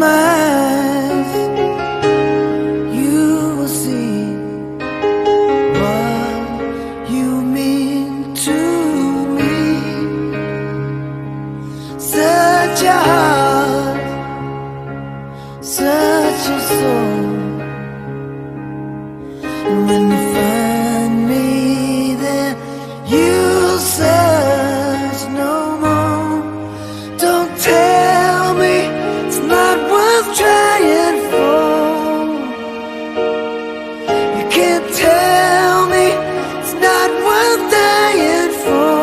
eyes, you will see what you mean to me. Such a heart, such a soul. And when you find me there, you'll search no more. Don't tell me it's not worth trying for. You can't tell me it's not worth dying for.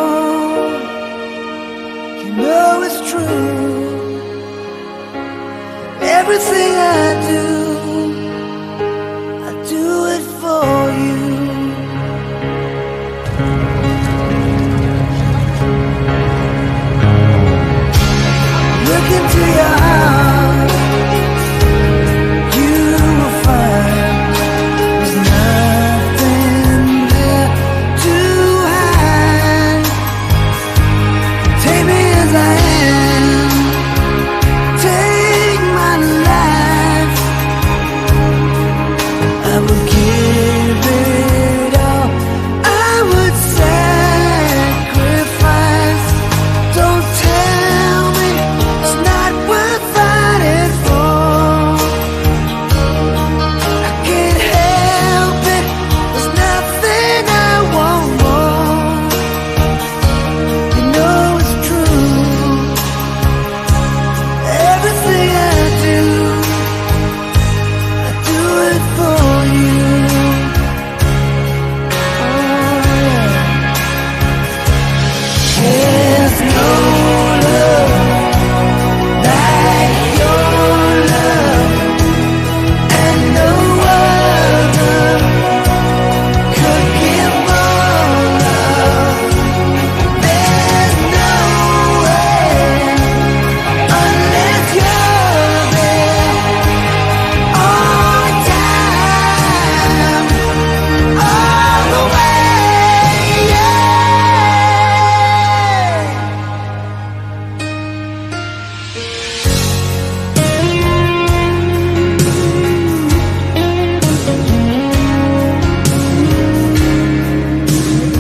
You know it's true. Everything I do it for you. Look into your heart, you will find there's nothing there to hide. Take me as I am, take my life. I would give it all, I would sacrifice. Don't tell me it's not worth fighting for. I can't help it, there's nothing I want more. You know it's true. Everything I do it for you. There's no love like your love, and no other could give more love. There's no way unless you're there all time, all the way, yeah.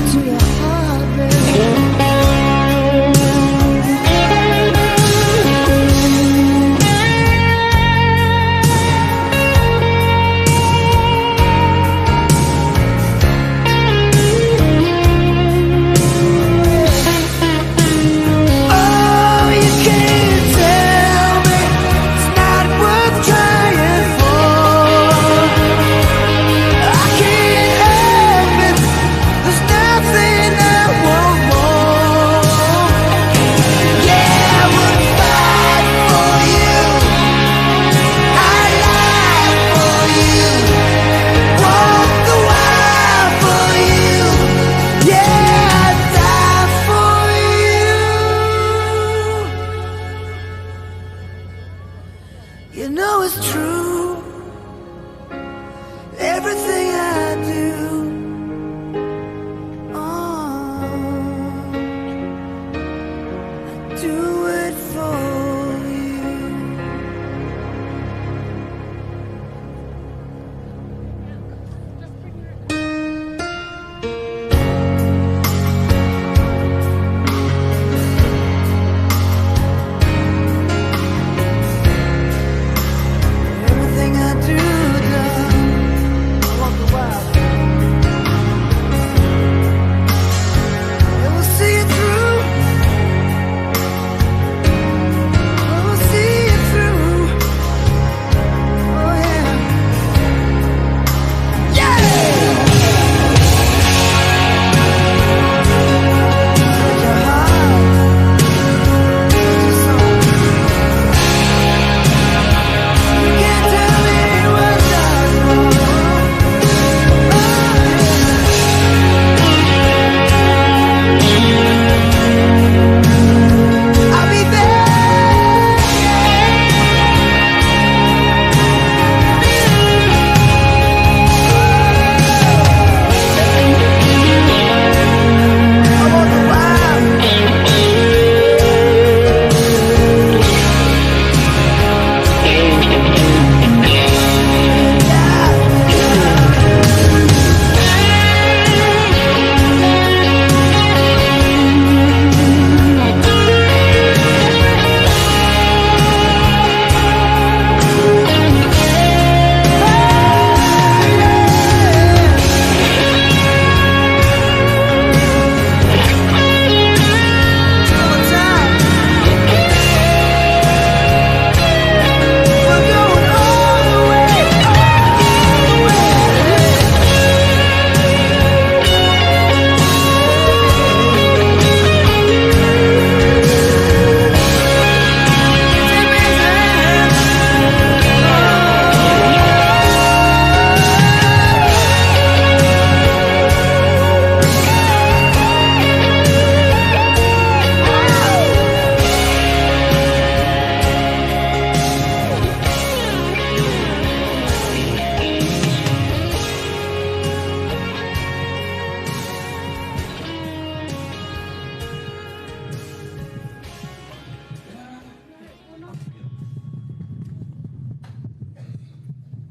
To your heart, baby. Oh, you can't tell me it's not worth trying for. I can't help it, there's nothing I want more. Yeah, I would fight for you, I'd lie for you, walk the wire for you. Yeah, I'd die for you. You know it's true. Everything I do, I do it for you. Everything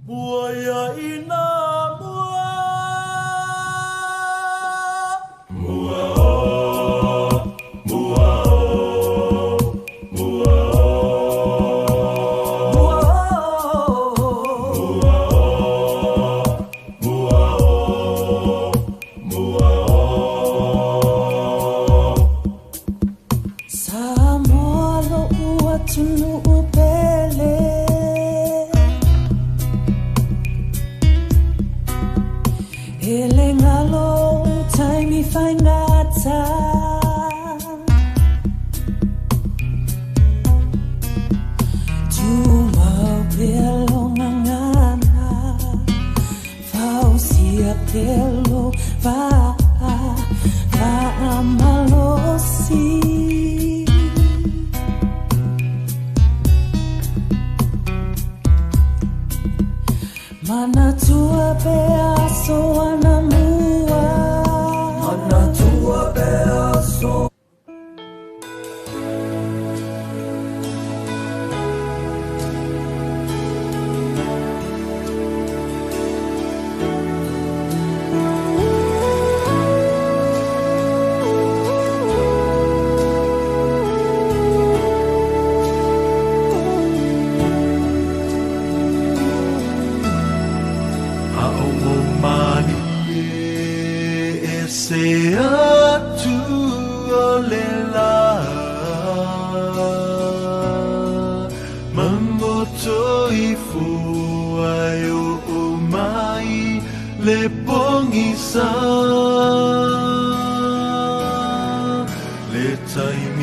Buaya ina mua Mua o Mua o Mua o Mua o Mua o Samoalo ua tunu upele Ele ngalo taimi faingata Tuma pelo ngangana Fausia pelo va amalosi Mana tua beaso anamua Mana tua beaso Time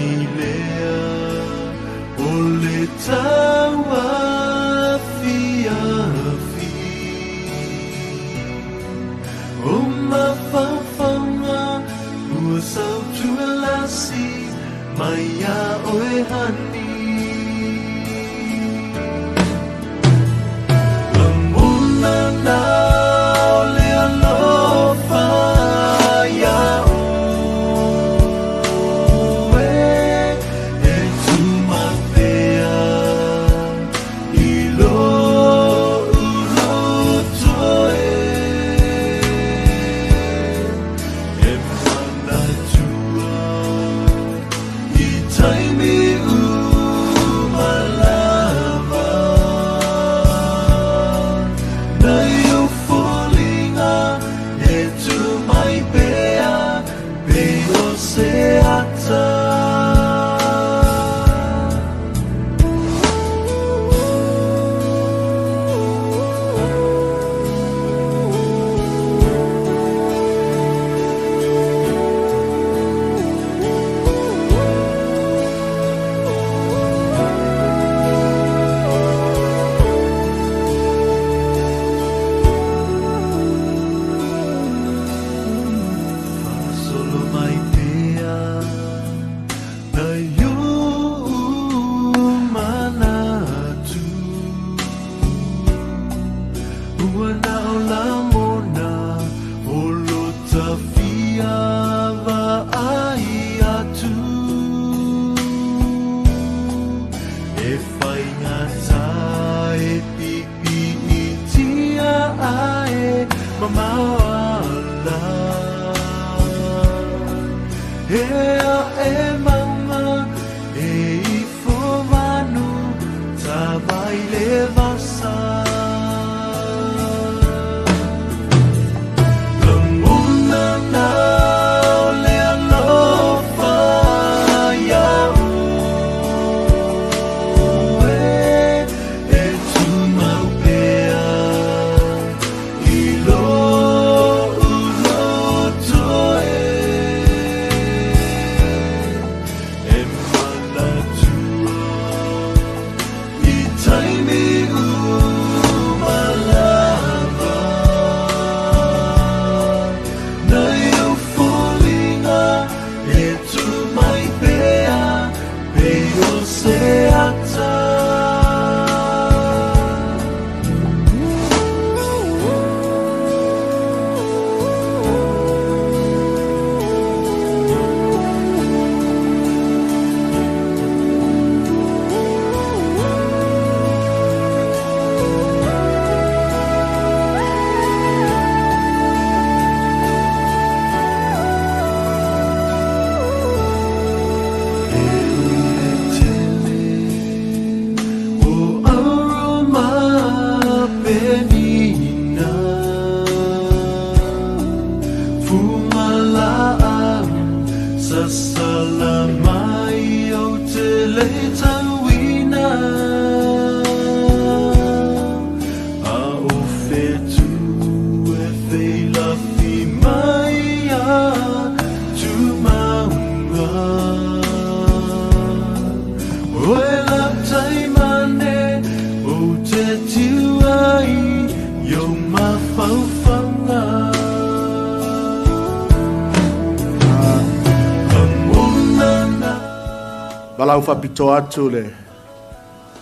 lau whapito atu le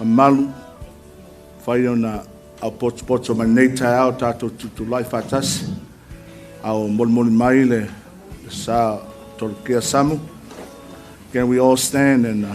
a malu whai ona au pocho mai nei tai au tātou tutu lai whatasi au moli mai le sa Tolokea Samu. Can we all stand and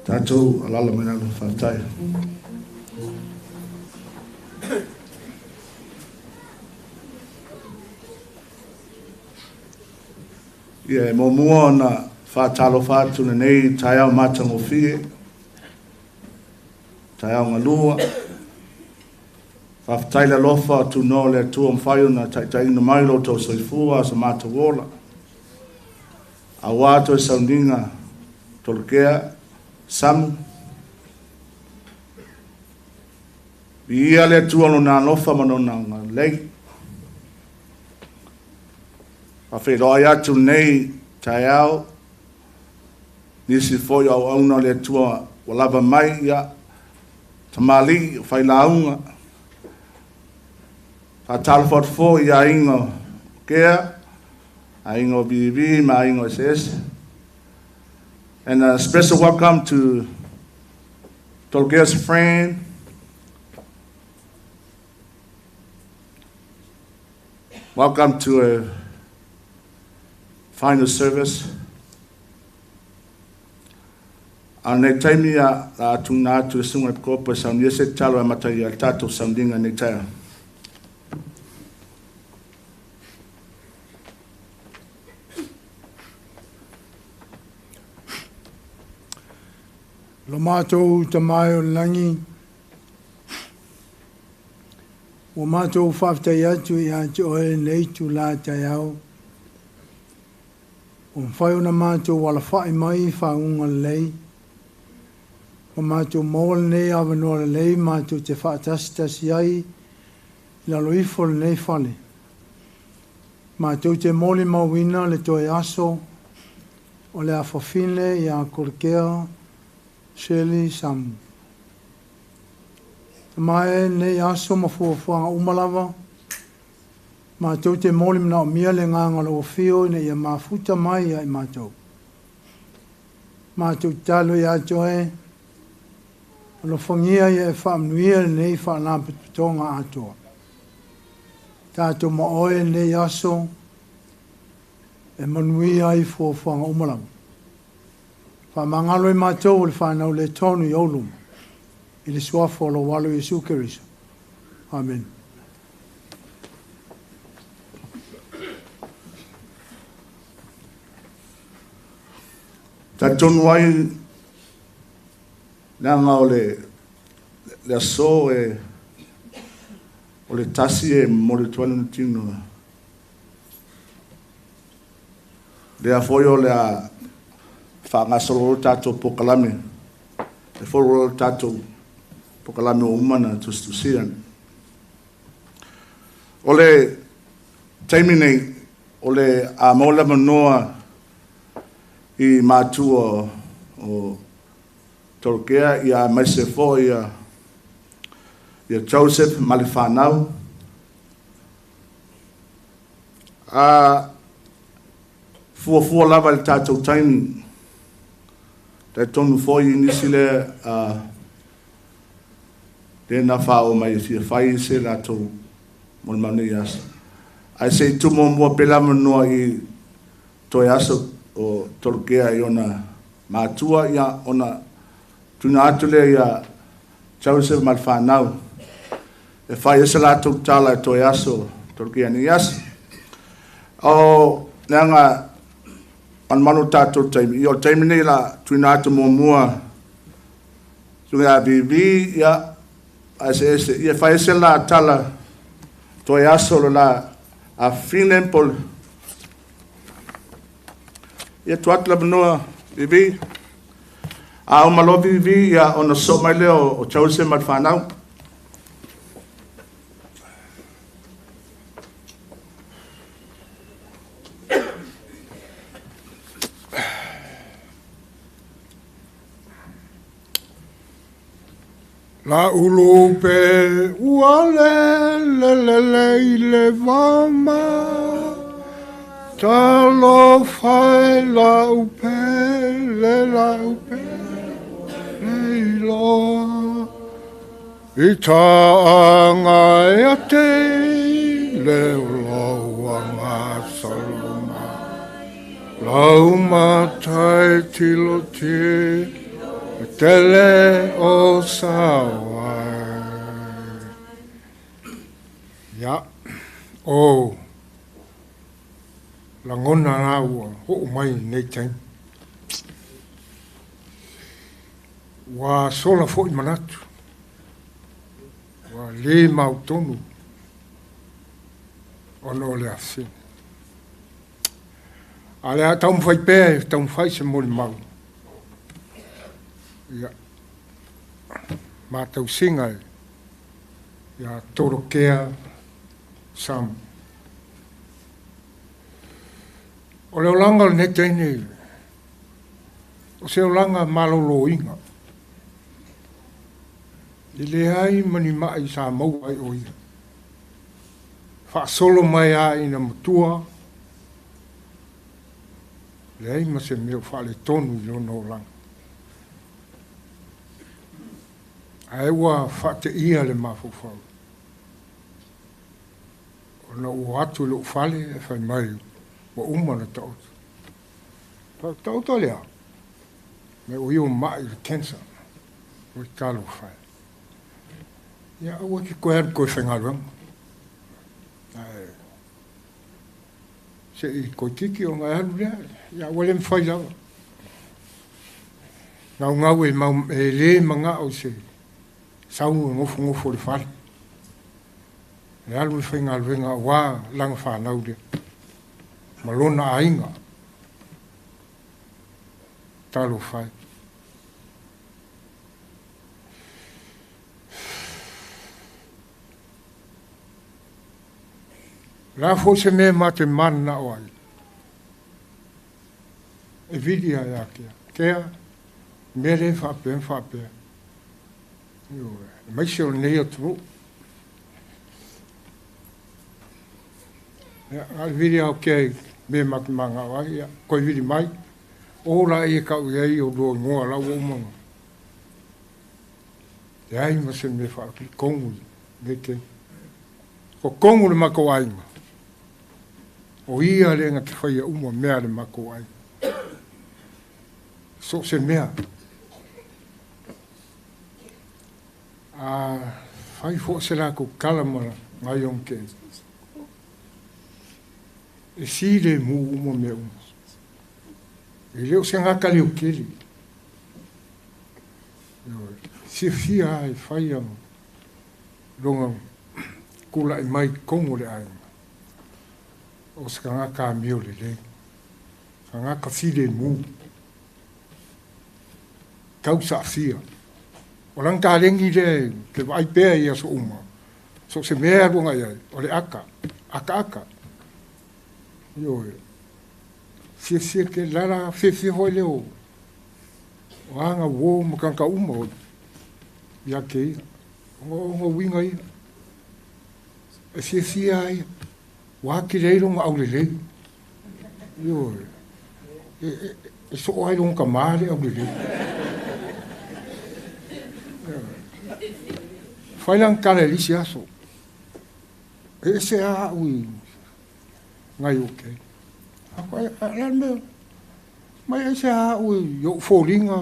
Tātou alala mena le whātai. Ia e mōmua na whātalo whātu na nei tai au mātango whie, tai au ngalua, whawhataila lofa tu no le tua mwhaiu na tai ina mailo tau soifua sa mātawola. A wātou e saundinga Tolokea Samu. Ia le tua no nā lofa mano nā lei. A whairoa atu nei tai au, nisi foi au auna le tua walava mai ia, tamali whailaunga. Whatalo whatfo ia ingo kea, a ingo BB, ma ingo SS. And a special welcome to Tolokea's friend, welcome to a final service. Nei taimi a tūna atu e sunga kopa saundia se talo a matai al tato saundinga nei taia. Lo mātou ta mai o langi. O mātou whaftai atu i atu oe nei tu la tai au. O mwhai o na mātou wala whai mai whaunga lei. O mātou mōla nei awa noa lei mātou te whaatastasi ai. La loifo le nei whale. Mātou te mōli mawina le toi aso. O le awhawhine i a Tolokea Shirley Samu. Mai nei aso mafuafuanga umalawa. Mātou te mōli mna o mia le nganga lo whio nei a mafuta mai ai mātou. Mātou talo i atoe. Lo whangia i e whaamnuia nei whaanapitotonga atoa. Tātou ma oe nei aso e manuia i fuafuanga umalawa. Whamangalo i mātou le whanau le tonu i Eulogy. I le suafo lo walu Jesu Keriso. Amen. Ta tonu ai nanga o le aso o le tasi e mo le tuanu na tino. Le a foi o le a whangasoro tātou pokalame. E whoro tātou pokalame o umana tustusian. Ole taimi nei, ole a maula manoa I mātua o Tolokea I a maise fo I a Joseph Malifanau. A fua lava le tātou taimi. Tai tonu fo I nisi le tēnā whao mai fia whai se rātou mon mani asa. Ai se tumo mua pela manoa I toi aso o Tolokea I ona mātua ia ona tuna atule ia Joseph Malifanau. E whai esa rātou tala e toi aso Tolokea ni asa. O nanga an manu tātou taimi. I o taimi nei la tuna atu mua tunga a vivi ia ese ia whai esa la tala toi aso la a finen pol ia tuatla manoa vivi a o malo vivi ia ona so mai leo o Joseph Malifanau. La ulupe uale le vama talo fai la upe le lo ita anga te le lo anga saloma lauma tai tilo te Tele o sawa. Ya. O. Langona na ua. Ho mai nei taim. Wa sola fo I manatu. Wa le mautonu. Ono le asin. Ale a taum fai pe, taum fai se moli mau. Ia mātau singa ia Tolokea Samu. O leo langa le netene, o seo langa malolo inga. I le ai mani mai sa mau ai o ia. Wha solo mai a ina matua, le ai ma se meo wha le tonu I ono langa. Ai wa fate ia le mafufau. Ona o atu le ufale e fai mai wa umana tau. Tau tau lea. Me o iu mai le kensa. O I talo fai. Ia awa ki koe anu koe whengaruang. Se I koe tiki o ngai anu lea. Ia wale mwhai lawa. Ngau e le manga o se. Sau ngofo le whare. E alu whainga alwenga wā langa whanau le. Malona ainga. Talo whai. Rā fo se me mate mana o ai. E vidia ia kia. Kea, mere whapea. Mai se o nei atu. Al viri au kei me matimanga wai, koe viri mai. Ora e kau iei o doa ngoa lau o manga. Iai ma se me whaaki kongu me ke. Ko kongu le mako ainga. O ia le nga te whaia uma mea le mako ainga. So se mea. Fai fo se la ko kalamara ngai on ke. E si le mu uma me uma. E leo se ngaka leo kiri. Si fia ai fai am. Longa kula I mai kongo le ai. O se ngaka mio le le. Ngaka si le mu. kausa fia. Orang ka lengi de ke vai pe ia so uma. So se mea runga ia, o le aka. Yo. Se ke lara fe ho leo. Wanga wo makanka uma. Ya ke o winga ia. Se ai. Wa ki le ronga au le. Yo. E so ai ronga male au le. Fai lang kala lisi aso. E se a ui. Ngai oke. Ako alan me. Mai e se a ui. Yo fōlinga.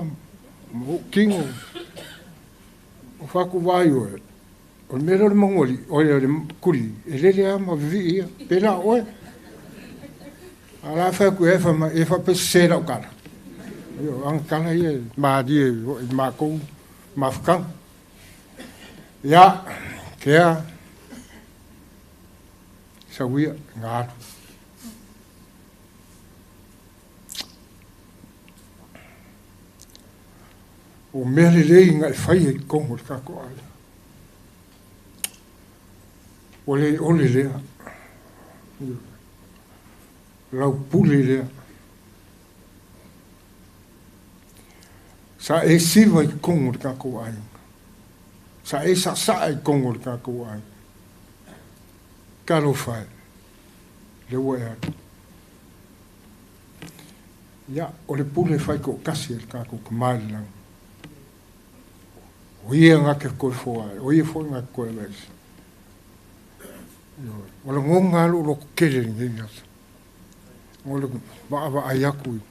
Mo kingo. O whaku vai oe. O mero le mongoli. O le kuri. E lele a ma vivi ia. Pena oe. Ala whaku e wha e wha pe se rau kara. Yo ang kala ia. Ma die. Ma kou. Ma whakang. Ya, kea, sawia ngātu. O mele lei ngai whai e kongo le kako ai. O le ole lea. Lau pule lea. Sa e siwa i kongo le kako ai. Sa e sa e kongo le kako ai. Karo whai. Le ua e atu. Ia, o le pule whai ko kasi e le kako ka mai lang. O ia ngake koe fōai. O ia fōi ngake koe leis. O le ngonga alo loko kere ni asa. O le maawa ai aku i.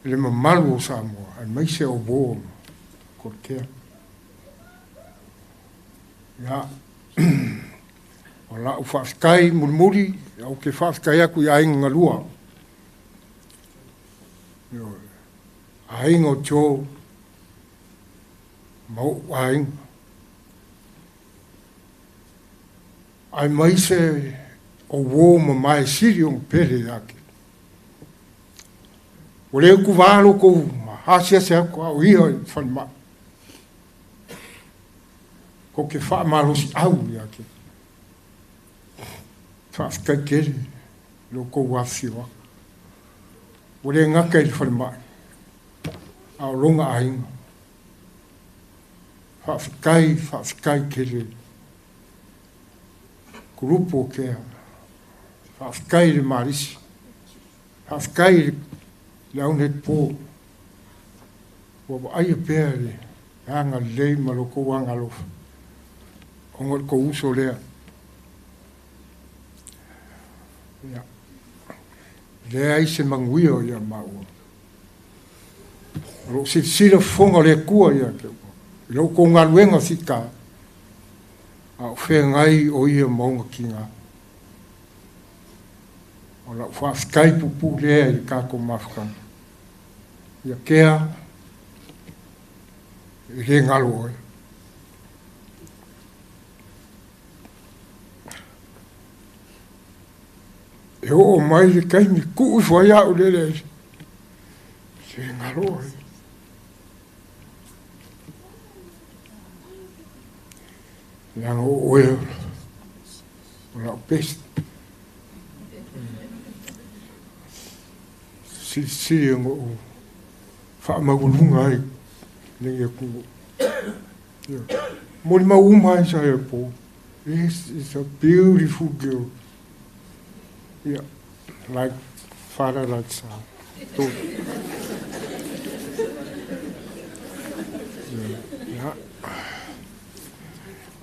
Le mamalu o Samoa. Ai maise o bō. Ko kea. Ya, o la u whaaskai muri, au ke whaaskai aku i ainga lua. Ainga o tō, mau ainga. Ai mai se o wō ma mai siri o pere ake. O leo ku wālo kou, ma hasia se aku au iho i whanma. Ko ke wha marosi au i ake. Whaaskai kere, lo kou wāwhiwa. O le ngaka i whanmai. Au ronga ainga. Whaaskai kere. Kurupo kea. Whaaskai le marisi. Whaaskai le aunet pō. Wa aia pēr le. Anga lei ma lo kou anga lofa. Ongot ko uso lea. Ya. Lea i se manguia o ia maua. Ro sira fonga le kua ia ke. Lo ko ngaluenga fika. Au whea ngai o ia maunga ki ngā. O la whaaskai pupu lea i kako mafkana. Ia kea. I le ngalo oi. E o mai le kai mi ku foi a o le. Se ngalo. La o e la peste. Si o fa ma lunga ai le ku. Mo ma uma sa e po. It's a beautiful girl. Yeah, like father, like son. Yeah.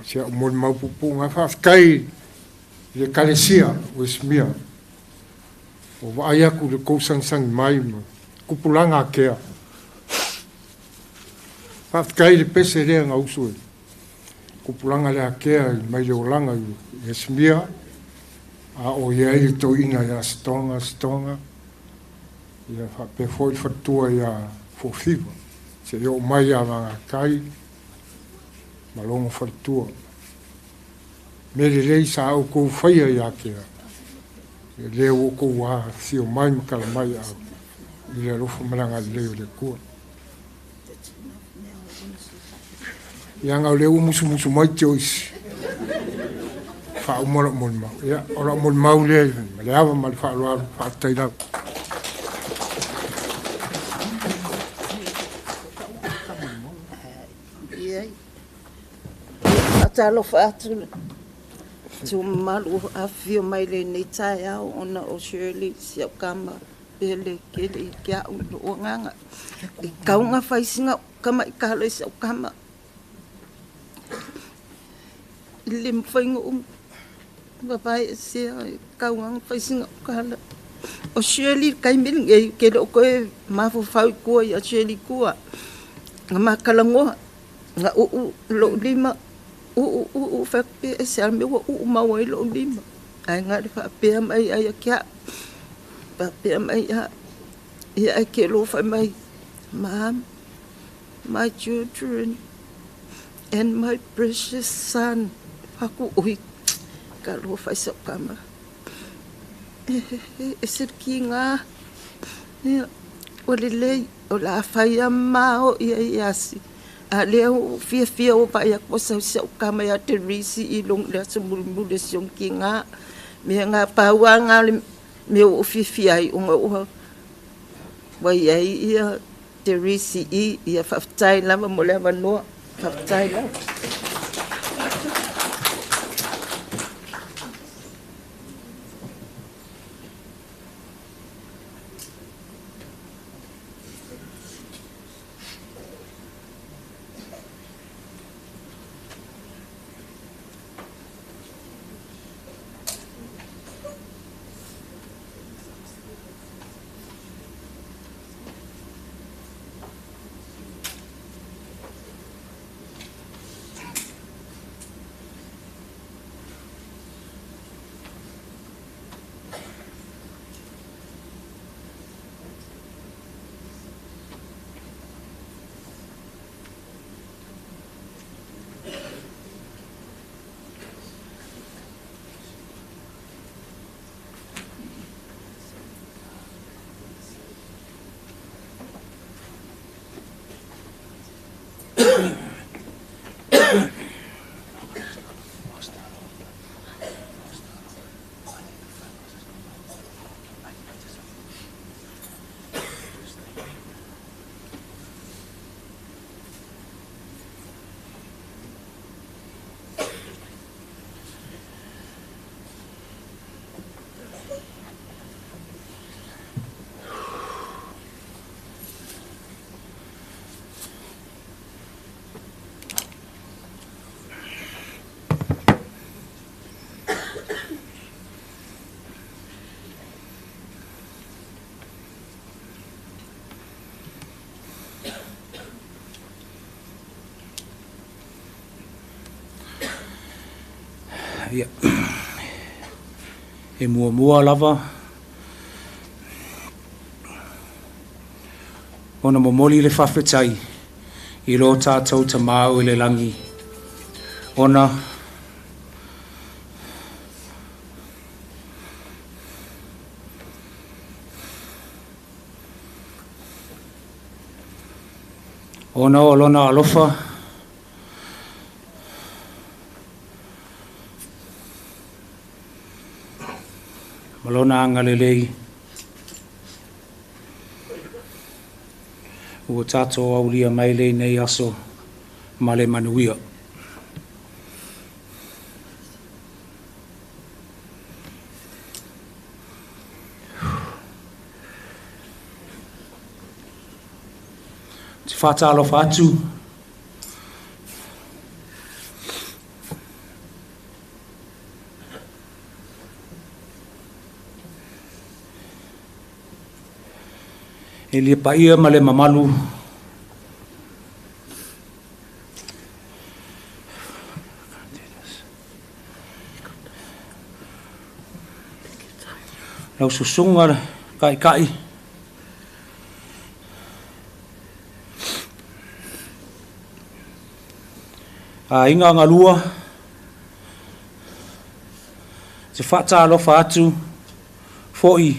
Sia mo mau pupu nga whaaskai le kalesia o smia. O vai aku le kousangsang mai ma. Kupulanga kea. Whaaskai le pese rea nga usue. Kupulanga le akea mai le olanga i smia. A o ia i tō ina ia stonga. Ia pe foi fatua ia fofiva. Se o mai a wanga kai. Malongo fatua. Mere rei sa au kou whaia ia kea. E leo o kou a sio mai makala mai au. I le rofo maranga leo le kua. Yang au leu musu mai choice. Fa umora mon mau. Ya, ora mon mau le. Le ava mal fa lo fa tai la. Talo fatu tu malu afio mai le nei tai au ona o Shirley sia kama pele kele kia o nganga I kaunga faisinga kama I kalo sia kama lim faingo babai sia kaunga faisinga kala o Shirley kai mil nge ke lo ko mafu fau ko ya Shirley ko ngama kalango nga u lo lima u fakpe esa me wo u mawai lo lima ai nga fa pe mai ai kia pa pe mai ya ke lo fa mai mom my children and my precious son aku ui ka lo fa so kama eser kinga o le o la fa ya ma o ya si leo fia o pa ya ko sa kama ya terisi I long le sumbu le siong kinga me nga pa wa nga me o fia I o wa ya ya terisi I ya faftai la mo le va no faftai la ia e mua lava ona momoli le whawhetai I lo tātou ta māu I le langi ona o lona alofa malona angalelei ua tātou aulia mai lei nei aso ma le manuia. Te whātālofa atu e lia paia ma le mamalu lau susunga kai a inga ngalua te whaatalofa atu foi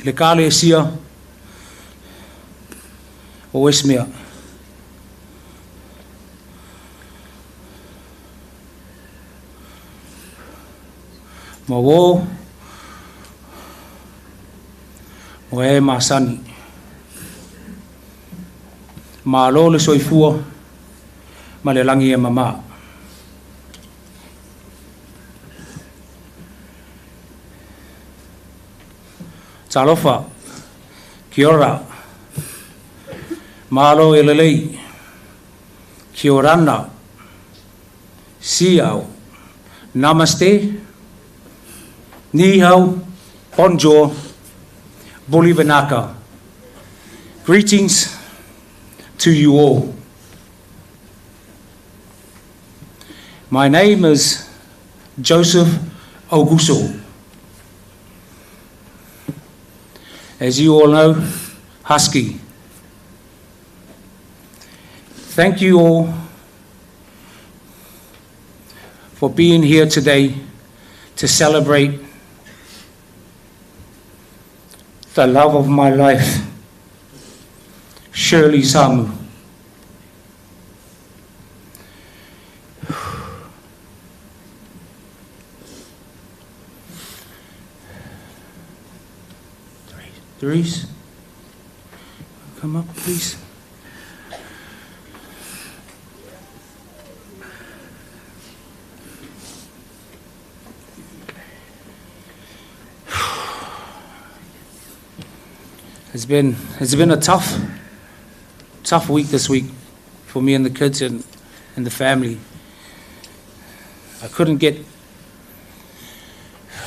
le kale sia o Westmere. Ma wō, mo e masani. Ma lo le soifua, ma le langi e mama. Talofa, kia ora, malo e lelei, kia orana, siau, namaste, ni hao, bonjour, bolivanaka. Greetings to you all. My name is Joseph Augusto. As you all know, Husky. Thank you all for being here today to celebrate the love of my life, Shirley Samu. Therese, come up, please. It's been a tough week this week for me and the kids and the family. I couldn't get.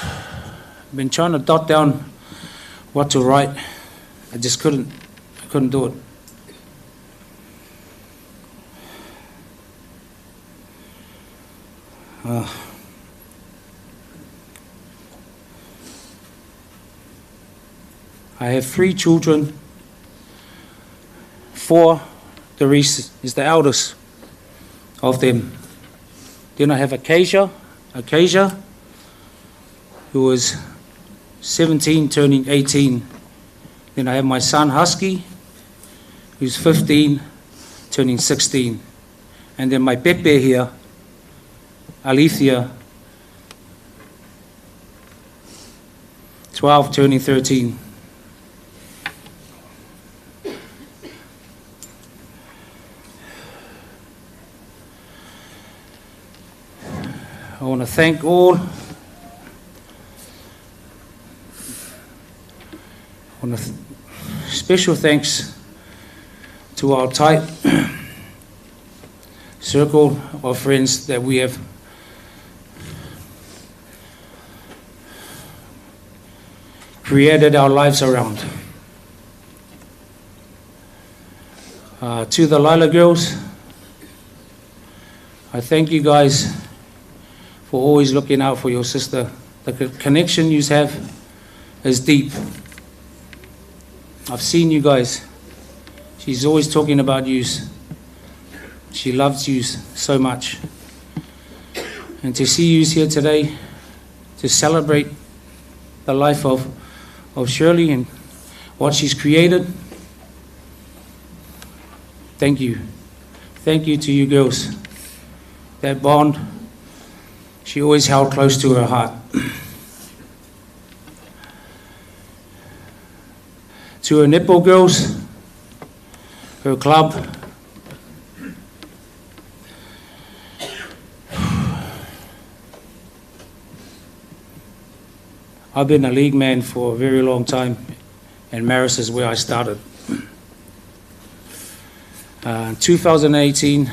I've been trying to dot down what to write. I just couldn't do it. I have 3 children. 4, Therese is the eldest of them. Then I have Acacia, who is 17 turning 18. Then I have my son Husky, who's 15 turning 16. And then my Pepe here, Alethea, 12 turning 13. I want to thank all. Special thanks to our tight circle of friends that we have created our lives around. To the Lila girls, I thank you guys for always looking out for your sister. The connection you have is deep. I've seen you guys. She's always talking about you. She loves you so much. And to see you here today, to celebrate the life of Shirley and what she's created, thank you. Thank you to you girls. That bond, she always held close to her heart. To her netball girls, her club, I've been a league man for a very long time, and Maris is where I started. In 2018,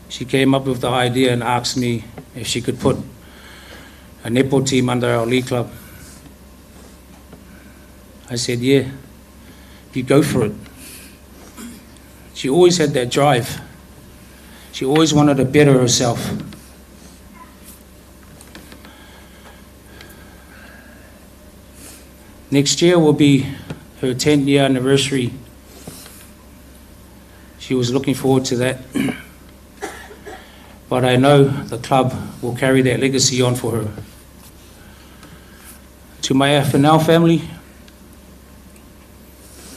she came up with the idea and asked me if she could put a netball team under our league club. I said, yeah, you go for it. She always had that drive. She always wanted to better herself. Next year will be her 10th-year anniversary. She was looking forward to that. But I know the club will carry that legacy on for her. To my FNL family,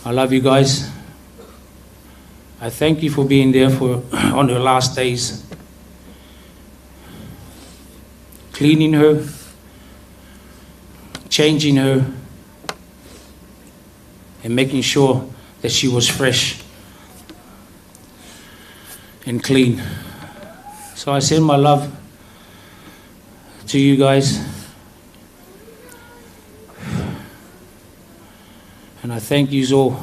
I love you guys. I thank you for being there for on her last days, cleaning her, changing her, and making sure that she was fresh and clean. So I send my love to you guys. And I thank you all.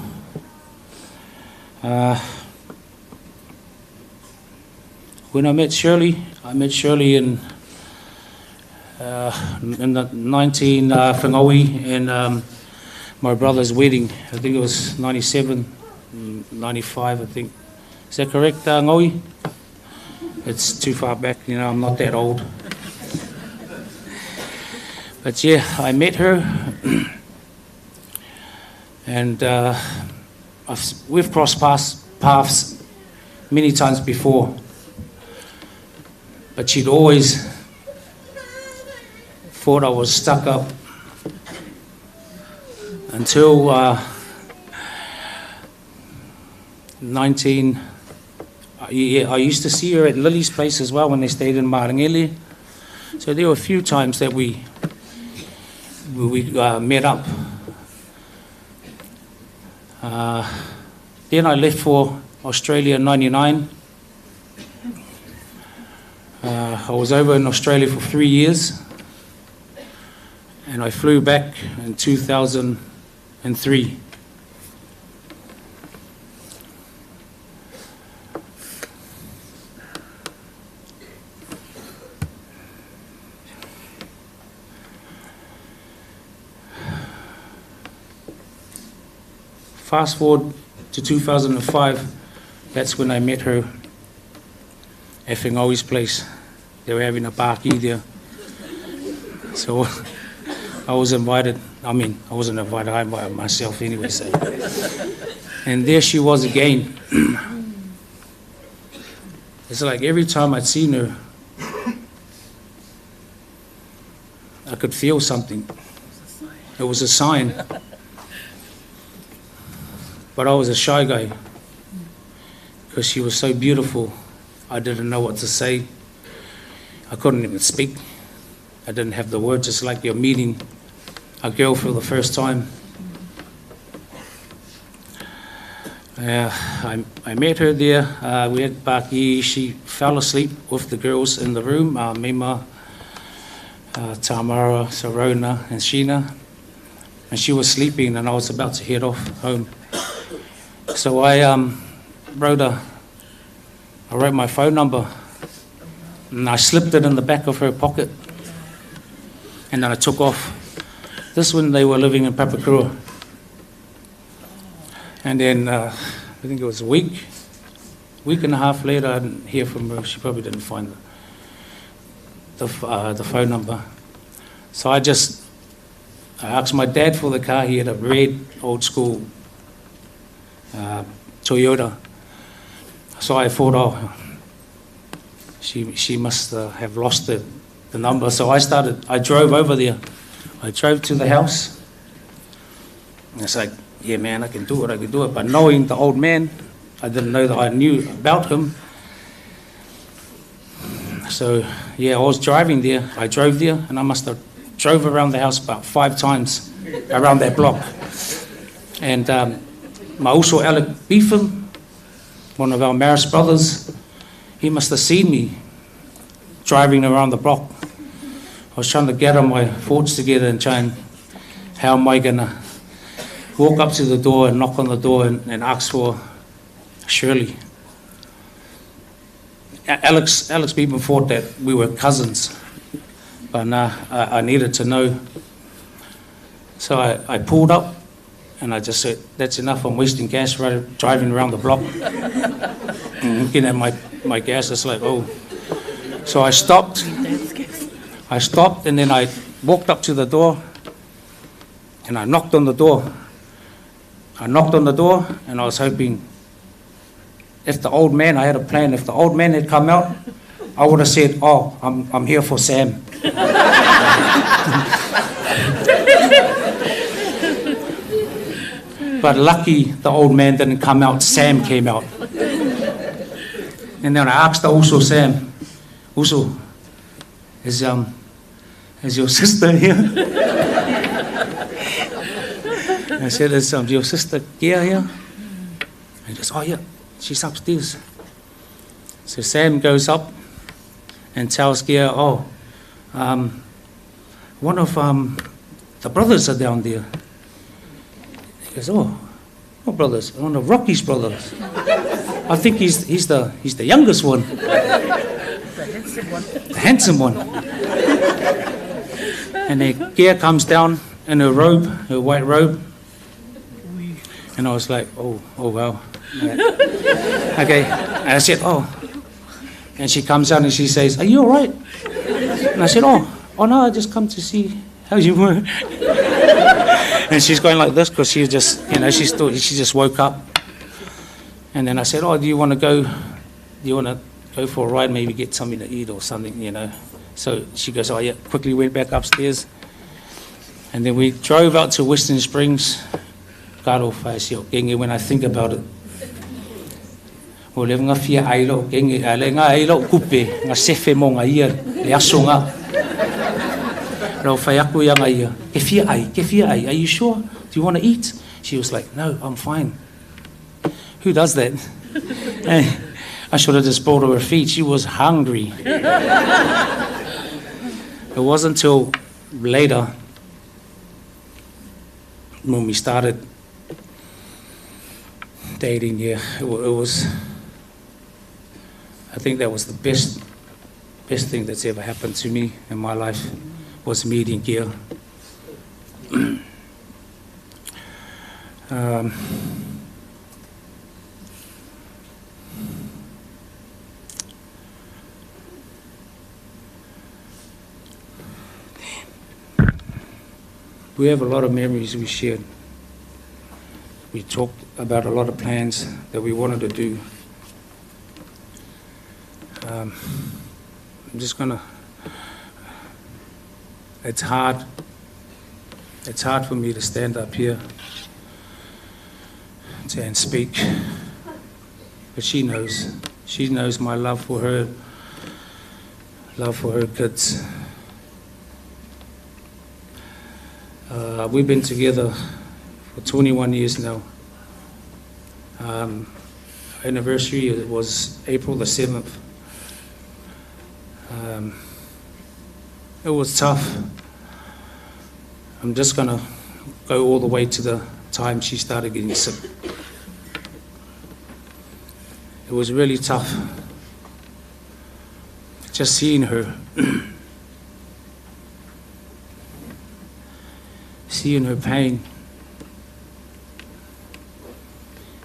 When I met Shirley in the 19 Whangaui in my brother's wedding. I think it was 97, 95, I think. Is that correct, Ngaui? It's too far back, you know, I'm not that old. But yeah, I met her, and we've crossed paths many times before, but she'd always thought I was stuck up until 19. I used to see her at Lily's place as well when they stayed in Mangere. So there were a few times that we met up. Then I left for Australia in 99. I was over in Australia for 3 years, and I flew back in 2003. Fast forward to 2005, that's when I met her at Whangawi's place. They were having a party there. So I was invited. I mean, I wasn't invited, I invited myself anyway. So. And there she was again. It's like every time I'd seen her, I could feel something. It was a sign. But I was a shy guy because she was so beautiful. I didn't know what to say. I couldn't even speak. I didn't have the words. Just like you're meeting a girl for the first time. I met her there. We had Baki. She fell asleep with the girls in the room. Mima, Tamara, Sarona, and Sheena. And she was sleeping, and I was about to head off home. So I wrote my phone number, and I slipped it in the back of her pocket, and then I took off. This when they were living in Papakura. And then I think it was a week and a half later, I didn't hear from her. She probably didn't find the phone number. So I asked my dad for the car. He had a red old school Toyota. So I thought, she must have lost the number. So I drove over there. I drove to the house. And it's like, yeah, man, I can do it. But knowing the old man, I didn't know that I knew about him. So, yeah, I was driving there. I drove there, and I must have drove around the house about 5 times around that block. And my also Alec Beefham, one of our Maris brothers, he must have seen me driving around the block. I was trying to gather my thoughts together and try and, how am I going to walk up to the door and knock on the door and ask for Shirley. Alex Beefham thought that we were cousins, but nah, I needed to know. So I pulled up, and I just said, that's enough, I'm wasting gas driving around the block. And looking at my gas, it's like, oh. So I stopped, and then I walked up to the door, and I knocked on the door. And I was hoping, if the old man, I had a plan, if the old man had come out, I would have said, oh, I'm here for Sam. But lucky the old man didn't come out, Sam came out. And then I asked also Sam, also, is your sister here? I said, is your sister Gia here? And he goes, oh yeah, she's upstairs. So Sam goes up and tells Gia, oh, one of the brothers are down there. He goes, oh, what brothers? One of Rocky's brothers. I think he's the youngest one. The handsome one. And then Gia comes down in her robe, her white robe. And I was like, oh wow. Okay. And I said, oh. And she comes out and she says, are you all right? And I said, oh no, I just come to see how you were. And she's going like this because she just, she just woke up. And then I said, oh, do you want to go for a ride, maybe get something to eat or something, So she goes, oh yeah, quickly went back upstairs. And then we drove out to Western Springs. When I think about it. Le nga fia ailo kenge ale nga ailo kupe nga sefe mo nga ia le asonga ro fa yaku ya nga ia ke fia ai are you sure, do you want to eat? She was like, no, I'm fine. Who does that? I should have just brought her feet. She was hungry. It wasn't until later when we started dating. It was, I think that was the best thing that's ever happened to me in my life, was meeting Gia. We have a lot of memories we shared. We talked about a lot of plans that we wanted to do. I'm just gonna, it's hard for me to stand up here and speak, but she knows my love for her kids. We've been together for 21 years now. Anniversary, it was April the 7th. It was tough. I'm just gonna go all the way to the time she started getting sick. It was really tough. Just seeing her, seeing her pain,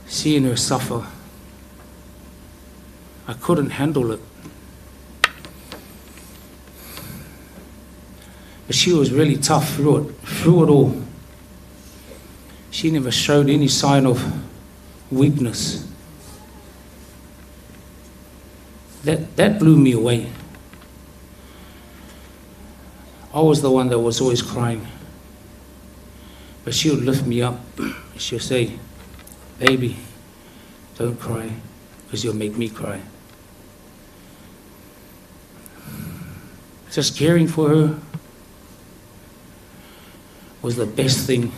seeing her suffer. I couldn't handle it. But she was really tough through it all. She never showed any sign of weakness. That blew me away. I was the one that was always crying. But she would lift me up. She would say, baby, don't cry, because you'll make me cry. Just caring for her was the best thing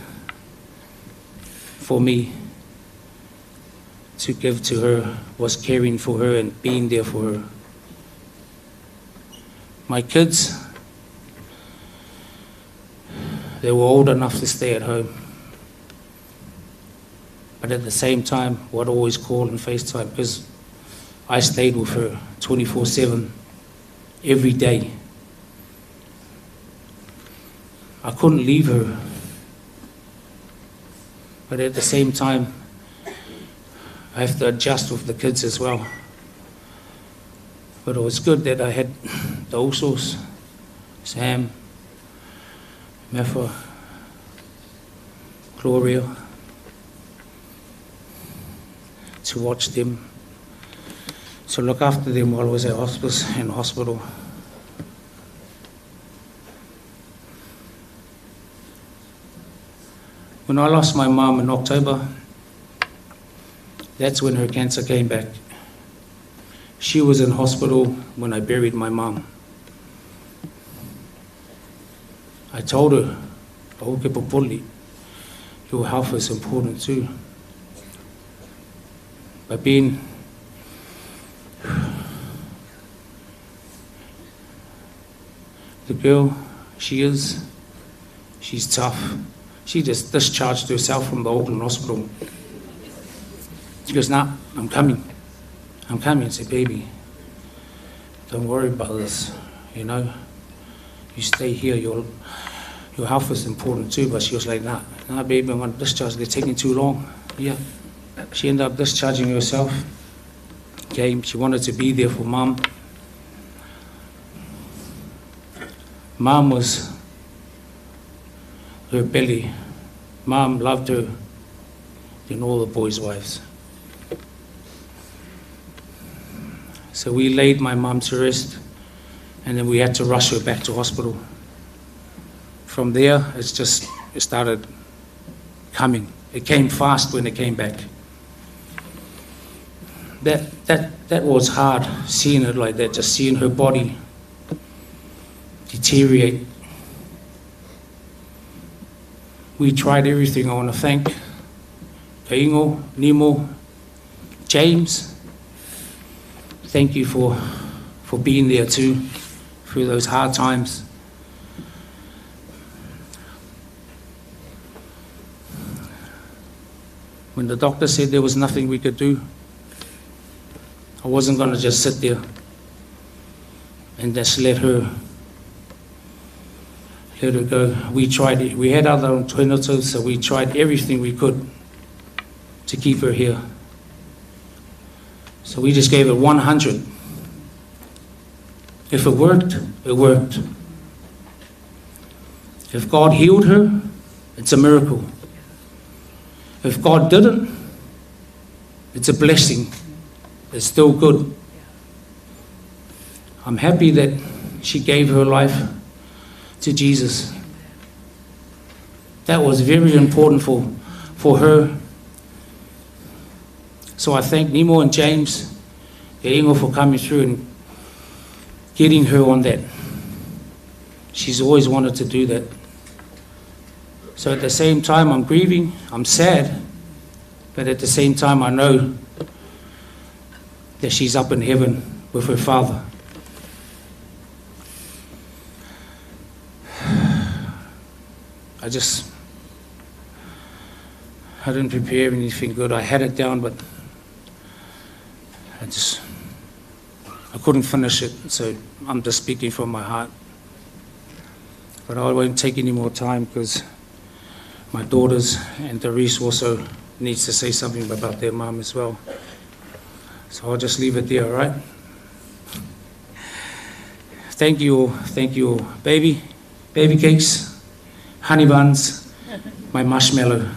for me to give to her, was caring for her and being there for her. My kids, they were old enough to stay at home. But at the same time, I'd always call and FaceTime, because I stayed with her 24/7, every day. I couldn't leave her. But at the same time, I have to adjust with the kids as well. But it was good that I had the Usos, Sam, Mefa, Gloria, to watch them, to look after them while I was at hospice and hospital. When I lost my mum in October, that's when her cancer came back. She was in hospital when I buried my mum. I told her, "Oh, ke popoli, your health is important too." But being the girl she's tough. She just discharged herself from the Auckland hospital. She goes, "Nah, I'm coming. I'm coming." I said, "Baby, don't worry about this, you know. You stay here, your health is important too." But she was like, nah, baby, I'm going to discharge. They're taking too long. Yeah. She ended up discharging herself. Okay, she wanted to be there for Mum. Mum was her belly. Mum loved her than all the boys' wives. So we laid my mum to rest, and then we had to rush her back to hospital. From there, it started coming. It came fast when it came back. That was hard, seeing it like that, just seeing her body deteriorate. We tried everything. I want to thank Kaingo, Nemo, James. Thank you for being there too, through those hard times. When the doctor said there was nothing we could do, I wasn't going to just sit there and just let her go. We tried it. We had other alternatives, so we tried everything we could to keep her here. So we just gave it 100. If it worked, it worked. If God healed her, it's a miracle. If God didn't, it's a blessing. It's still good. I'm happy that she gave her life to Jesus. That was very important for her. So I thank Nemo and James, Ingo, for coming through and getting her on that. She's always wanted to do that. So at the same time, I'm grieving, I'm sad, but at the same time, I know that she's up in heaven with her Father. I didn't prepare anything good. I had it down, but I couldn't finish it, so I'm just speaking from my heart. But I won't take any more time because my daughters and Therese also needs to say something about their mom as well. So I'll just leave it there, all right? Thank you all. Baby cakes, honey buns, my marshmallow.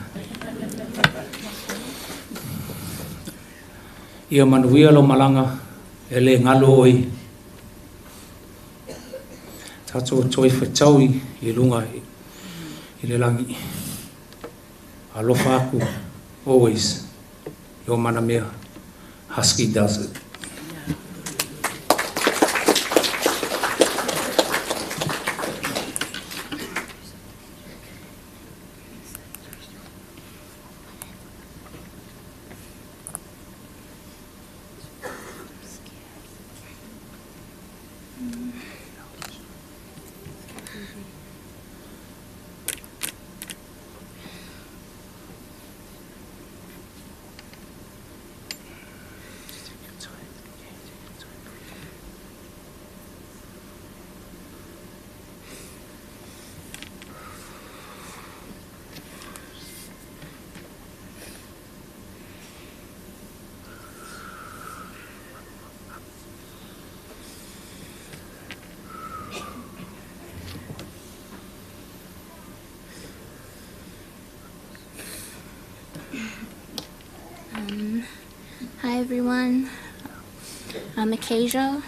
Ia manuia lo malanga, e le ngalo oi. Tato toi whaitaui i lunga i le langi. Alofa aku, always. Yo mana mea, Husky does it. Hi everyone, I'm Acacia.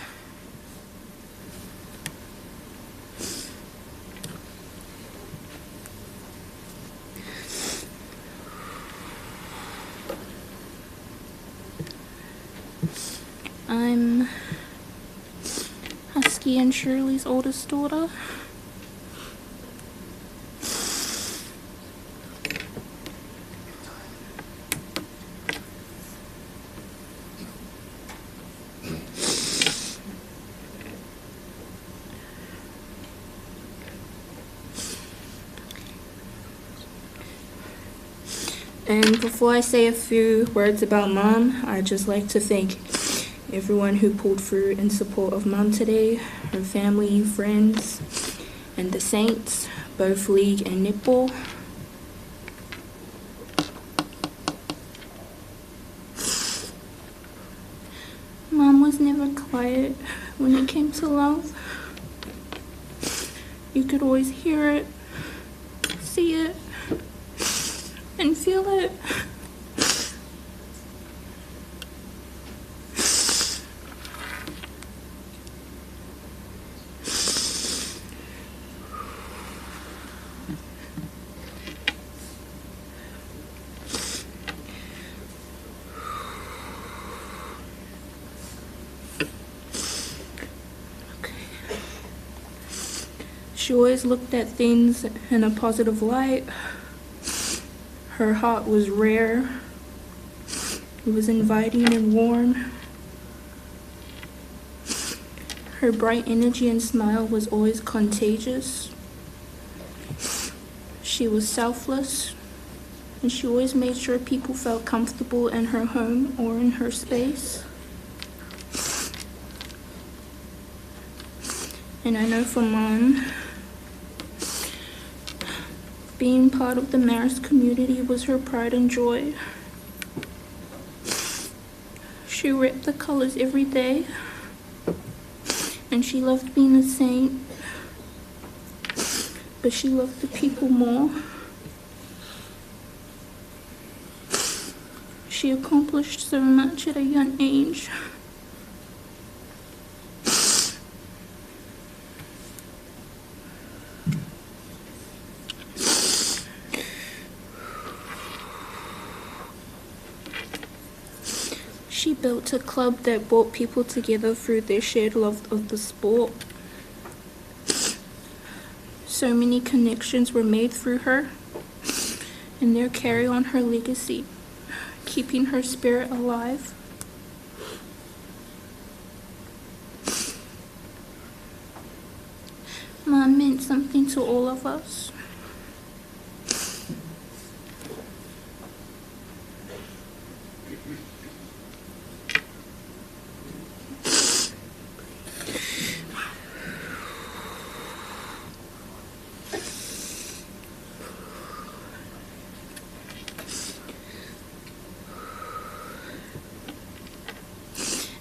I'm Husky and Shirley's oldest daughter. And before I say a few words about Mom, I'd just like to thank everyone who pulled through in support of Mom today, her family, friends, and the Saints, both league and netball. Mom was never quiet when it came to love. You could always hear it, see it, and feel it. She always looked at things in a positive light. Her heart was rare. It was inviting and warm. Her bright energy and smile was always contagious. She was selfless, and she always made sure people felt comfortable in her home or in her space. And I know for Mom, being part of the Marist community was her pride and joy. She repped the colors every day, and she loved being a Saint, but she loved the people more. She accomplished so much at a young age. She built a club that brought people together through their shared love of the sport. So many connections were made through her, and they'll carry on her legacy, keeping her spirit alive. Mom meant something to all of us.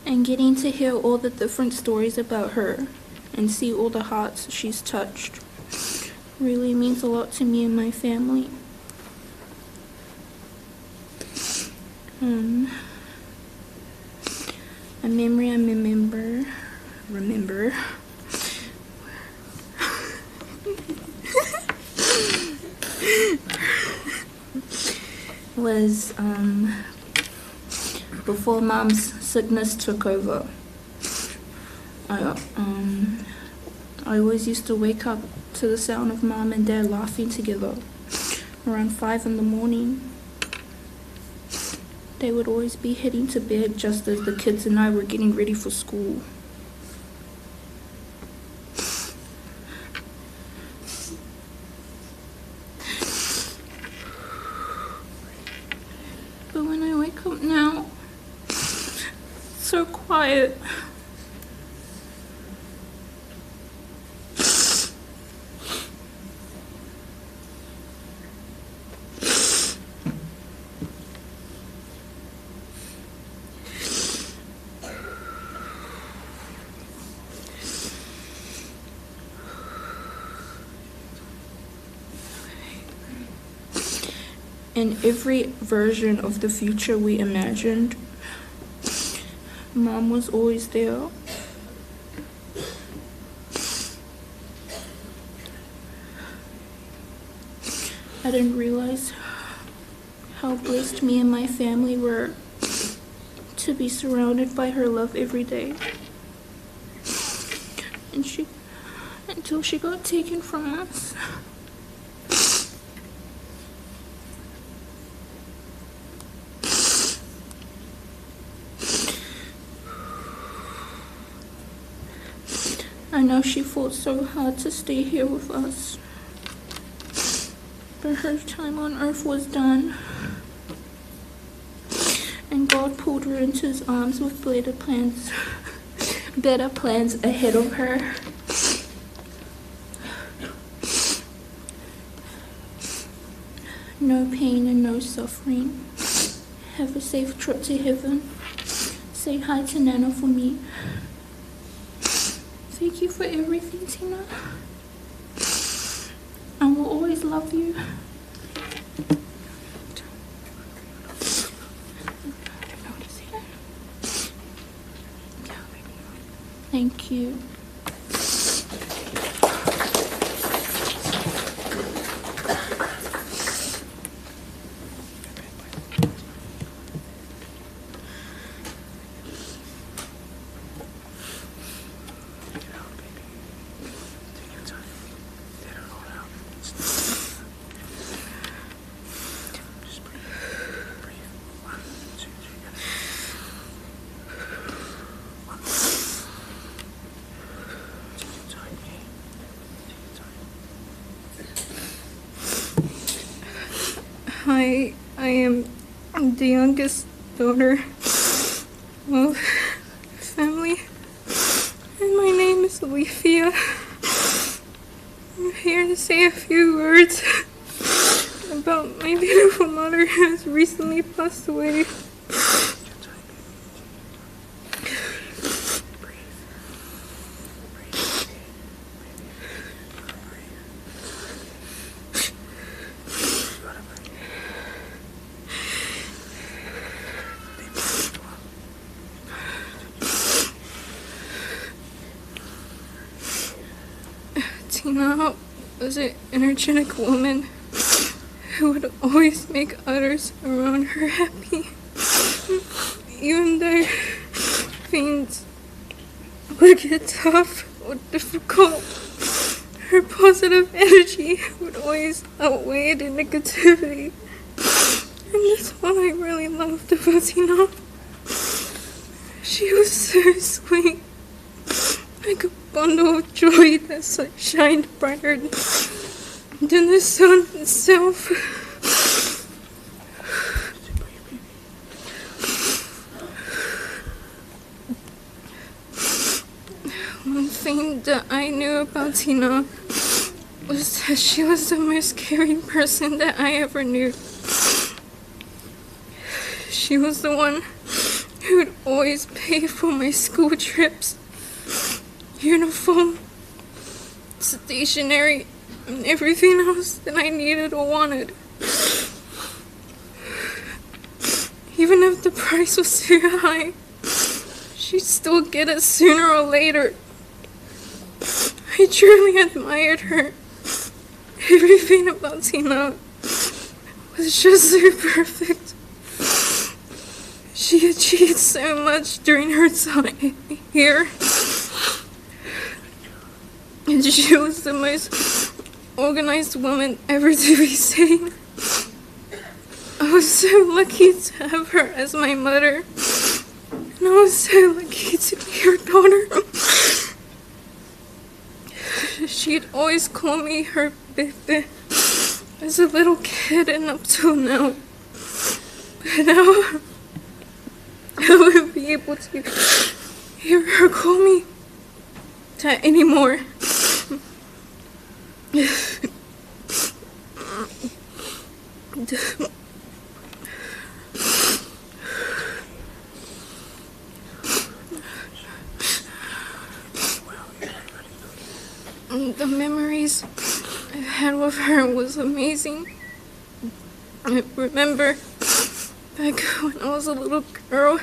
And getting to hear all the different stories about her and see all the hearts she's touched really means a lot to me and my family. A memory I remember was before Mom's sickness took over. I always used to wake up to the sound of Mom and Dad laughing together around 5 in the morning. They would always be heading to bed just as the kids and I were getting ready for school. But when I wake up now, it's so quiet. In every version of the future we imagined, Mom was always there. I didn't realize how blessed me and my family were to be surrounded by her love every day. And until she got taken from us. I know she fought so hard to stay here with us. But her time on earth was done. And God pulled her into his arms with better plans ahead of her. No pain and no suffering. Have a safe trip to heaven. Say hi to Nana for me. Thank you for everything, Tina. I will always love you. Thank you. I am the youngest daughter of family, and my name is Olivia. I'm here to say a few words about my beautiful mother who has recently passed away. Tina was an energetic woman who would always make others around her happy. Even though things would get tough or difficult, her positive energy would always outweigh the negativity. And that's what I really loved about Tina. She was so sweet. Like a bundle of joy that shined brighter than the sun itself. One thing that I knew about Tina was that she was the most caring person that I ever knew. She was the one who would always pay for my school trips, uniform, stationery, and everything else that I needed or wanted. Even if the price was too high, she'd still get it sooner or later. I truly admired her. Everything about Tina was just so perfect. She achieved so much during her time here. And she was the most organized woman ever to be seen. I was so lucky to have her as my mother. And I was so lucky to be her daughter. She'd always call me her Bebe as a little kid and up till now. But now I wouldn't be able to hear her call me that anymore. The memories I had with her was amazing. I remember back when I was a little girl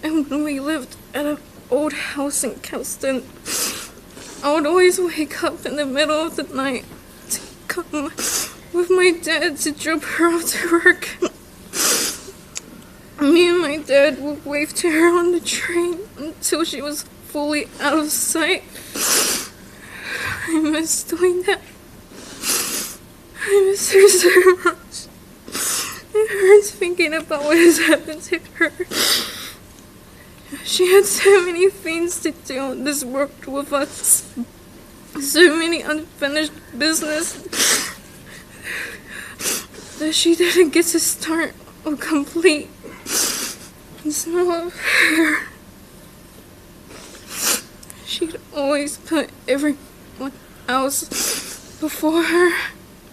and when we lived at an old house in Crescent, I would always wake up in the middle of the night to come with my dad to drop her off to work. Me and my dad would wave to her on the train until she was fully out of sight. I miss doing that. I miss her so much. It hurts thinking about what has happened to her. She had so many things to do in this world with us. So many unfinished business that she didn't get to start or complete. It's not her. She'd always put everyone else before her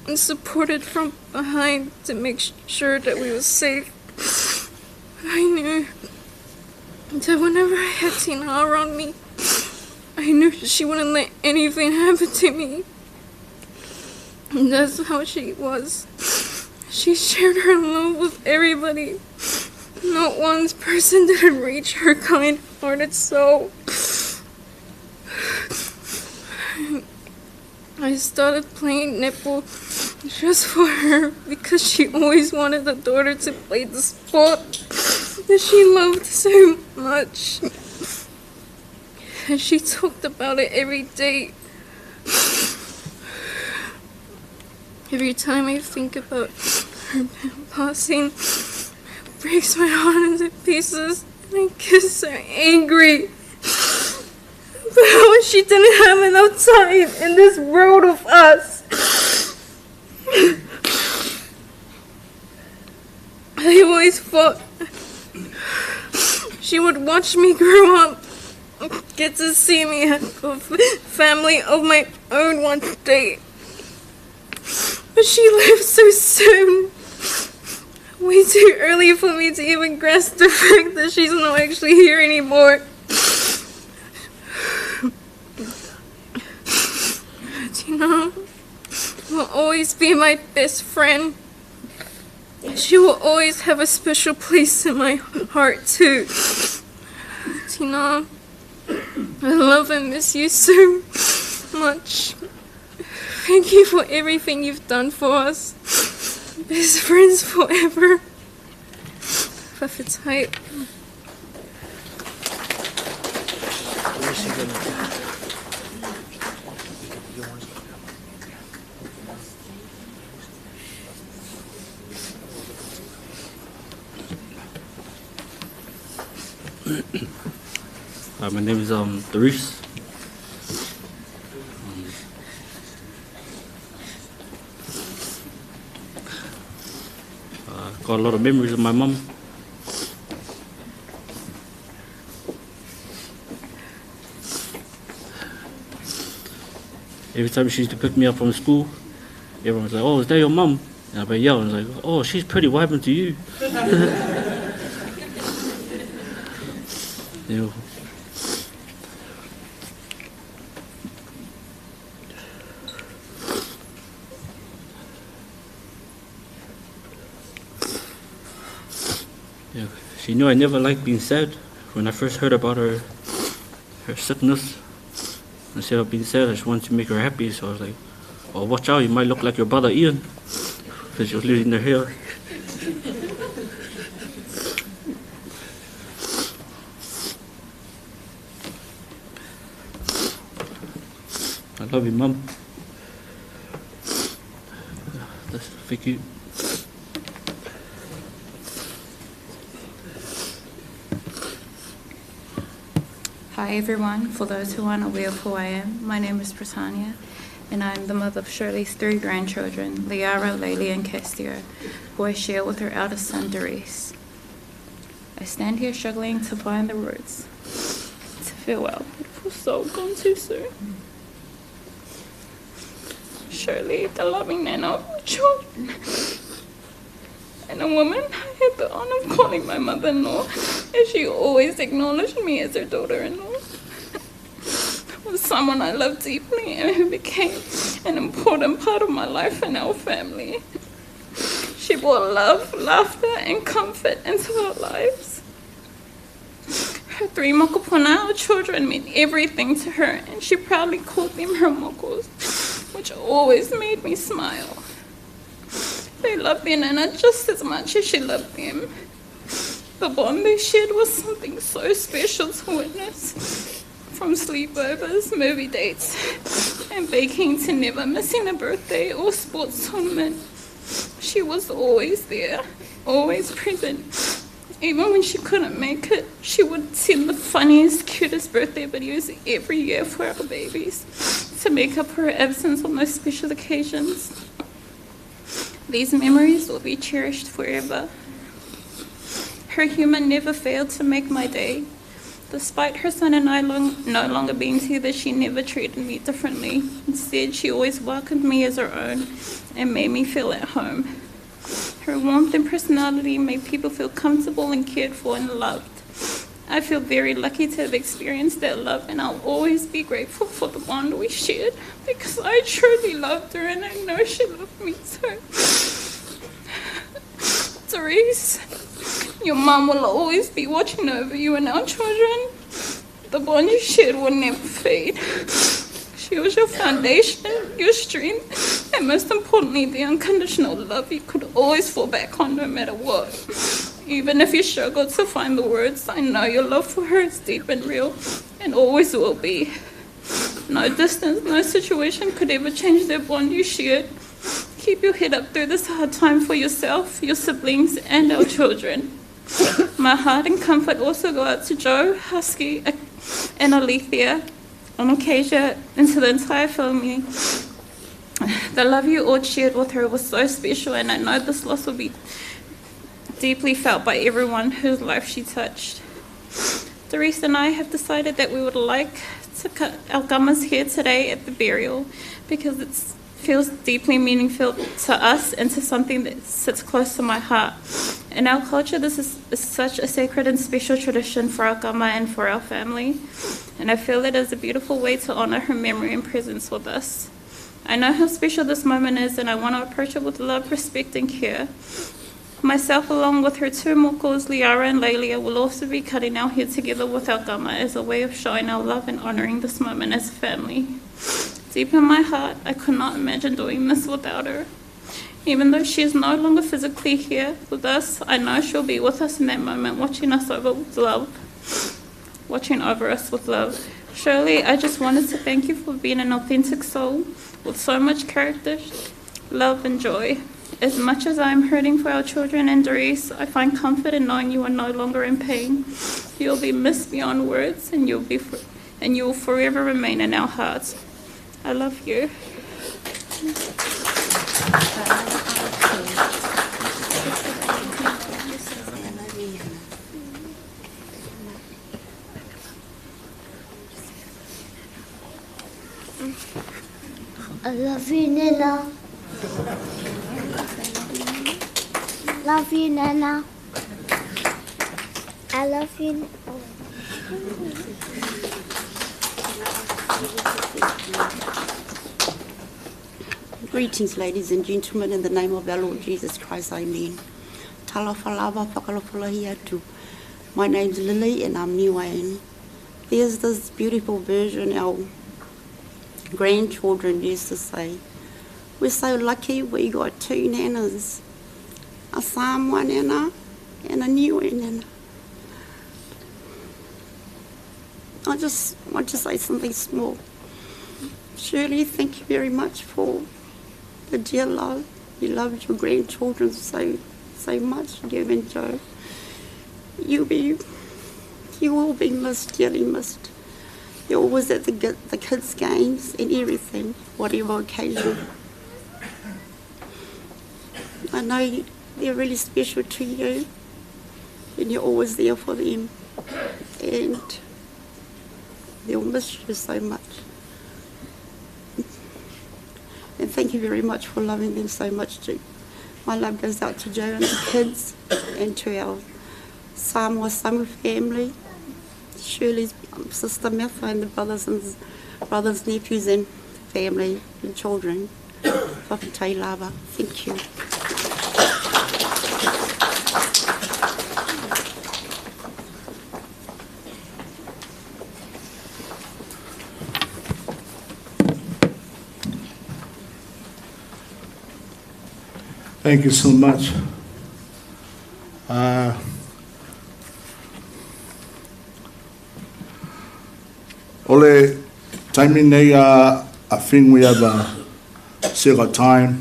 and supported from behind to make sure that we were safe. I knew that whenever I had Tina around me, I knew she wouldn't let anything happen to me. And that's how she was. She shared her love with everybody. Not one person didn't reach her kind-hearted soul. I started playing netball just for her because she always wanted a daughter to play the sport that she loved so much. And she talked about it every day. Every time I think about her passing, it breaks my heart into pieces, and I get so angry. But how she didn't have enough time in this world of us. I always thought she would watch me grow up, get to see me have a family of my own one day. But she left so soon. Way too early for me to even grasp the fact that she's not actually here anymore. Tina will always be my best friend. She will always have a special place in my heart too. Tina, I love and miss you so much. Thank you for everything you've done for us. Best friends forever. Whawhitai. My name is Darius. Got a lot of memories of my mum. Every time she used to pick me up from school, everyone was like, "Oh, is that your mum?" And I'd be yelling, like, "Oh, she's pretty. What happened to you?" You know. Yeah, she knew I never liked being sad. When I first heard about her sickness, instead of being sad, I just wanted to make her happy. So I was like, "Oh, watch out, you might look like your brother Ian," because she was losing her hair. I love you, Mum. Thank you. Hi everyone, for those who aren't aware of who I am, my name is Britannia and I'm the mother of Shirley's 3 grandchildren, Liara, Laylee and Castillo, who I share with her eldest son, Darius. I stand here struggling to find the words to farewell a beautiful soul gone too soon. Shirley, the loving nana of my children, and a woman I had the honor of calling my mother-in-law, and she always acknowledged me as her daughter-in-law. Was someone I loved deeply and who became an important part of my life and our family. She brought love, laughter, and comfort into our lives. Her 3 mokopuna, our children, meant everything to her, and she proudly called them her mokos, which always made me smile. They loved their nana just as much as she loved them. The bond they shared was something so special to witness. From sleepovers, movie dates, and baking to never missing a birthday or sports tournament. She was always there, always present. Even when she couldn't make it, she would send the funniest, cutest birthday videos every year for our babies to make up her absence on those special occasions. These memories will be cherished forever. Her humour never failed to make my day. Despite her son and I no longer being together, she never treated me differently. Instead, she always welcomed me as her own and made me feel at home. Her warmth and personality made people feel comfortable and cared for and loved. I feel very lucky to have experienced that love, and I'll always be grateful for the bond we shared because I truly loved her and I know she loved me too. Therese, your mum will always be watching over you and our children. The bond you shared will never fade. She was your foundation, your strength, and most importantly, the unconditional love you could always fall back on no matter what. Even if you struggle to find the words, I know your love for her is deep and real, and always will be. No distance, no situation could ever change that bond you shared. Keep your head up through this hard time for yourself, your siblings, and our children. My heart and comfort also go out to Joe, Husky, and Alethea, on occasion, and to the entire family. The love you all shared with her was so special, and I know this loss will be deeply felt by everyone whose life she touched. Therese and I have decided that we would like to cut our gummas here today at the burial because it feels deeply meaningful to us and to something that sits close to my heart. In our culture, this is such a sacred and special tradition for our gama and for our family, and I feel it is a beautiful way to honour her memory and presence with us. I know how special this moment is, and I want to approach it with love, respect and care. Myself, along with her two mokos, Liara and Lelia, will also be cutting our hair together with our gama as a way of showing our love and honouring this moment as a family. Deep in my heart, I could not imagine doing this without her. Even though she is no longer physically here with us, I know she'll be with us in that moment, watching over us with love. Shirley, I just wanted to thank you for being an authentic soul with so much character, love and joy. As much as I am hurting for our children and Doris, I find comfort in knowing you are no longer in pain. You'll be missed beyond words, and you will forever remain in our hearts. I love you. I love you, Nana. Love you, Nana. I love you. Greetings, ladies and gentlemen, in the name of our Lord Jesus Christ, amen. Talawhalawa whakalawhalahi atu. My name's Lily and I'm New Wayne. There's this beautiful version our grandchildren used to say. We're so lucky we got two nanas, a Samoa nana and a Niue nana. I just want to say something small. Shirley, thank you very much for the dear love. You loved your grandchildren so much, you and Joe. You will be missed, dearly missed. You're always at the kids' games and everything, whatever occasion. I know they're really special to you, and you're always there for them, and they'll miss you so much. And thank you very much for loving them so much too. My love goes out to Joe and the kids, and to our Samoa Samu family, Shirley's sister Matha, and the brothers, nephews and family and children. Whakatai lava. Thank you. Thank you so much. Ole, time in I think we have still got time.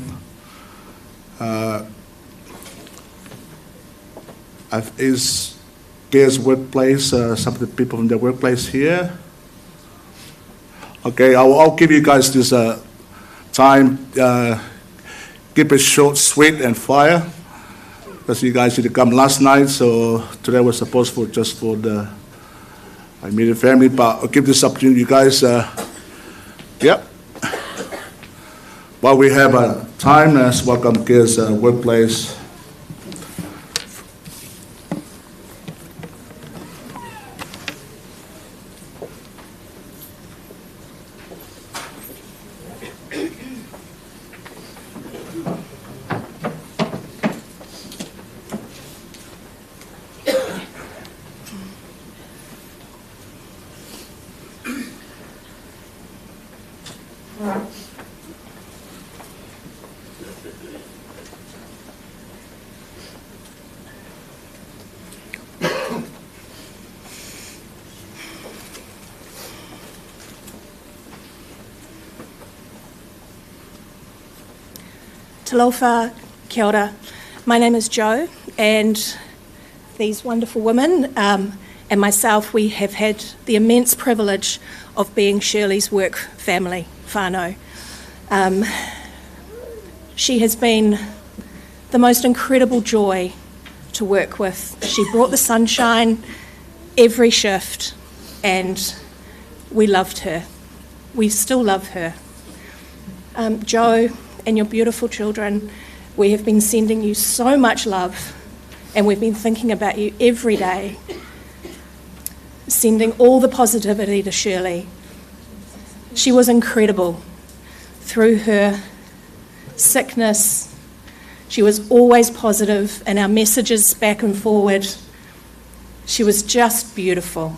Is Gail's workplace, some of the people from the workplace here? Okay, I'll give you guys this time. Keep it short, sweet, and fire. Because you guys didn't come last night, so today was supposed for just for the immediate family. But I'll give this opportunity, you guys. Yep. While we have time, let's welcome Gail's workplace. Talofa, kia ora. My name is Jo, and these wonderful women and myself, we have had the immense privilege of being Shirley's work family, whānau. She has been the most incredible joy to work with. She brought the sunshine every shift, and we loved her. We still love her. Jo and your beautiful children, we have been sending you so much love, and we've been thinking about you every day, sending all the positivity to Shirley. She was incredible. Through her sickness, she was always positive in our messages back and forward. She was just beautiful.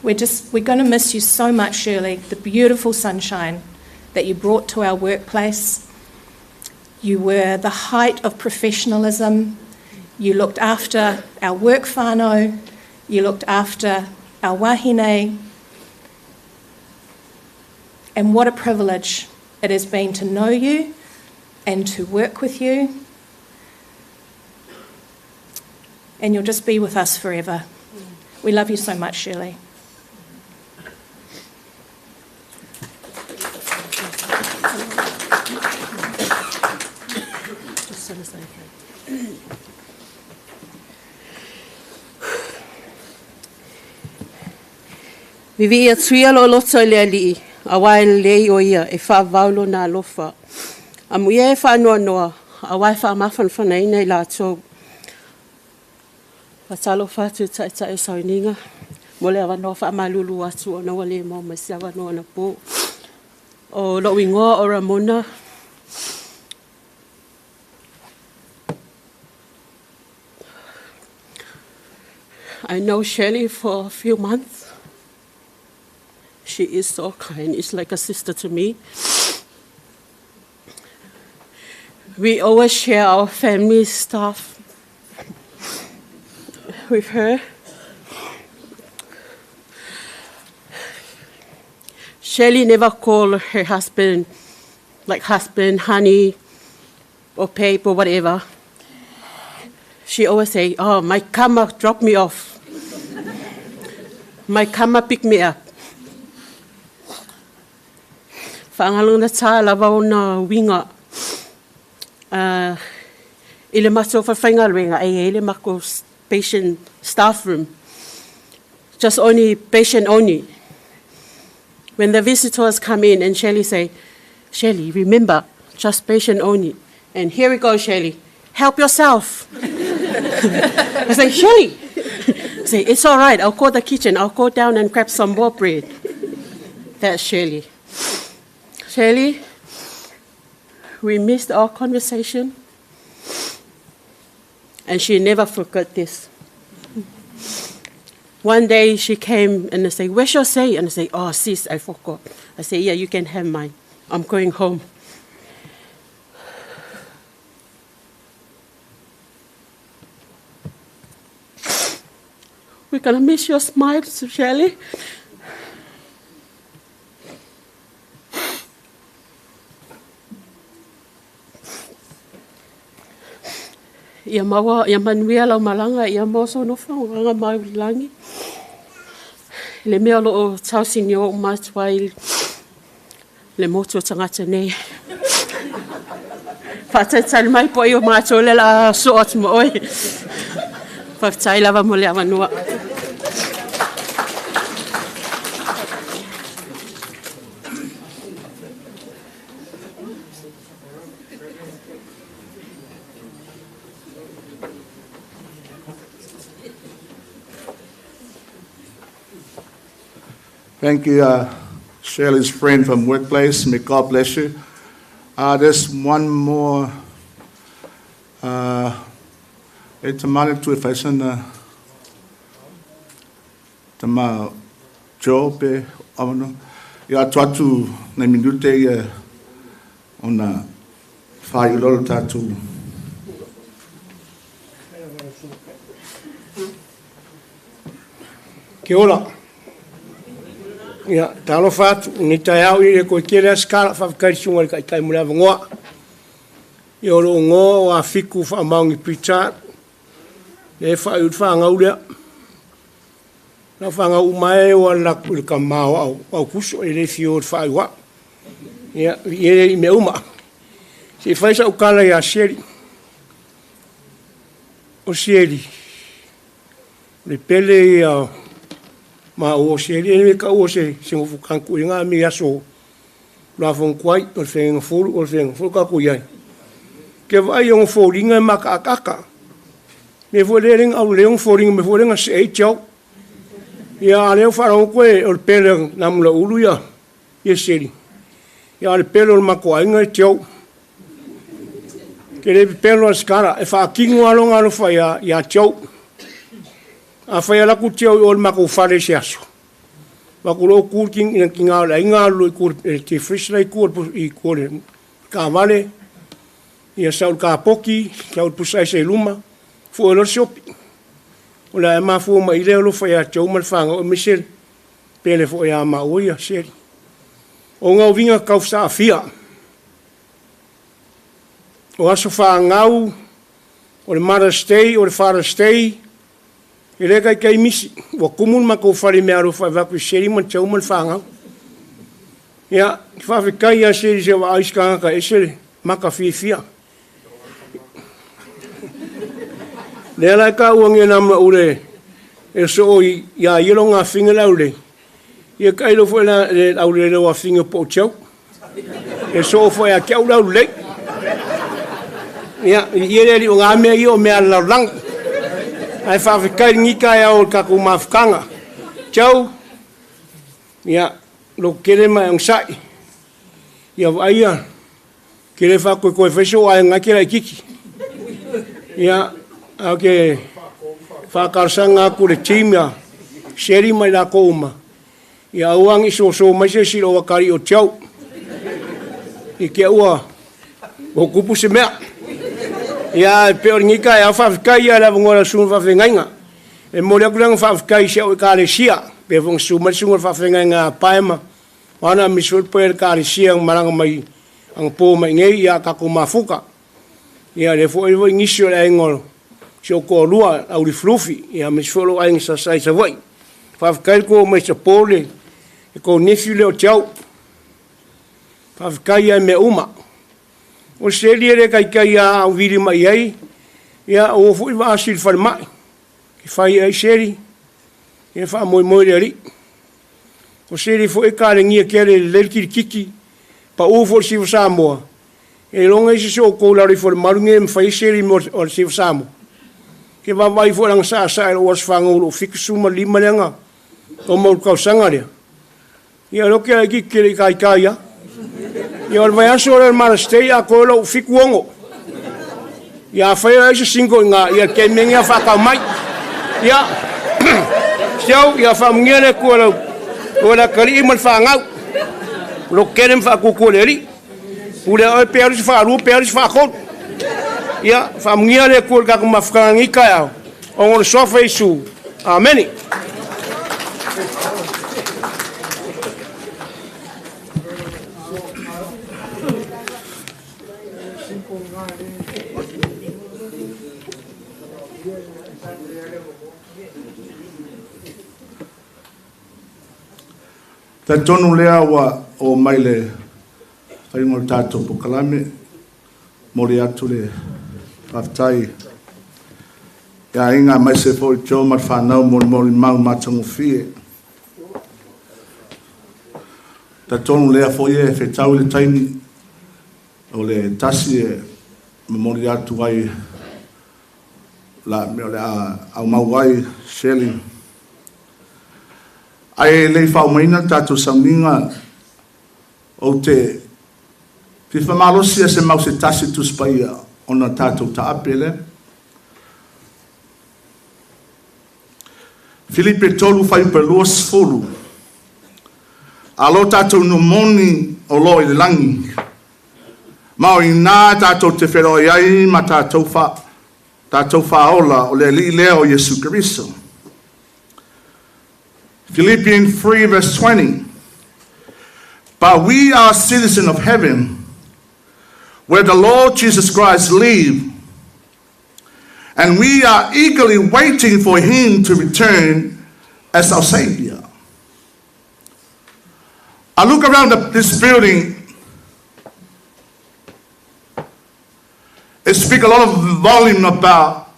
We're going to miss you so much, Shirley, the beautiful sunshine that you brought to our workplace. You were the height of professionalism. You looked after our work whānau. You looked after our wahine. And what a privilege it has been to know you and to work with you. And you'll just be with us forever. We love you so much, Shirley. Vivi tuia lo loto le ali, a wai le o ia e whaavaulo nā lofa. A muia e whanua noa, a wai whaamafan whanai nei la tō. Watalo whātu tai sauninga, mole awa noa whaamalulu atu o noa le mo masi awa noa na pō. O lo ingoa o Ramona. I know Shirley for a few months. She is so kind. It's like a sister to me. We always share our family stuff with her. Shirley never called her husband, like husband, honey, or babe, or whatever. She always say, oh, my kama dropped me off. My kama picked me up. Whaangalunga tā lawa o nā winga. Ile mato whawhainga ruenga, ile mako patient staff room. Just only patient only. When the visitors come in and Shirley say, Shirley, remember, just patient only. And here we go, Shirley, help yourself. I say, Shirley. I say, it's all right, I'll call the kitchen, I'll go down and grab some more bread. That's Shirley. Shirley, we missed our conversation, and she never forgot this. One day she came and I say, where's your say? And I say, oh, sis, I forgot. I say, yeah, you can have mine. I'm going home. We're going to miss your smile, Shirley. Ia maua, ia manuia lau malanga, ia moso no whanga mai langi. Le mea lo o tausini o mātuai le moto tangata nei. Whātaitai mai po i o mātua le la so atu mo oi. Whātai lava mo le amanua. Thank you, Shirley's friend from workplace. May God bless you. There's one more. It's a matter to if I send tama job amano. Ya tuatu na minute ona fai lolo tatu. Kia ora. Ia, talo fatu, ni tai au i koe kere skala whawhakari sunga i kai muna vangoa. I oro o ngō o a whiku whaamaungi pritāt. E whaut whaangau lea. Na whaangau mai o a laku i ka mao au kuso e refi o whaua. Ia, i ere i me uma. Se whaisa ukala i a Shirley. O Shirley. Le pele i a ma o Shirley e ka o se ngofu kanku i ngā mi aso la fon kwai o whenga furu o whenga furu ka ku iai ke vai o fōringa e maka akaka me fōrering au leong fōringa me fōringa se e tau ia a leo wharau koe o le pele namula ulu ia i Shirley ia le pele o le mako ainga e tau ke le pele o skara e whaakingu alonga alo whai ia tau a whai ala ku teo i ol mako whare se aso. Wako lo kūrking ina ki ngā la inga alo i kūr, te frisla i kūr i kūr ka vale, ia saul ka poki, saul pusai se luma, fu alo siopi. O la e mafu ma i leo lo whai a teo mal whanga o Michelle, pele fu e a ma oia seri. O ngau vinga kau sa a fia. O aso wha ngau, o le Mother's Day, o le Father's Day, i reka i kai misi, wa kumun ma kou whare mea ro whai waku Shirley man tau man whangau. Ia, ki whawhi kai a Shirley se wa aiskanga ka esere, maka whiwhia. Lea lai ka uangia namna ure, e so o ia ilo ngā whinga laure. Ia kai lo whai la aure le wa whinga po tau. E so o whai a kiau laure. Ia, i ere li o ngā mea i o mea lau lang. Ai whawhikai ngika e au kaku mawhikanga. Tau, ia, lo kere mai ang sai. Ia waia, kere whakoe koe wheso ai ngakera i kiki. Ia, au ke whakarsanga aku le team ia, Shirley mai la ko uma. Ia auang iso so mai se silo wakari o tau. I ke ua, o kupu se mea. Ia peor ngika e whawhikai ia la vangora sunga whawhengainga. E mori aku ranga whawhikai se au e kāre sia. Pe vang sunga whawhengainga paema. Wana misol po e kāre sia ang maranga mai ang pō mai ngei ia kako mafuka. Ia le fo e voi ngisio le engol. Se o kua lua au li flufi. Ia misolo aingi sa sai sa voi. Whawhikai ko mai sa pōle. E ko nephew leo tau. Whawhikai ia me uma. O Shirley ere kai a au viri mai ai, ia o fui wa asil whare mai. Ki whai ai Shirley, ia wha moi moi ri. O Shirley fo e kāre ngia kere lerki kiki, pa o fo siwa Samoa. E longa isi so kou lauri whare marunge e mwhai Shirley mo o siwa Samoa. Ke wawai fo rang sa e o as whangolo o whikusuma lima leanga, o mau kau sangaria. Ia roke ai ki kere kai ia. Ia ora vai aso ora Mother's Day a koe lau whikuongo. Ia whaia eisa singo ngā, ia kei mengia whakau mai. Ia, siau, ia whamungia le kua lau, kua la kari iman whangau. Lo kerem whakuku le ri. Ule oi pearis wharu, pearis whakon. Ia, whamungia le kua kako mawhakanga ngika au. O ngore sofa isu, Ameni. Ta tonu lea wa o maile whai ngol tātou pokalame mori atu le paftai ia inga mai se fo i tō mat whanau mori mau matangu fie ta tonu lea fo ie whetau le taimi o le tasi e mori atu ai la me le au mau ai Shirley ai le whaumaina tātou sauninga o te whamalosia se mau se tasi tuspaia o na tātou ta apele. Filipe tolu whai perlua sfuru. Alo tātou no moni o lo i le langi. Mao i nā tātou te wheroi ai ma tātou whaola o le li leo Jesu Christo. Philippians 3 verse 20. But we are citizens of heaven, where the Lord Jesus Christ lives, and we are eagerly waiting for him to return as our Savior. I look around this building, it speaks a lot of volume about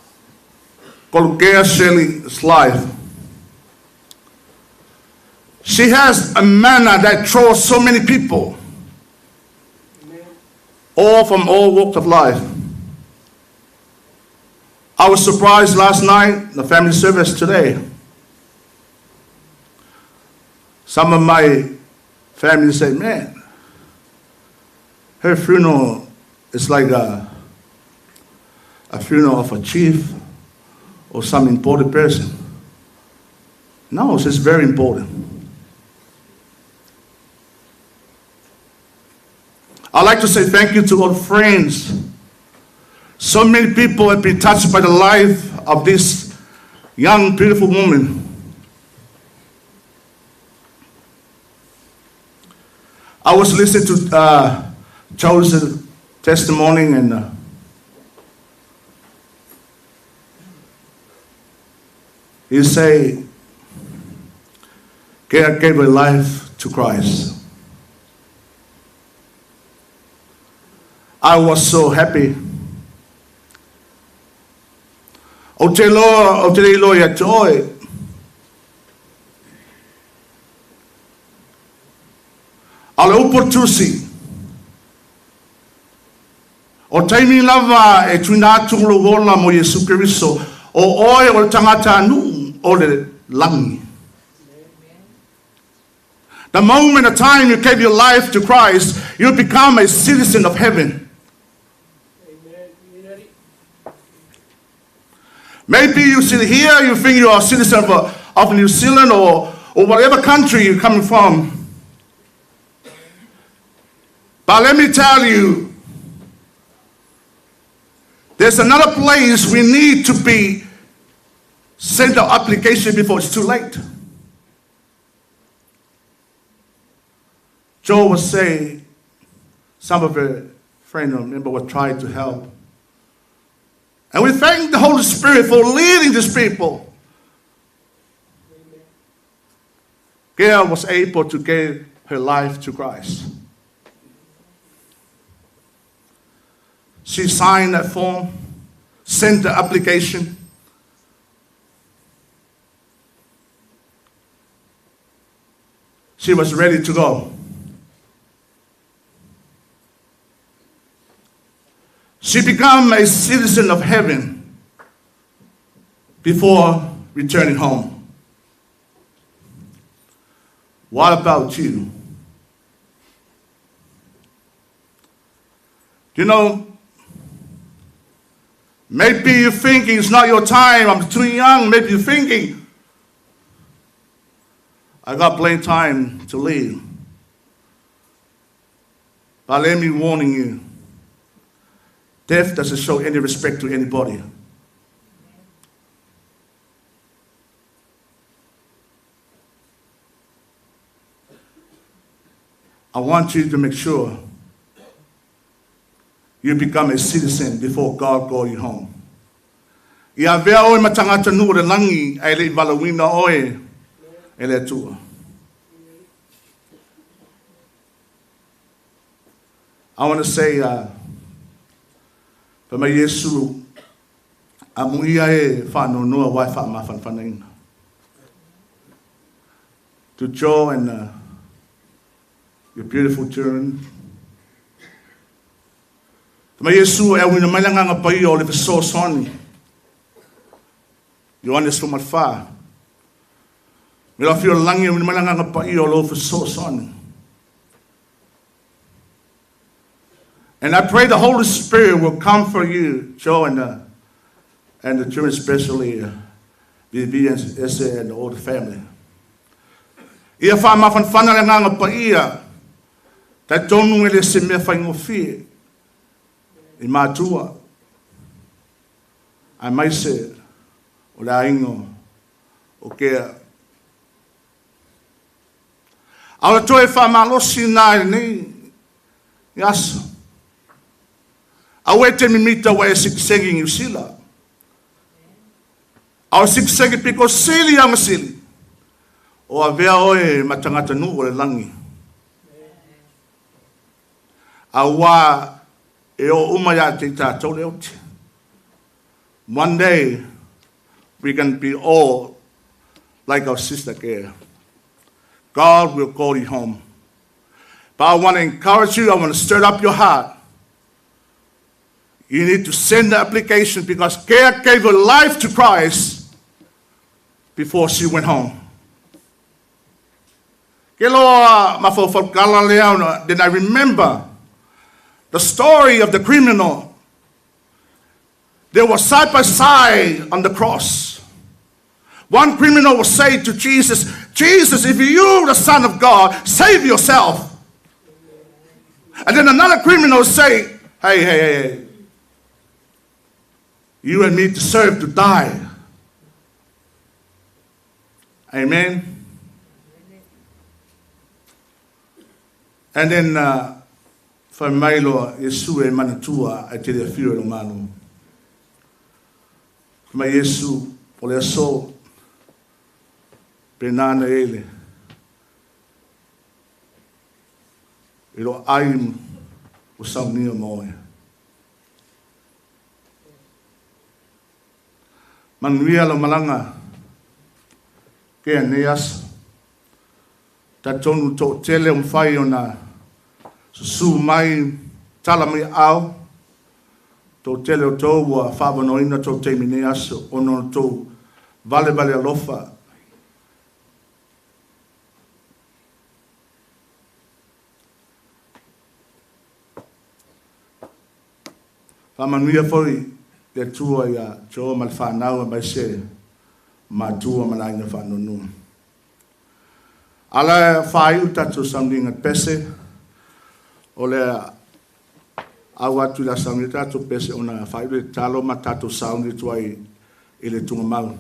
Tolokea Shirley's life. She has a manner that draws so many people, all from all walks of life. I was surprised last night, the family service today. Some of my family say, man, her funeral is like a funeral of a chief or some important person. No, it's just very important. I'd like to say thank you to all friends. So many people have been touched by the life of this young, beautiful woman. I was listening to Joseph's testimony, and he say, God gave her life to Christ. I was so happy. O te loa ia toi. Ale upo tusi. O taimi lava e tuina atunglo wola mo Jesu Christo. O oe o tangata anu o le langi. The moment, the time you gave your life to Christ, you become a citizen of heaven. Maybe you sit here, you think you are a citizen of New Zealand or whatever country you're coming from. But let me tell you, there's another place we need to be sent our application before it's too late. Joe was saying, some of her friends, remember, were trying to help. And we thank the Holy Spirit for leading these people. Gail was able to give her life to Christ. She signed that form, sent the application. She was ready to go. She became a citizen of heaven before returning home. What about you? You know, maybe you're thinking it's not your time, I'm too young. Maybe you're thinking, I got plenty of time to live. But let me warn you, death doesn't show any respect to anybody. I want you to make sure you become a citizen before God call you home. Ia vea oe matangata nuu re langi ai le valawina oe e le tua. I want to say, pa mai Yesu, a muia e whāno noa wai whaamawhanwhanaina. To Joe and your beautiful children. Pa mai Yesu e wina mailanga pai o le viso soni. Ioanes from afar. Me la fio langi o wina mailanga pai o lo viso soni. And I pray the Holy Spirit will comfort you, Joe, and the children, especially Vivi and Ese and all the family. Ia wha mawhanwhana le nganga pa ia, tai tonu ele se mea whaingo fie, I mātua, ai maise, o le aingo, o kea. Aura toe wha malosi nai nei, yasa. Awe te mimita wa e sikisegi New Zealand. Au sikisegi piko sili ama sili. O a vea oe matangata nu o le langi. Awa e o umaya te tātou le oti. One day, we can be all like our sister Gare. God will call you home. But I want to encourage you, I want to stir up your heart. You need to send the application because Gare gave her life to Christ before she went home. Then I remember the story of the criminal. They were side by side on the cross. One criminal was saying to Jesus, Jesus, if you're the Son of God, save yourself. And then another criminal say, hey. You and me deserve to die. Amen. And then, for Milo, Yesu e manatua a te rea whio no manu. Ma Yesu, o le aso, penana ele. Ilo aim o saunia moe. Manuia lo malanga ke aneas ta tonu to tele whai ona su mai tala mai au to tele o tō wa whawanoina to te mineas ono tō vale alofa. Whamanuia foi le tua ia Joe mal whanau mai se matua malaina whanonu. Ala whai utatu samlinga pese o le awatu la samlinga tatu pese ona whai le talo matatu saundi tuai ele tunga mau.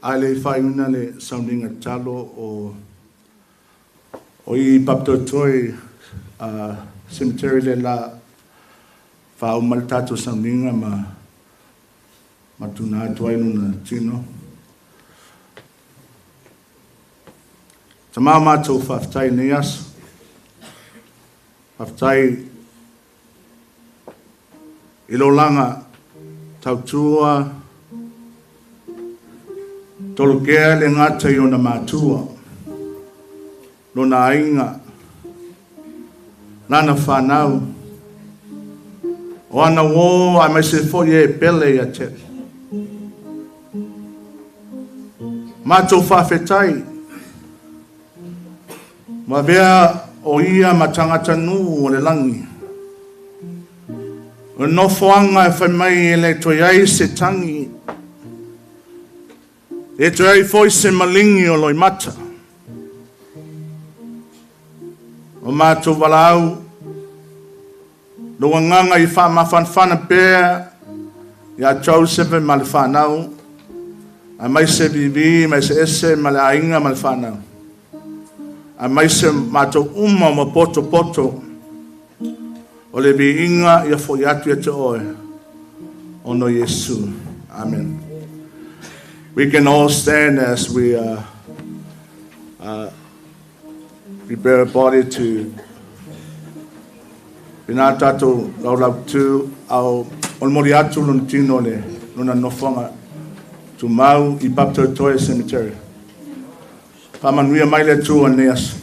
ai le whaiuna le sounding a talo o I paptotoi cemetery le la whao maltato soundinga ma tuna atuai nuna tino. Tamā mātou whaftai nei aso. Whaftai ilo langa tautua Tolokea le ngata I ona mātua. Lona ainga. Nana whanau. O ana wō ai mai se fōi e pele a te. Mātou whawhetai. Ma vea o ia ma tangata nu o le langi. O nofoanga e whai mai e le toi ai se tangi. E toi ai foi se malingi o loi mata. O mātou walau. Loa nganga I wha mawhanwhana pēr. Ia Joseph ma le whanau. A mai se bibi, mai se ese, ma le ainga ma le whanau. A mai se mātou uma ma poto poto. O le bi inga ia fo atu e te oe. Ono Yesu. Amen. We can all stand as we prepare a body to Pina tatou lau tu au on mori atu lun tino le luna nofonga tu mau I Paptotoi Cemetery. Pamanuia mai le tu aneas.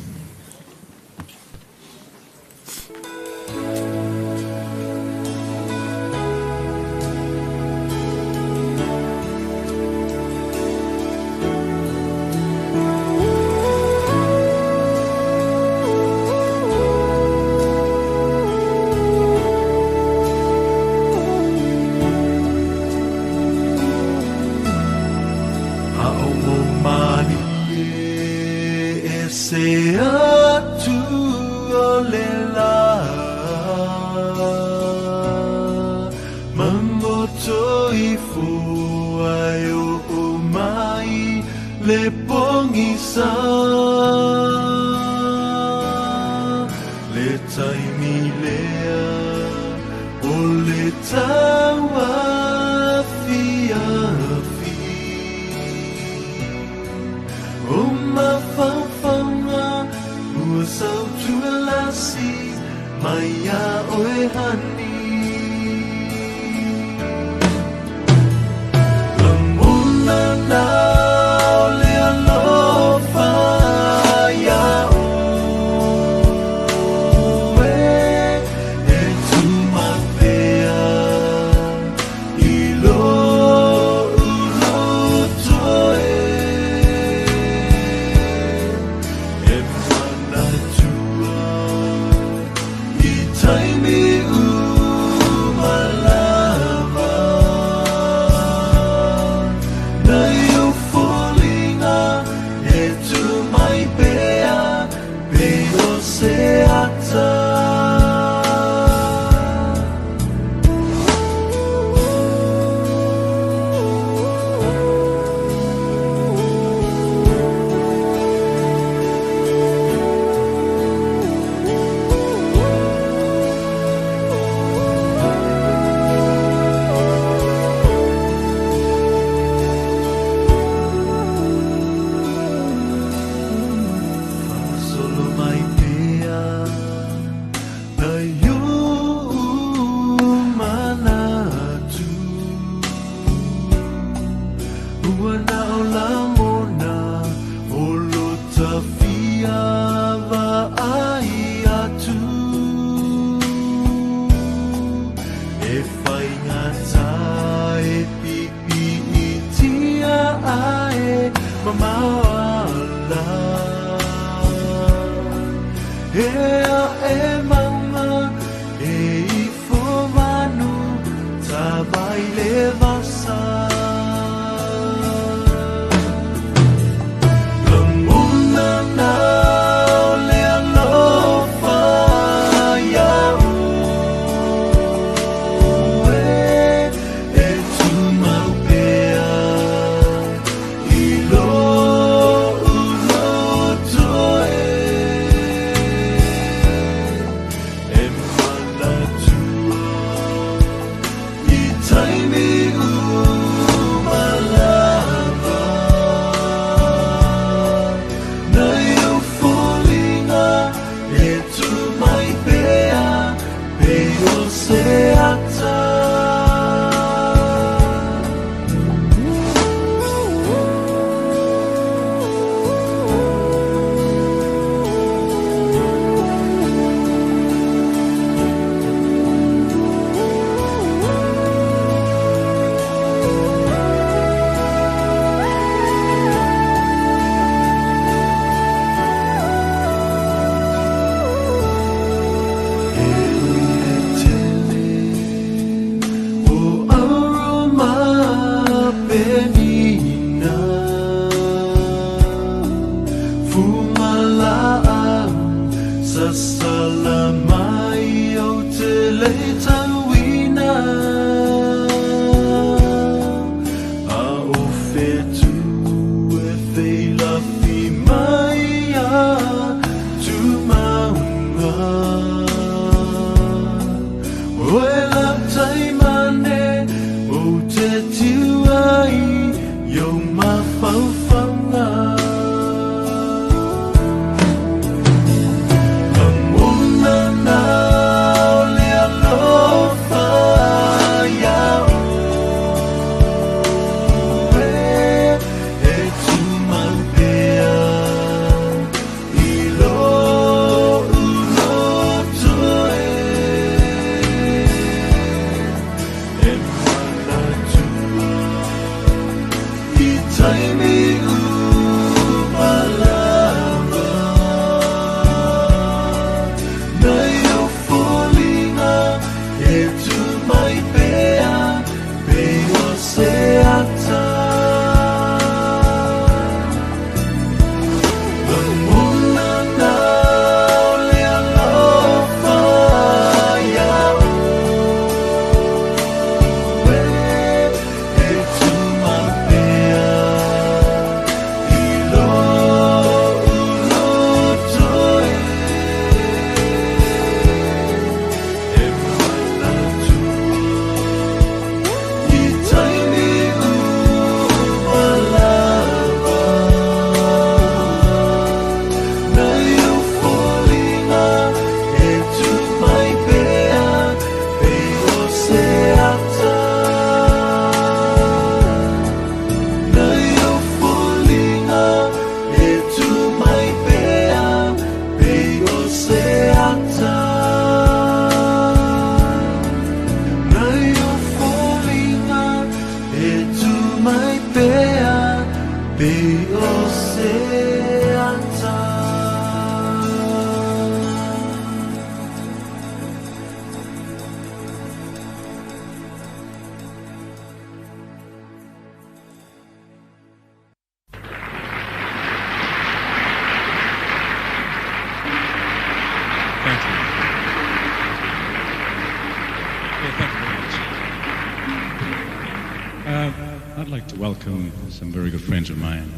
I'd like to welcome some very good friends of mine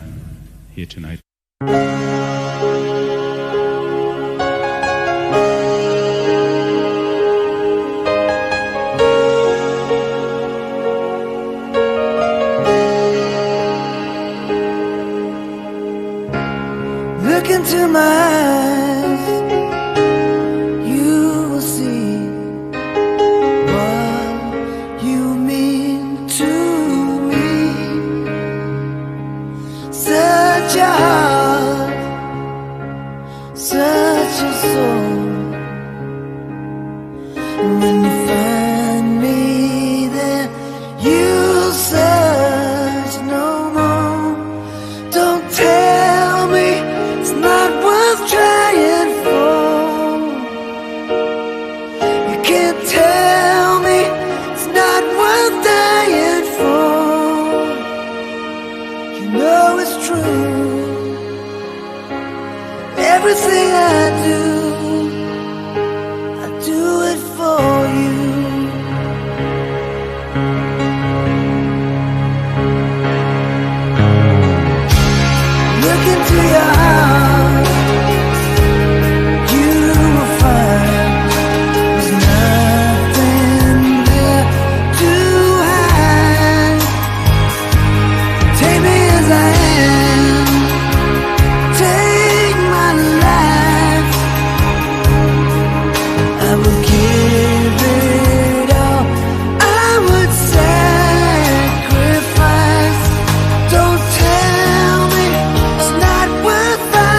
here tonight. Look into my eyes, you will see what you mean to me. Such a heart, such a soul. And when you find me there, you'll search no more. Don't tell me it's not worth trying for. You can't tell me it's not worth dying for. You know it's true. Everything I do it for you. Look into your heart, you will find there's nothing there to hide. Take me as I am, take my life. I will give it all, I would sacrifice. Don't tell me it's not worth fighting.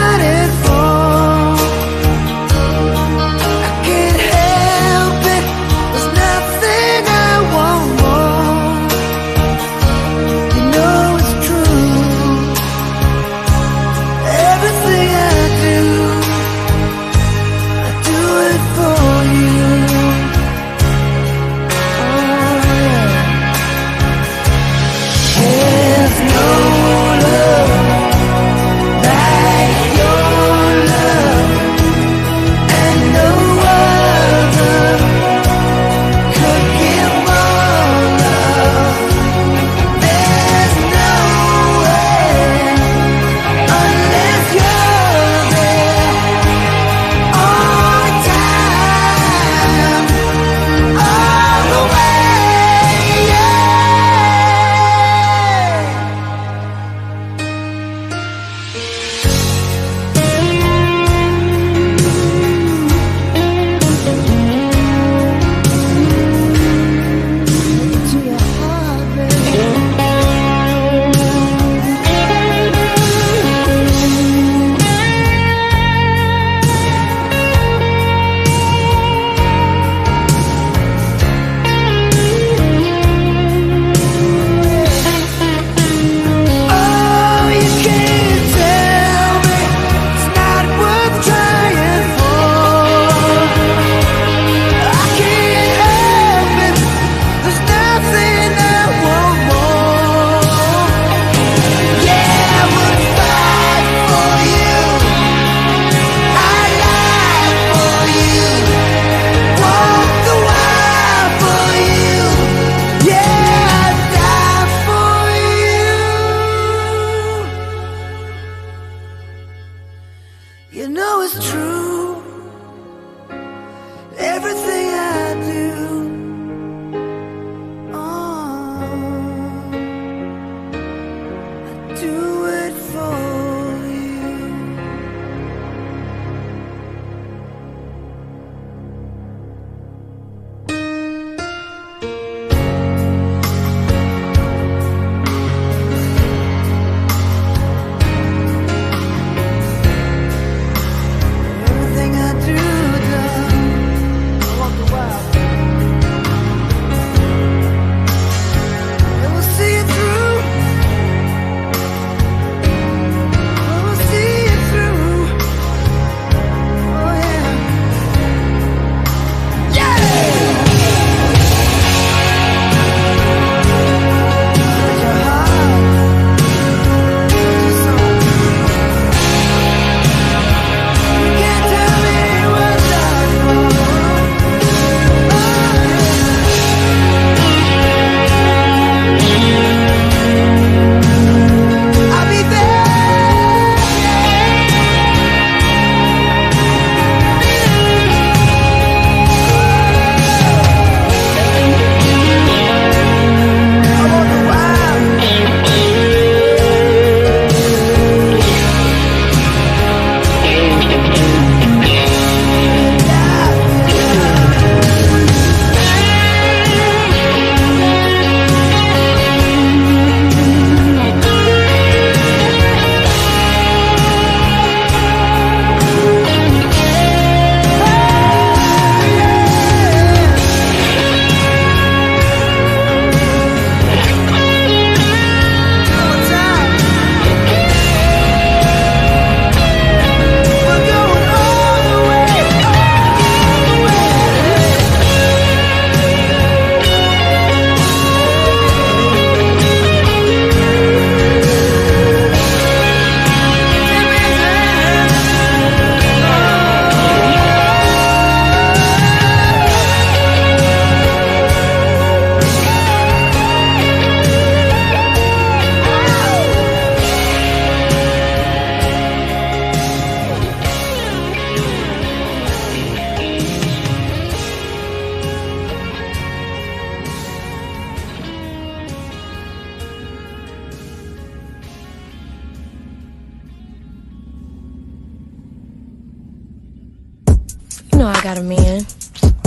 I got a man.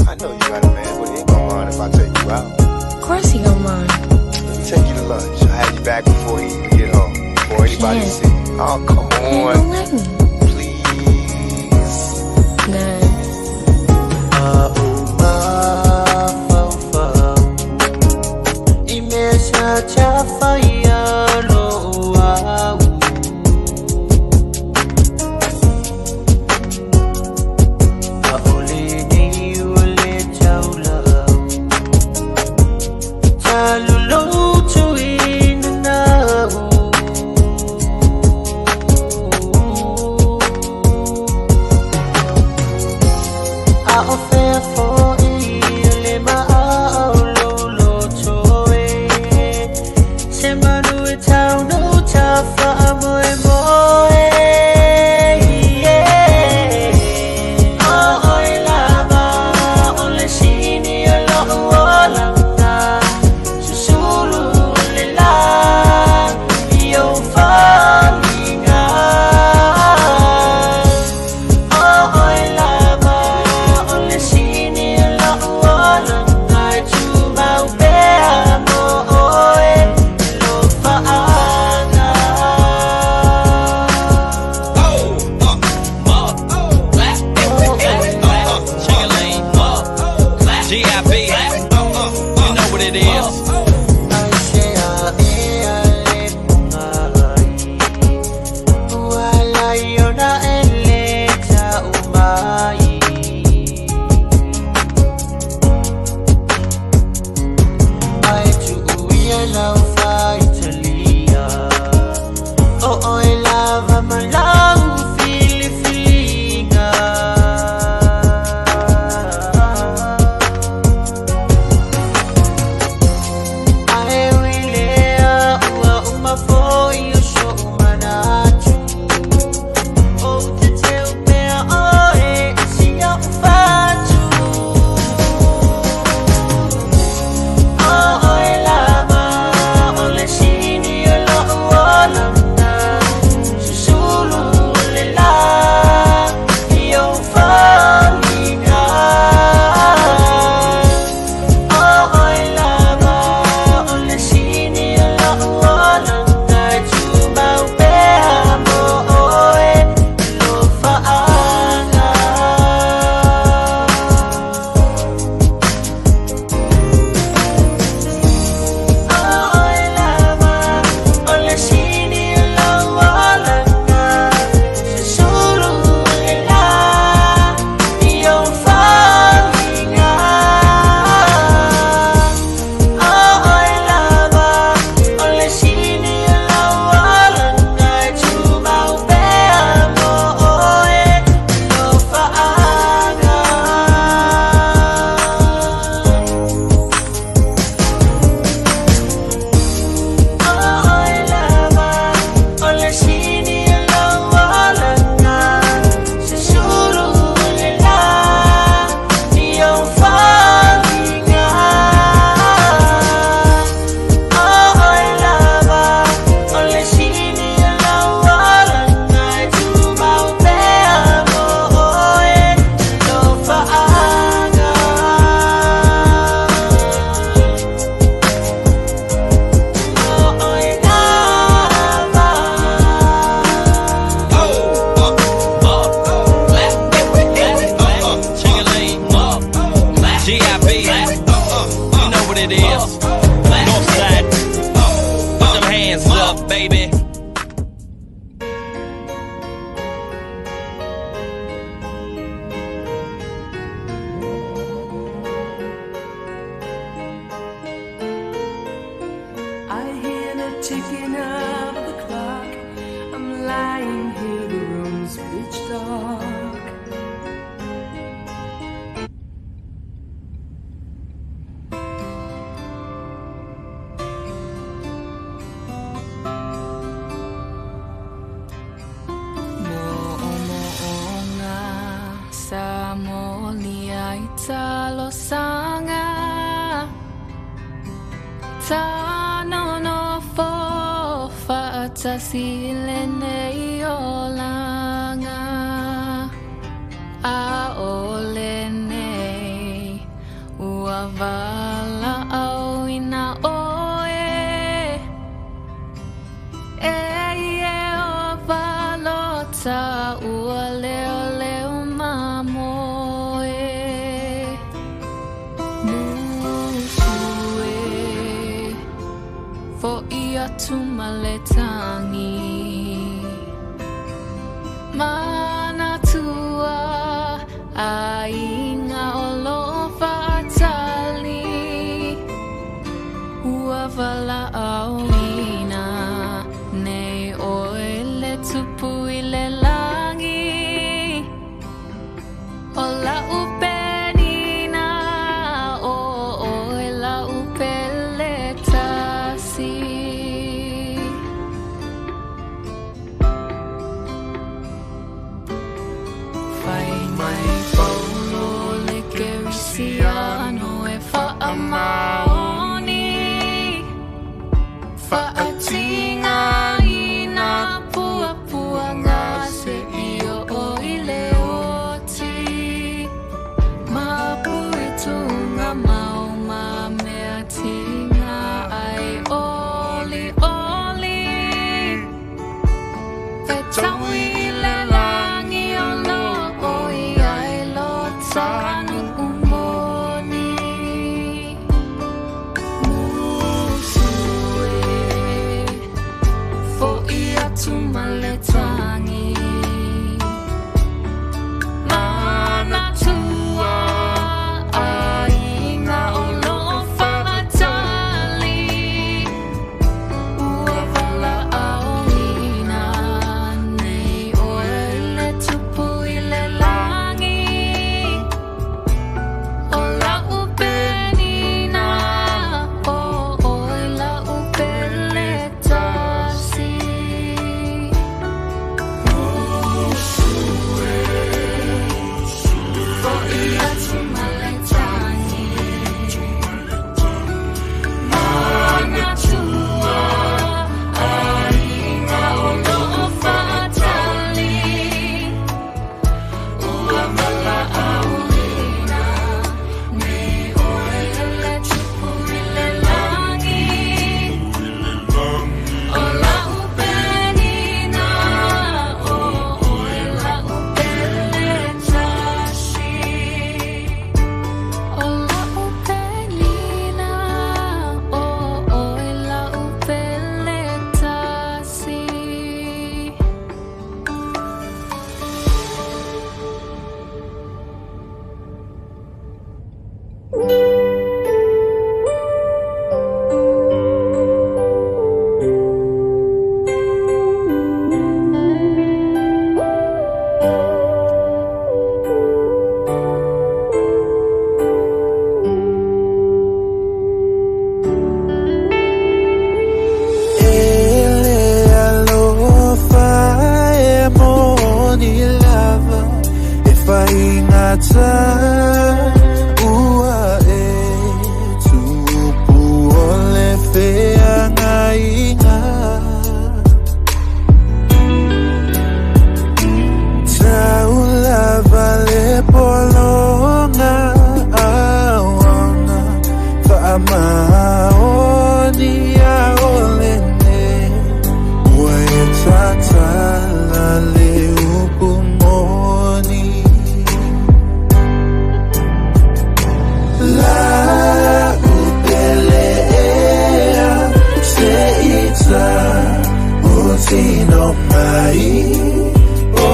I know you got a man, but he ain't gonna mind if I take you out. Of course he gonna mind. Let me take you to lunch. I'll have you back before he even get home. Before anybody see you. Oh, come on. Don't let me. Please. No. Tasilene olanga a ole Uavala au ina oe o valota ua leo leo mamoe Musue fo ia tumaletangi Mana tua ainga olo fatali Uavala au ina Nei oele tupu ile langi Ola upenina oela upele tasi Fai mai paulo le kerisiano e fa amaoni Fa atinga ina pua pua ngase io o ile oti Ma pui tunga mau ma me atinga ai oli oli Fe tau ile langi o lo oi ai lo tanu umoni Musue fo ia tumaletangi Mana tua ainga o lo fatali Uavala au ina Nei oele tupu ile langi Ola upenina oela upele tasi Musue fo ia tumaletangi Mana tua ainga o lo fatali Uavala au ina Nei oele tupu ile langi Ola upenina oela upele tasi Ola upenina oela upele tasi Ele alofa e moni lava e faingata ua e tupu ole feanga inga Tau lava le polonga awana Faamaoni a olene Ua e tatala le upumoni La upele ea se ita Utino mai O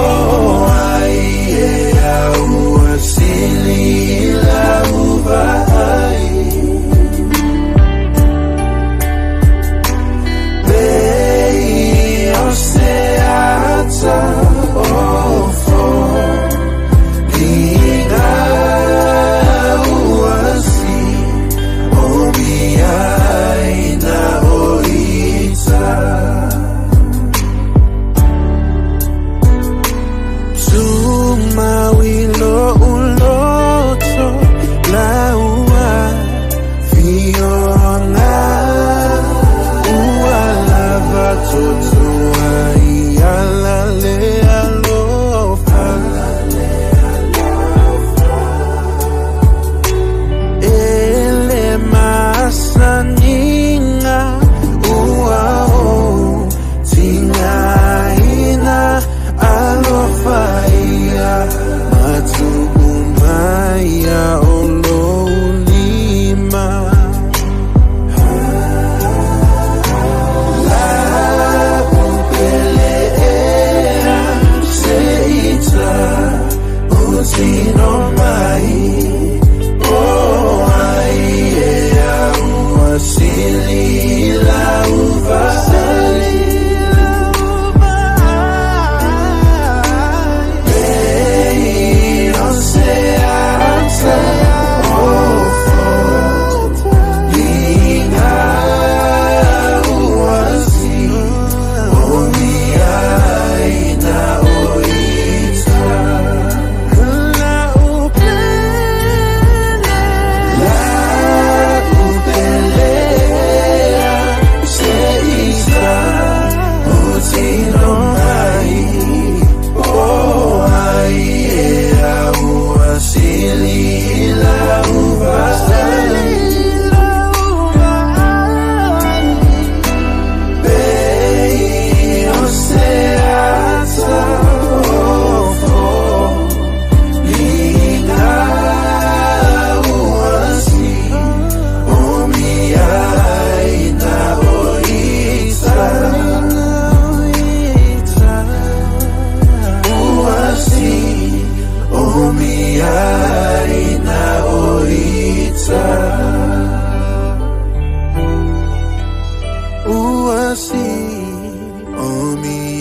ai e au asili la uvai Bei o se ata o fo Liga uasi o biai na oita Su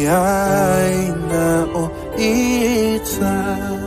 aina o ita.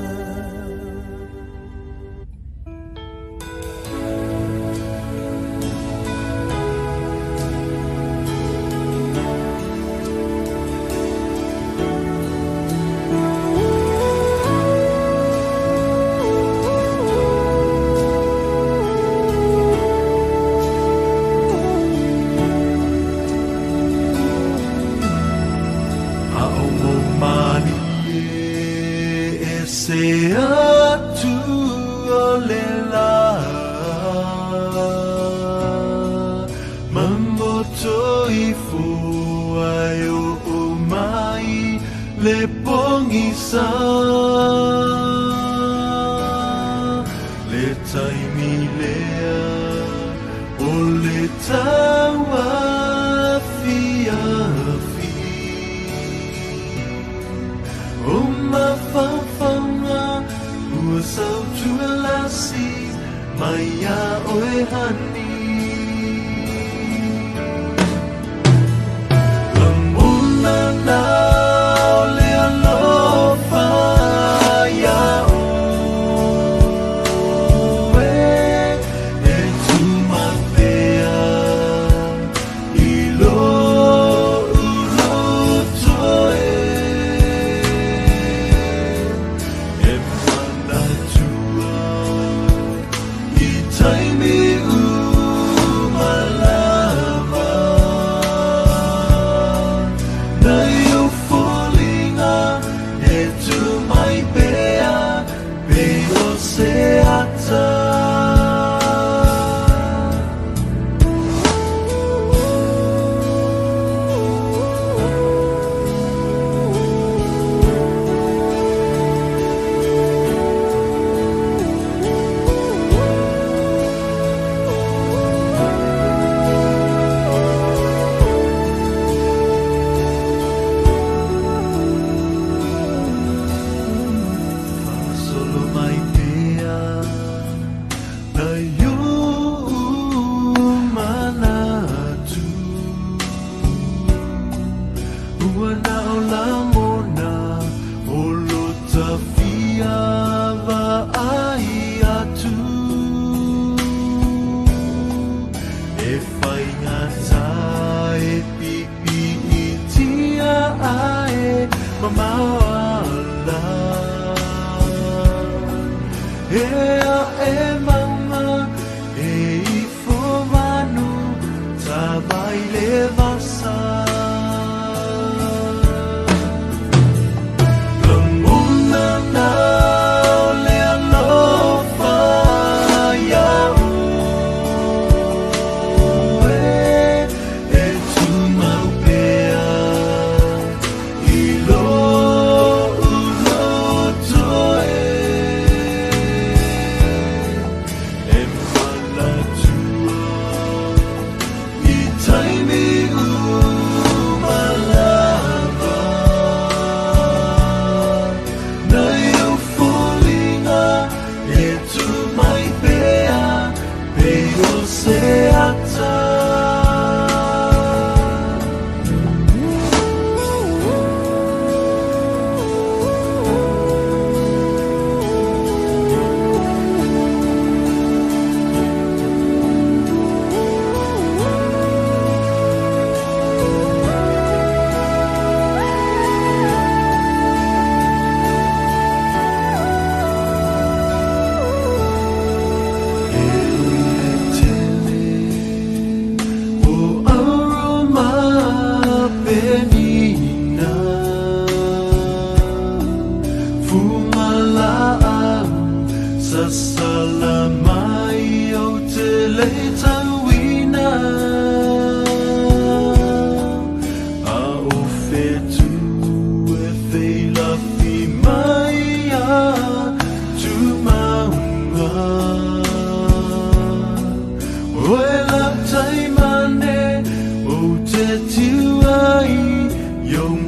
Yo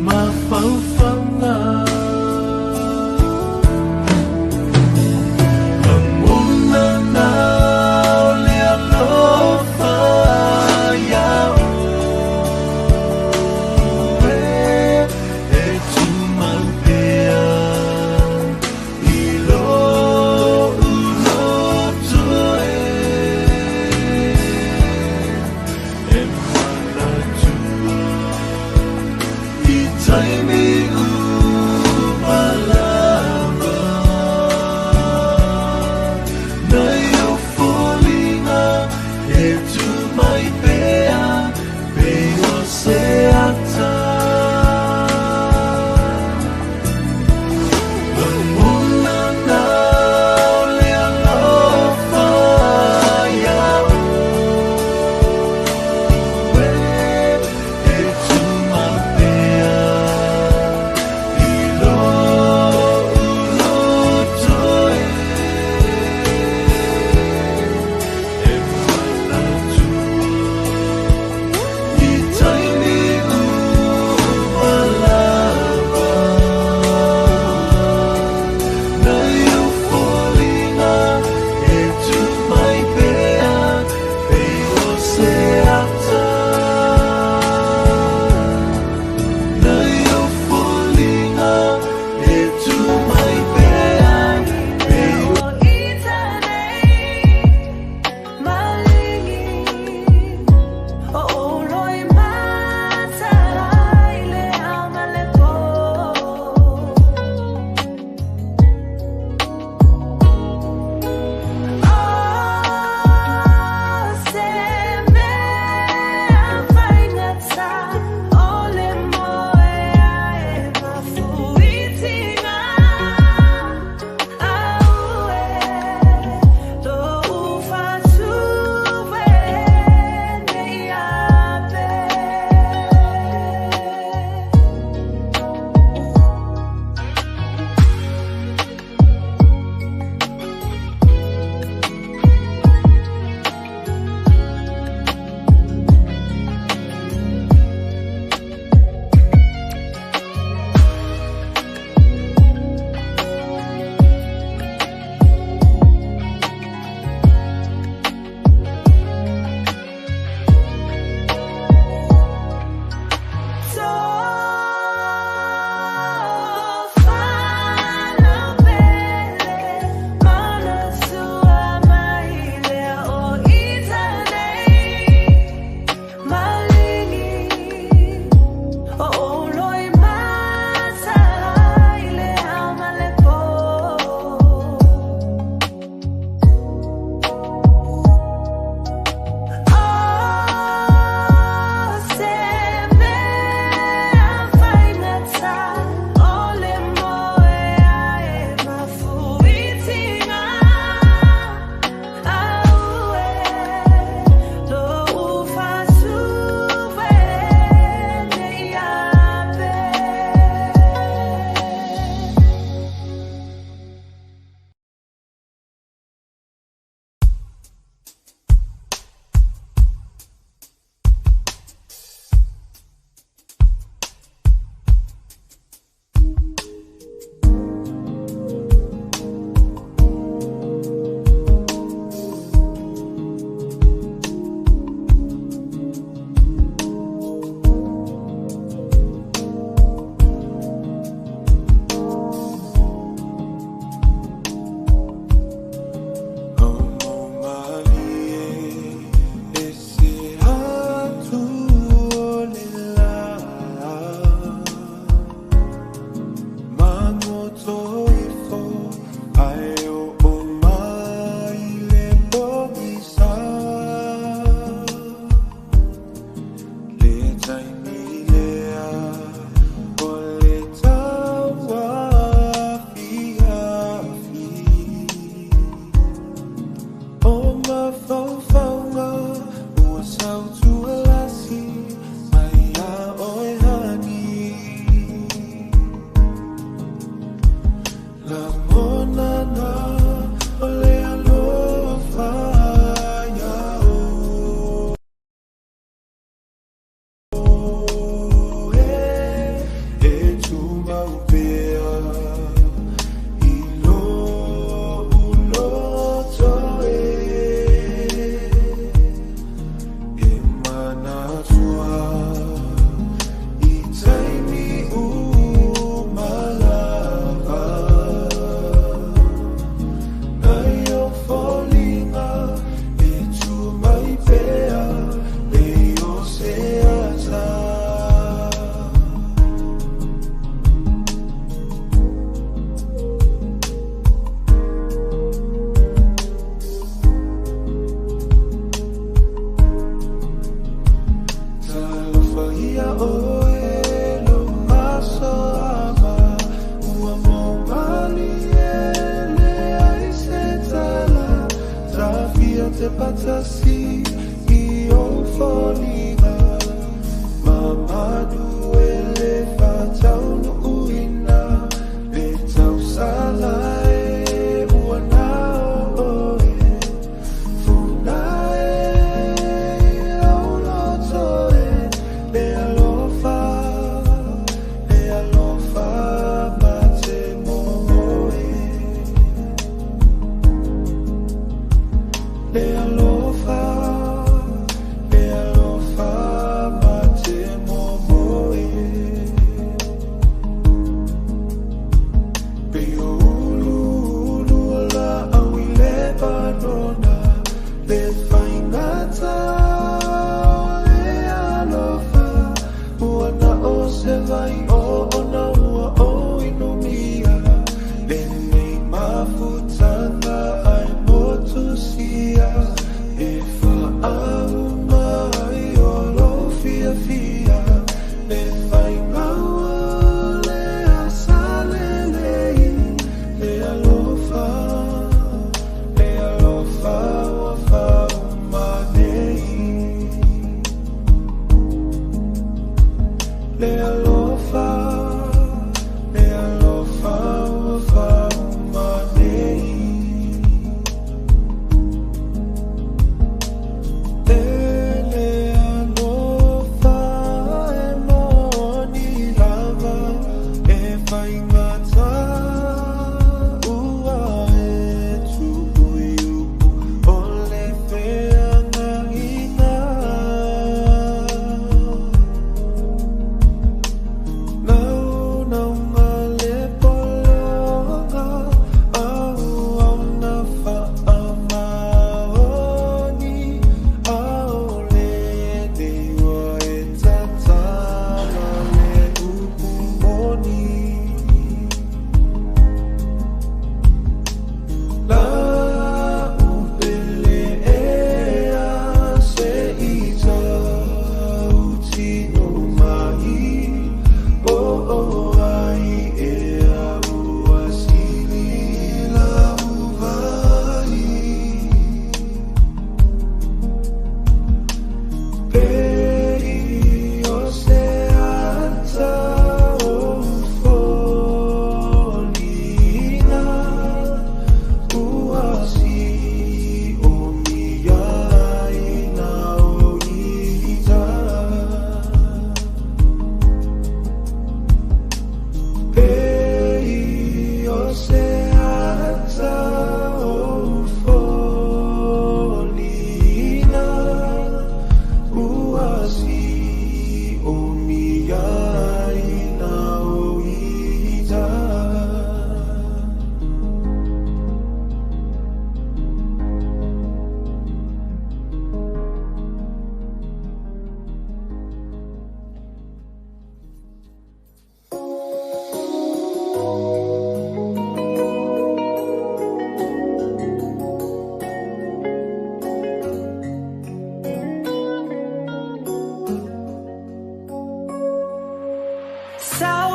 Sau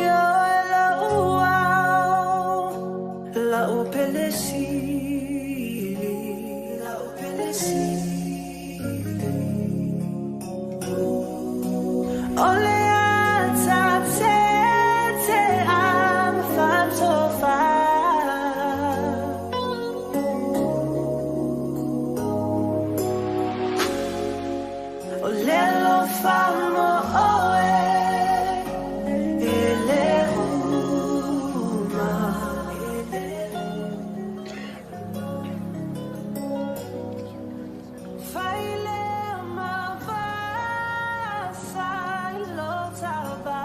yo la upelesi ole atatete am fantofa ole lo famo oe ele uma faile ma vasa lo taba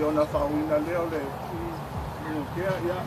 Iona whauina leo le kea ia.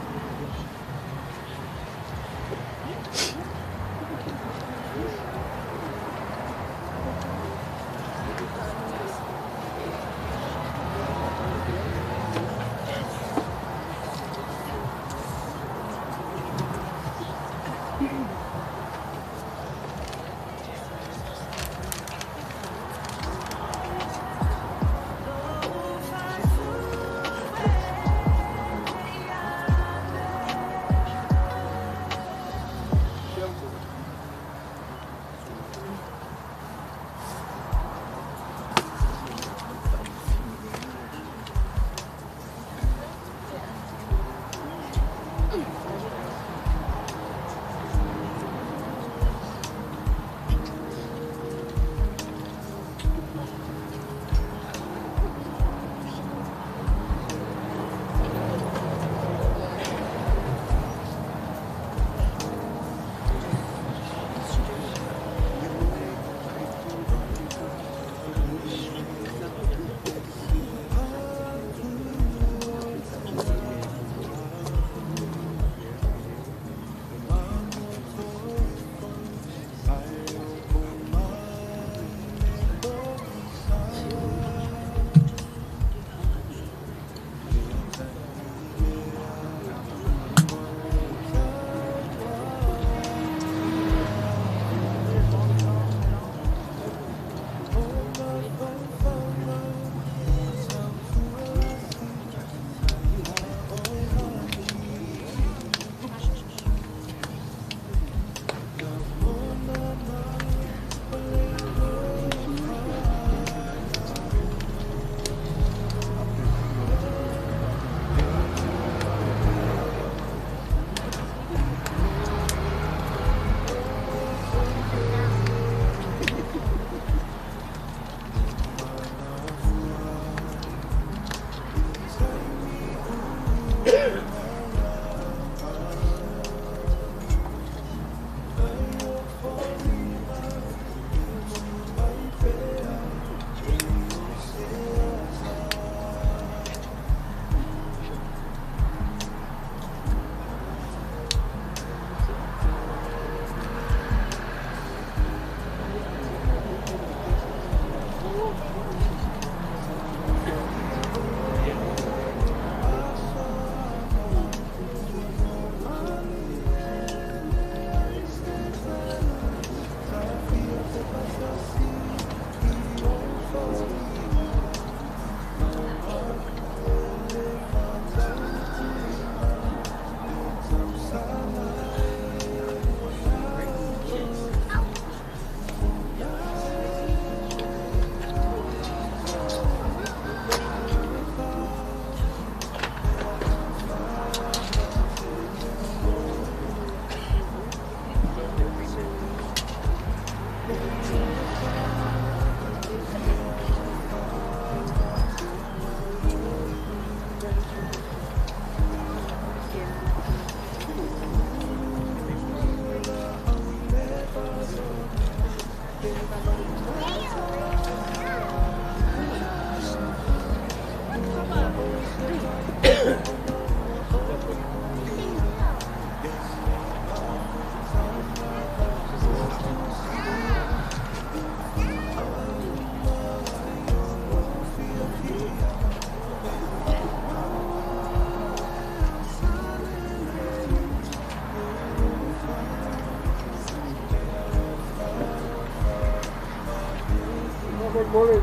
mole,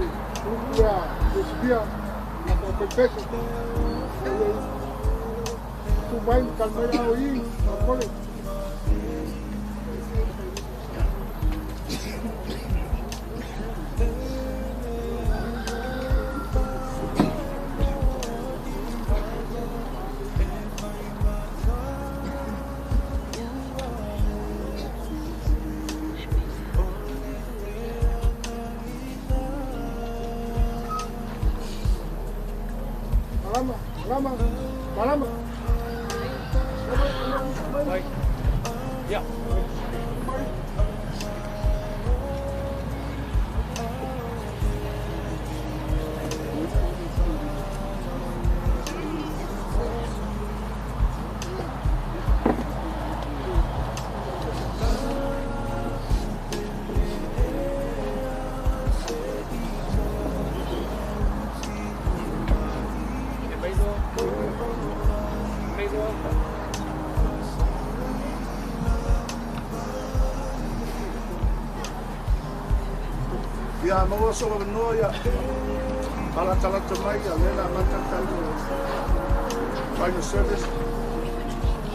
ukia, uspia, na kopepesa. Tu vai calmar aí, mole. Malama. Yeah. Ya, mau so no ya. Para tala mai ya, nena mata tayo. Final service.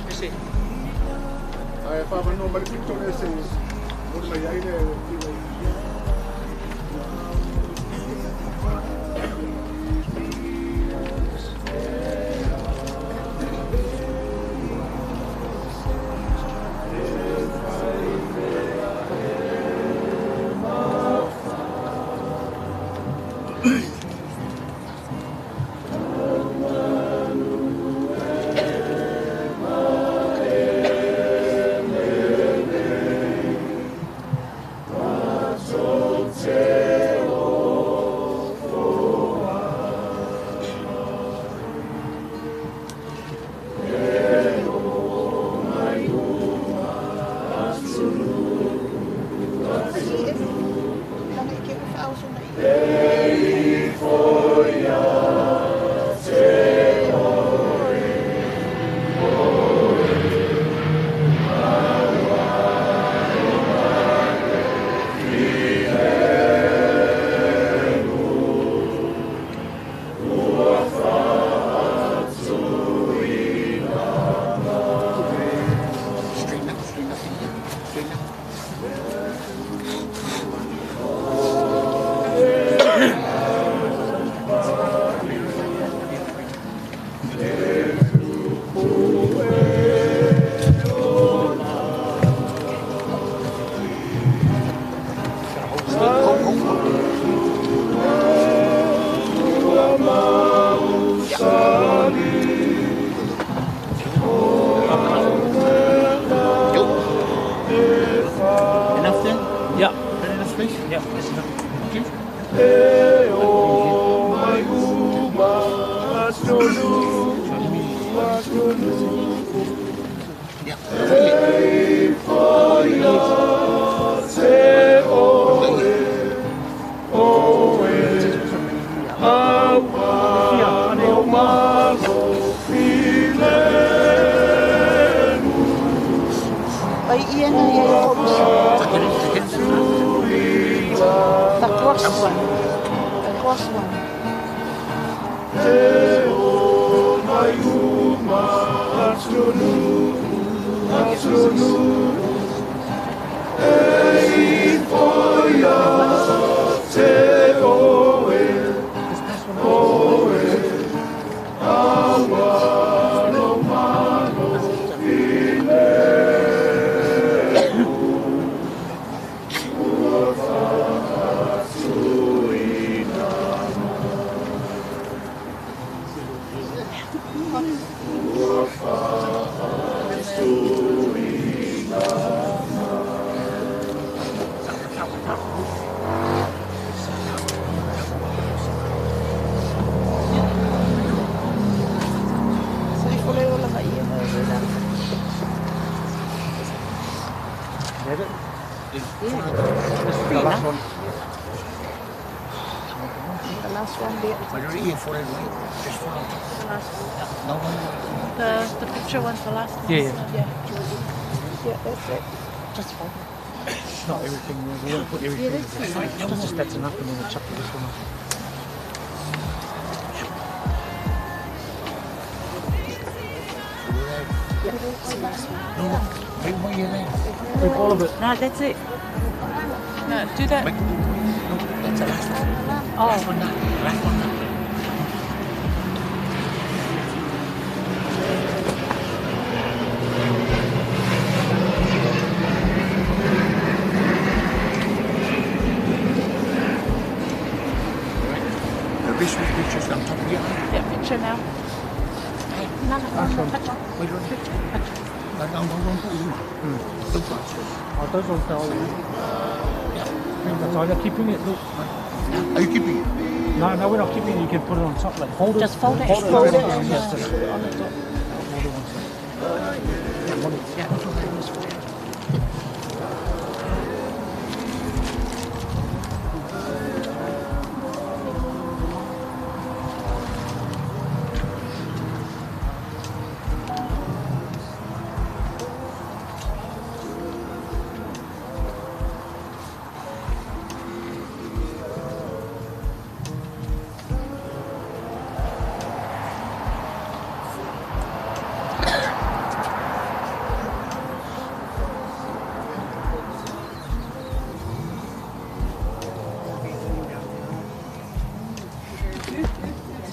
Ese. Ay, pa no malipito ese. Por mai aire. The picture one's the last one. Yeah. Yeah, that's it. Just one. Not everything. We won't put everything. Just that's enough, and then we'll chuck this one off. With all of it. No, that's it. No, do that. That's the last one. Oh. Last one now. Last one now. This picture's on top of you. Yeah, picture now. No, picture. Wait, picture. No, don't put you. Look like it. Oh, those ones are all. Yeah. That's all. You're keeping it. Look. Are you keeping it? No, we're not keeping it. You can put it on top. Like hold it. Just fold it. Hold it. Fold it. Yes, on the top. Hold it one second. Yeah.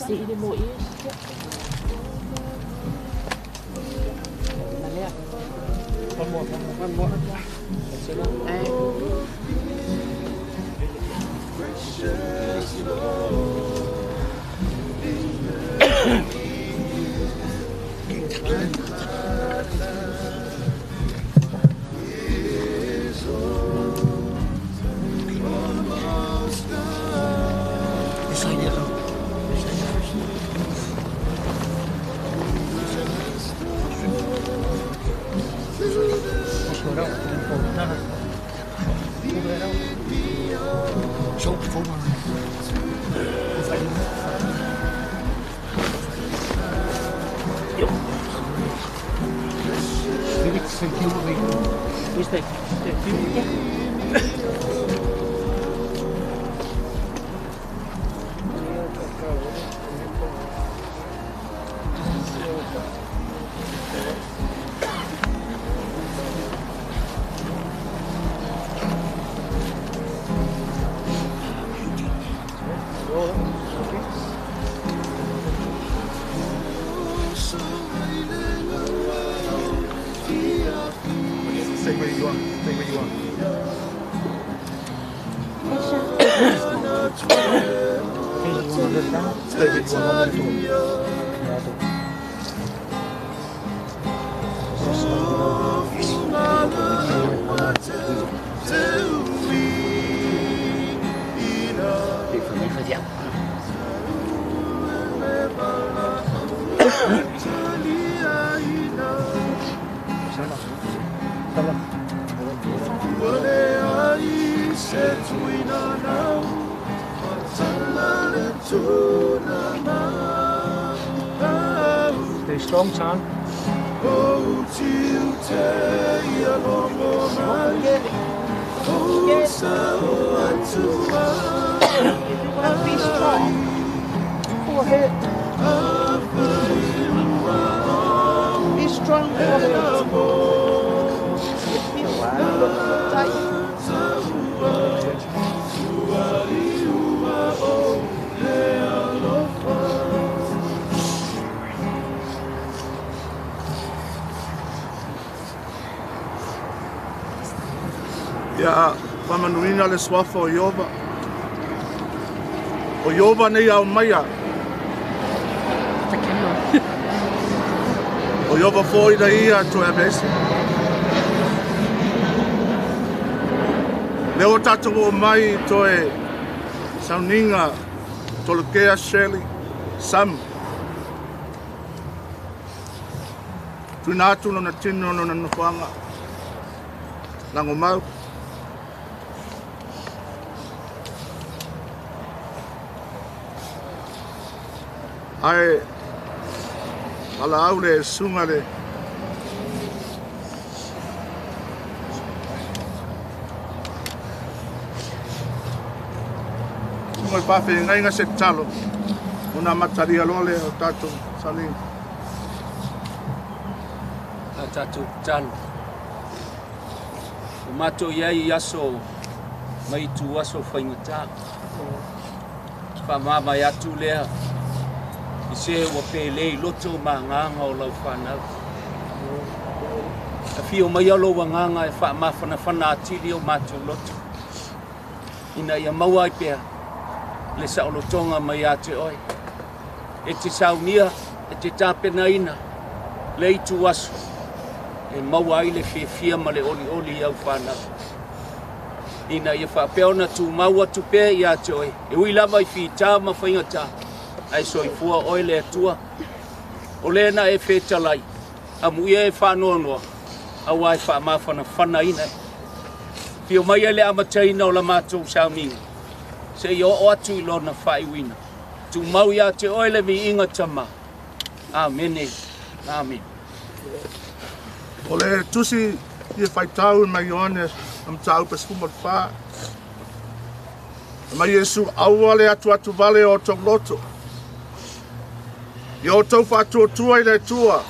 See any more ears? One more. That's Stay where you are. Stay where you are. Stay where you are. Stay strong, Tom. Be strong. Go ahead. Be strong. Go ahead. Be a while. Look so tight. Ia pamanuina le swafa o Iova. O Iova nei au maia. O Iova foi da ia to e bese. Leo tatu o mai to e sauninga Tolokea Shirley Samu. Tunatu no na tino no na nukuanga. Lango mau. Ai ala aule sungale funga pafe ngai nga se talo. Una mataria lole o tato sali. A tato talo. O mato iai aso mai tu aso whaingata. Pa mama ya tu lea. I se wa pele loto ma nganga o lau whanau. A fio mai alo wa nganga e wha mawhana whana atili o mato loto. Ina ia maua i pēr. Le sa olo tonga mai a te oi. E te saunia, e te tāpena ina. Le i tu aso. E maua i le fia ma le oli au whanau. Ina ia whapeona tu maua tu pē i a te oi. E ui lava i fi tā ma whaingata. Ai soi fua oi le atua. O lena e whetalai. A muia e whanoanoa. A wai whamawhana whana ina. Pio mai ele amataina o la mātou sauminga. Se i o atu i lona whaiwina. Tu mau ia te oile mi inga tama. Amene. Amen. O le tusi i whaitau mai one am tau pas fumat wha. Mai Yesu aua le atu vale o tau loto. I o tau whatua tua i le tua.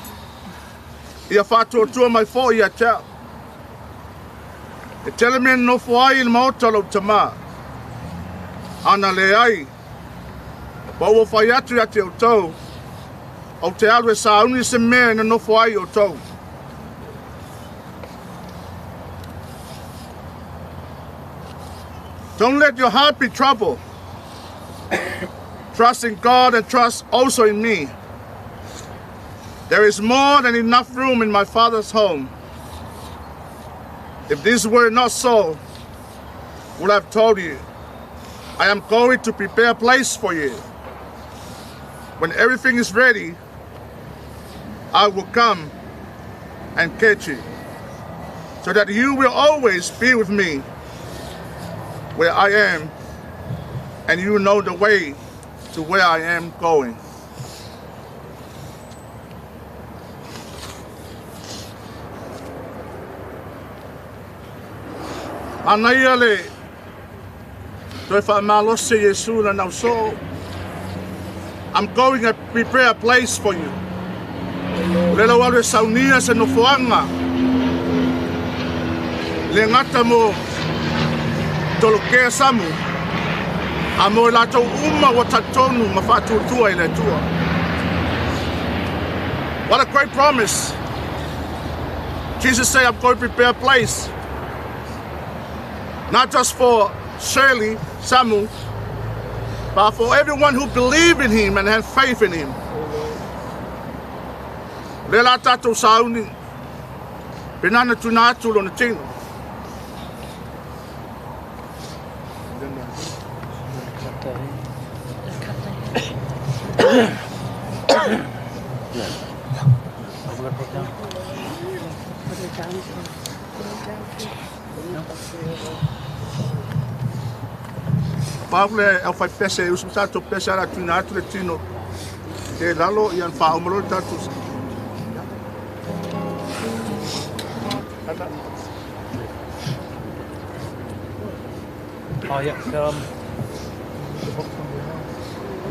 Ia whatua tua mai fo i a tau. E tele mea no fuai il maotalo tama. Ana le ai. Wa ua whai atu ate o tau. O te alwe sa uni se mea na no fuai o tau. Don't let your heart be troubled. Trust in God and trust also in me. There is more than enough room in my Father's home. If this were not so, would have told you, I am going to prepare a place for you. When everything is ready, I will come and catch you, so that you will always be with me where I am, and you know the way to where I am going. Anai ale, toi whaamalo se Yesu na nau so. I'm going to prepare a place for you. Lelo wale saunia se no fuanga. Le ngata mo Tolokea Samu. Amo lato uma wa tatonu ma whatutua i le tua. What a great promise. Jesus said, I'm going to prepare a place. Not just for Shirley Samu, but for everyone who believe in him and have faith in him. Lela tato sauni, pinana tunatu lo tino. Paule au fai pese usu tato pese ala tunatu le tino. Ke lalo ian whaumalo tato. Oh yeah,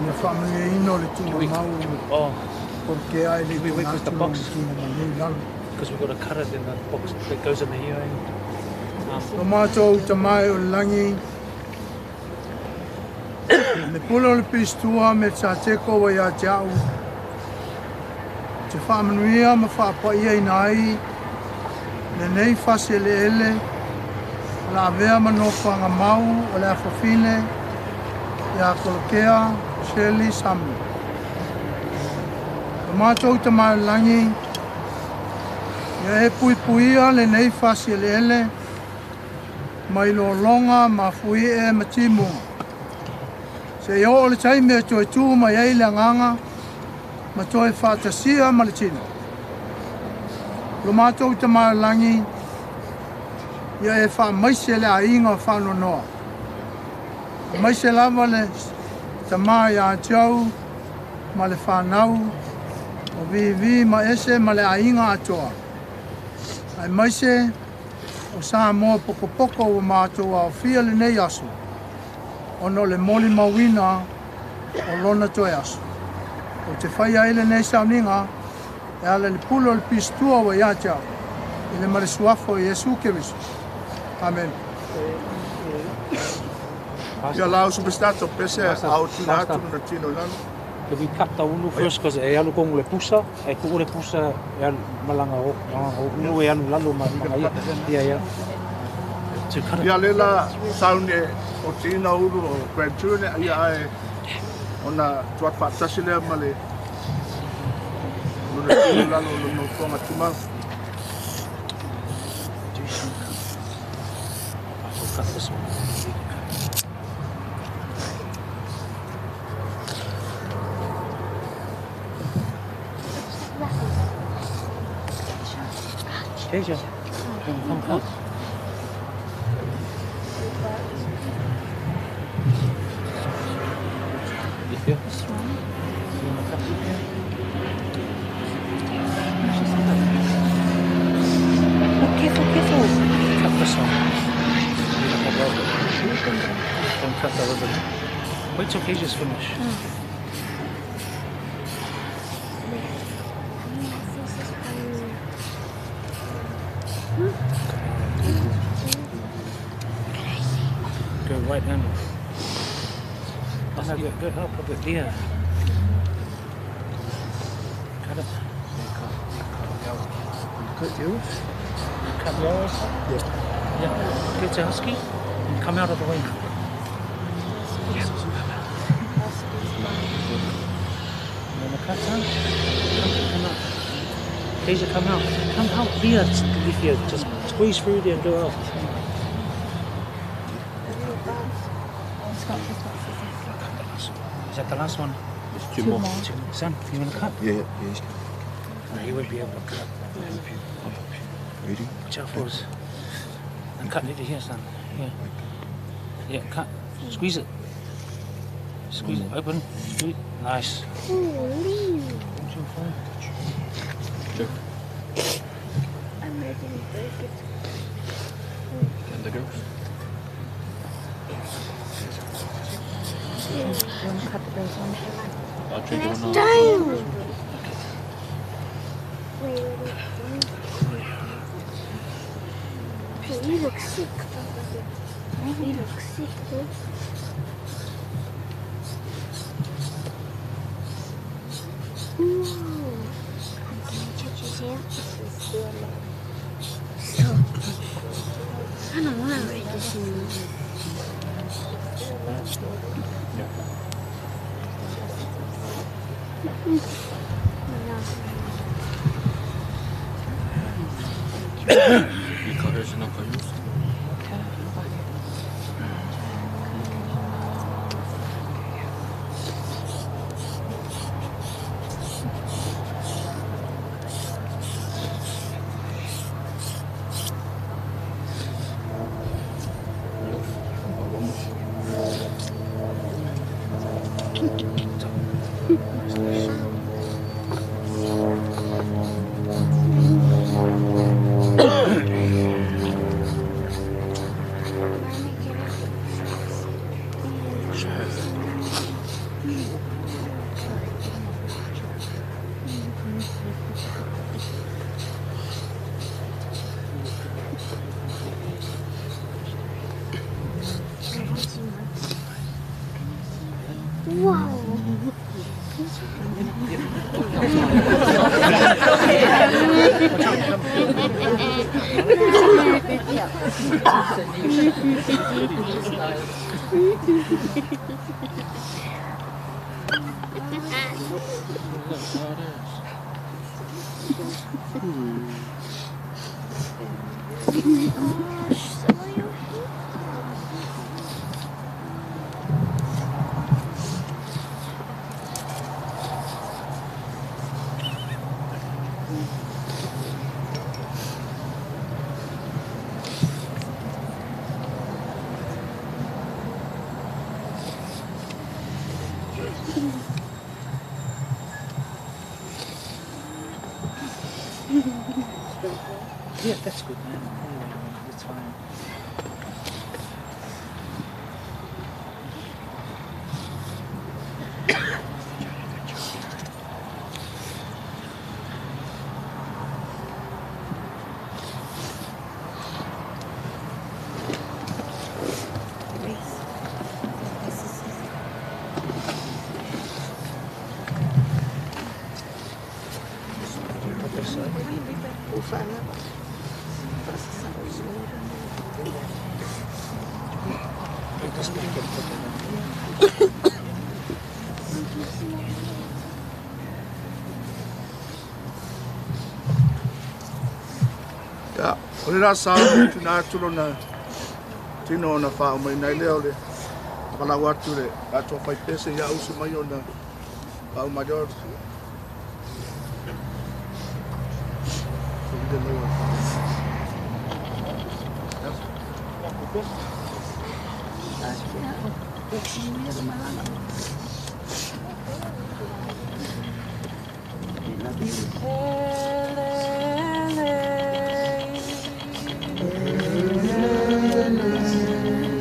Ia whamangeino le tūna mau. Oh. Porque ai le we wait with the box. Because Because we've got to cut it in the box that goes in the hearing. o mātou te mai o langi. Me pula le pistua me tā teko wa ia te au. Te whamanuia ma whapaia i nai. Le nei whase le ele. La vea manofanga mau o le awhawhine. Ia Tolokea Shirley Samu. O mātou te mai langi. Ia e pui puia le nei whase le ele. Mai lo longa ma fui e matimu. Se yo o le taimi e toi tū mai ei le nganga, ma toi whātasia ma le tino. Lo mātou te mālangi, ia e wha maise le a inga whāno noa. Maise lava le te mai a tiau, ma le whānau, o vi ma ese ma le a inga atoa. Ai maise, o sa mo poko o mātou a fia le nei aso. ono le moli mawina o lona toe aso. O te whaia ele nei sauninga, e ala le pulo le pistua wa ia tia, i le marisuafo i Yesu Keriso. Amen. Ia lau superstato pese au tina atu na tino lano. If we cut the unu first, because e alu kongu le pusa, e kuku le pusa e alu malanga o, unu e alu lalo mga ia. Ia lela saune o tina uru o grandchildren ia ai ona tuat whaatasi lea male luna tino lalo luna konga tuma. Cut this one. Keisha, come. You feel? Careful. Cut this one. Don't cut the ribbon. Wait till Keisha's finished. Go right hand. Oh no, go up a bit there. Cut it. Cut yours? Cut yours? Yeah. Get your husky and come out of the way. You want to cut some? Come out. Keisha, come out. Come out here. If you just squeeze through there and go out. Is that the last one? There's two more. Son, you want to cut? Yeah. No, you won't be able to cut. Ready? Watch out for us. And cut it here, son. Yeah, cut. Squeeze it. Squeeze it. Open. Squeeze. Nice. Check. I'm ready to break it. And the girls. Cut the base on. I'll check it Next on. time. You look sick. You look sick, huh? Can you touch his hair? Stop. I don't want to read this anymore. You cut hers and I'll cut yours. Wow. Yeah, that's good, man. Anyway, it's fine. Ya, ole la sa tuna tulo na tino na fa mai nai leo le. Kala watu le ato fai pese ya usu mai ona. Au major.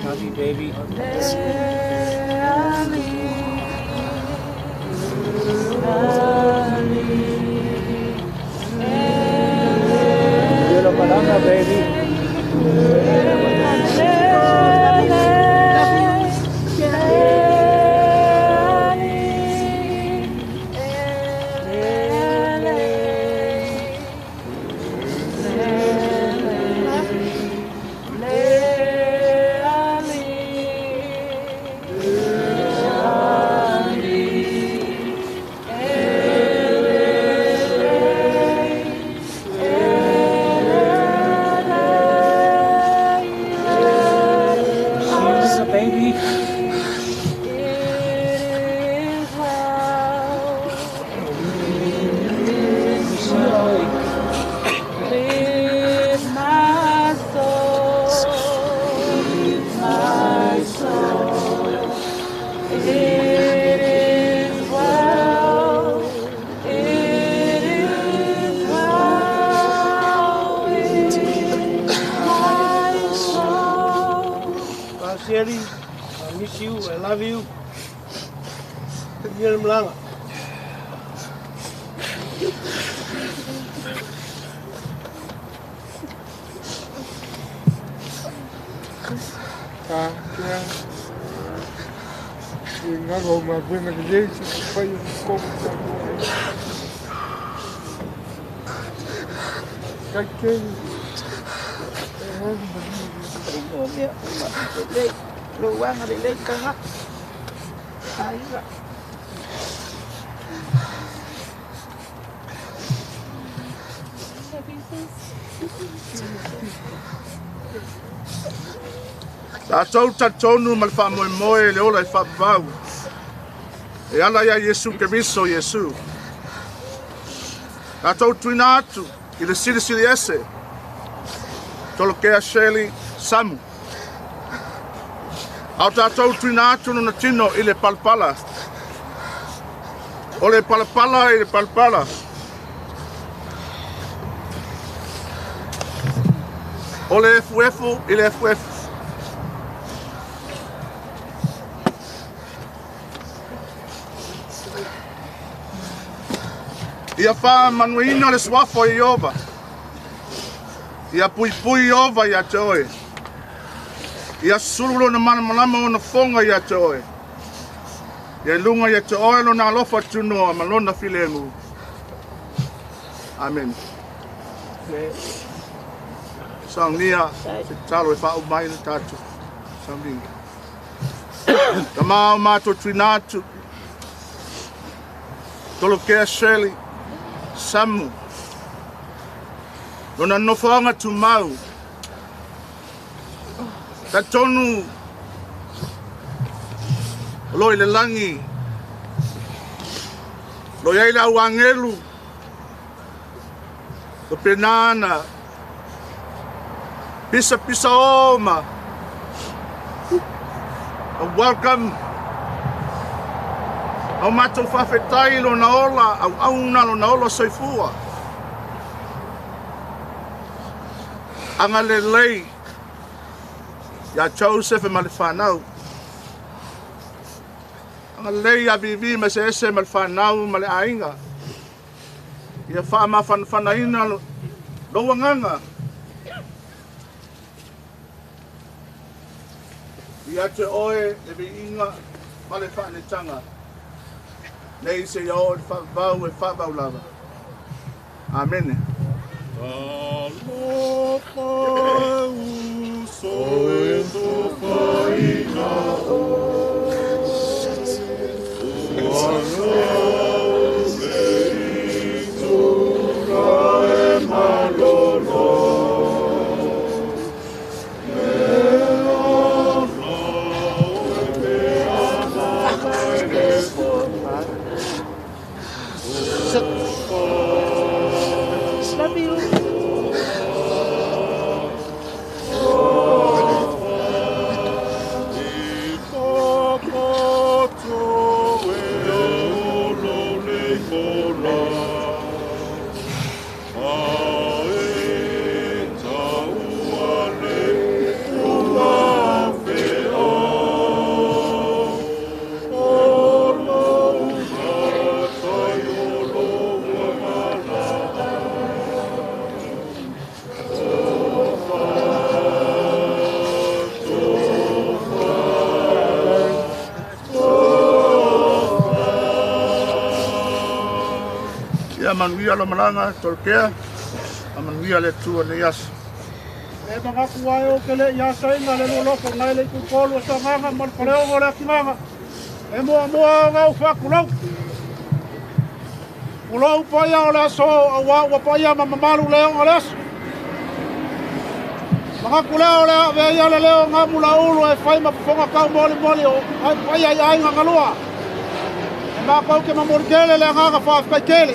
Love you, baby. Quiero palabra, baby. Shirley, I miss you, I love you. You're Malanga. Luang ada lek kah? Ayo. La tonu mal fa moe le ola fa vau. E ala ya Yesu ke viso Yesu. La tuinatu i le sili ese. Tolokea Shirley Samu. Au tātou tuinatu no na tino i le palpala. O le palpala i le palpala. O le efuefu i le efuefu. Ia wha manuina le swafo i ova. Ia pui ova ia te oe. Ia sululo na malama o na fonga ia te oe. Ia lunga ia te oe lo na alofa tunoa malona filengu. Amen. Saunia, se talo e whao mai na tatu. Saunia. Ka maa o mātou tuinatu. Tolokea Shirley Samu. Lona nofoanga tu mau. Ta tonu loi le langi. Loi ai la wangelu. Lo penana. Pisa oma. Welcome. Au matou whawhetai lo na ola, au auna lo na ola soifua. Anga le lei, ia Joseph e ma le whanau. Anga lei a vivi ma se ese ma le whanau ma le ainga. Ia wha ma whanaina lo wanganga. Ia te oe e vi inga ma le whanetanga. Nei se iau e whakabau e whakabau lava. Amen. Aloha uso e toka ina manuia lo malanga Tolokea, manuia le tua le yas. E mga kuwai o ke le yasa inga le loloko ngai le kukolo sa nganga mal koleo mo le akimanga. E mua ngau whakulau. Kulau paia o le aso, wa paia mamamalu leo o le aso. Mga kuleo le veia le leo ngā mula ulu e whai mapufonga kau moli o paia i ainga ngalua. E mā kau ke mamori kele le nganga whaafkai kele.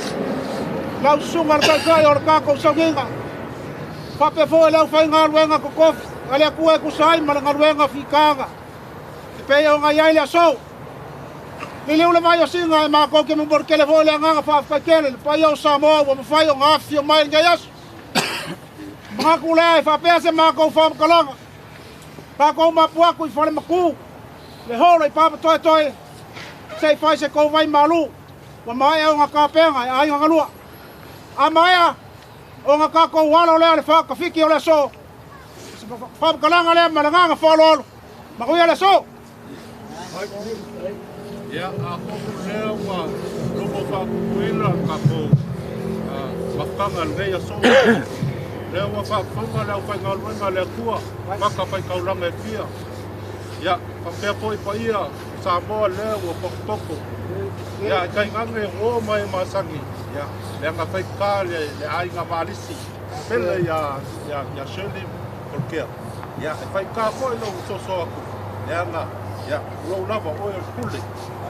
Lau sunga le kai o le kākou saunginga. Pape fo e leo whai ngā ruenga kokofi. Alea kua e kusai ma le ngā ruenga whikanga. Te pea o ngā iai le aso. Ni leo le vai o singa e mā kau ke mamori kele fo le nganga whaafkai kele. Le paia o Samoa wa mawhai o ngā whio mai ngai aso. Mga kulea e whapea se mā kau whamkalanga. Pā kau mapuaku i whare maku. Le holo i pāpa toe toe. Sei whai se kou vai malu. Wa mai o ngā kāpenga e ainga ngalua. A maia o ngā kākou walo lea le whakawhiki o le so. Whamkalanga lea ma le nganga whalolo. Makuia le so. Ia, a hoku lea wa loko whakuila kako wakanga lea so. Lea wa whakunga lea whai ngā luenga lea kua. Maka whai kauranga e pia. Ia, whapea poi pa ia. Samoa lea wa pokopoko. Ia, kai ngange ngō mai masangi. Ia, lea ngā whai kā le ai ngā maalisi. Pele ia Shirley Tolokea. Ia, e whai kā koe lau soso aku. Lea ngā, ia, rau lava oe o pule.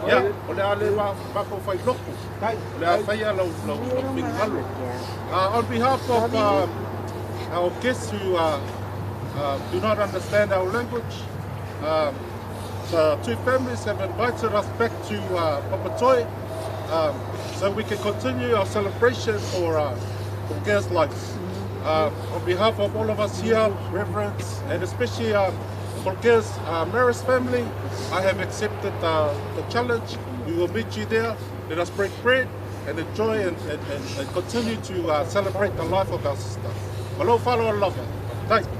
Ia, o lea le wako whai loko. Lea whai a lau pingalo. On behalf of our guests who do not understand our language, the two families have invited us back to Papatoe so we can continue our celebration for Tolokea's life. On behalf of all of us here, reverends, and especially Tolokea's Maris family, I have accepted the challenge. We will meet you there. Let us break bread and enjoy and continue to celebrate the life of our sister. Hello, follow and love her. Thank you.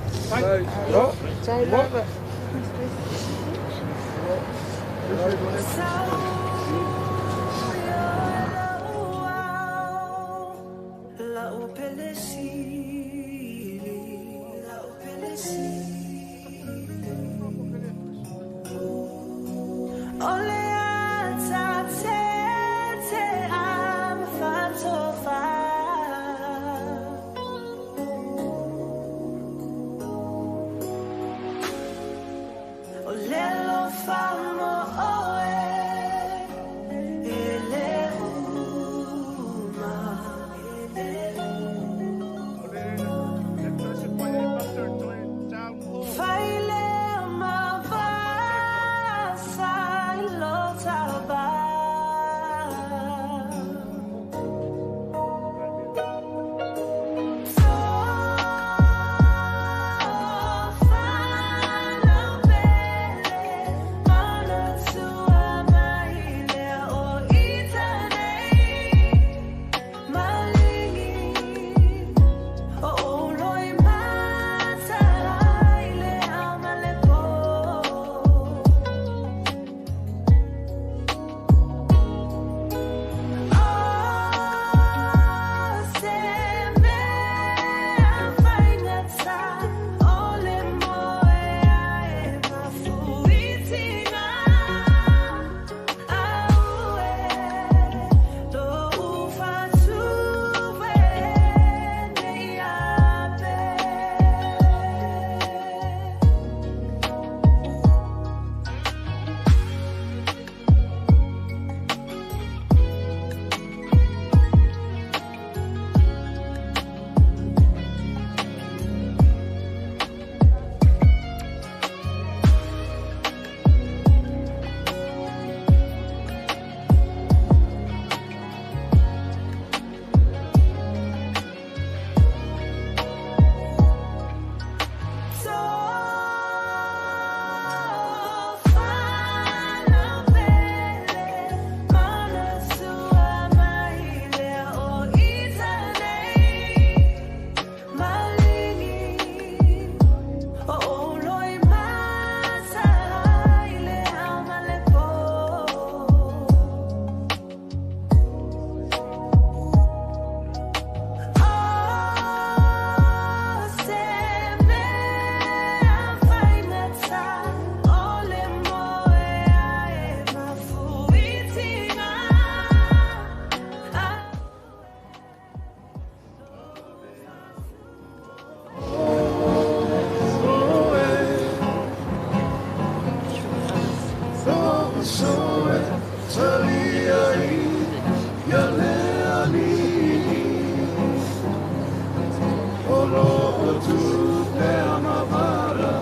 soe talia ia leani olo o tu pe amavara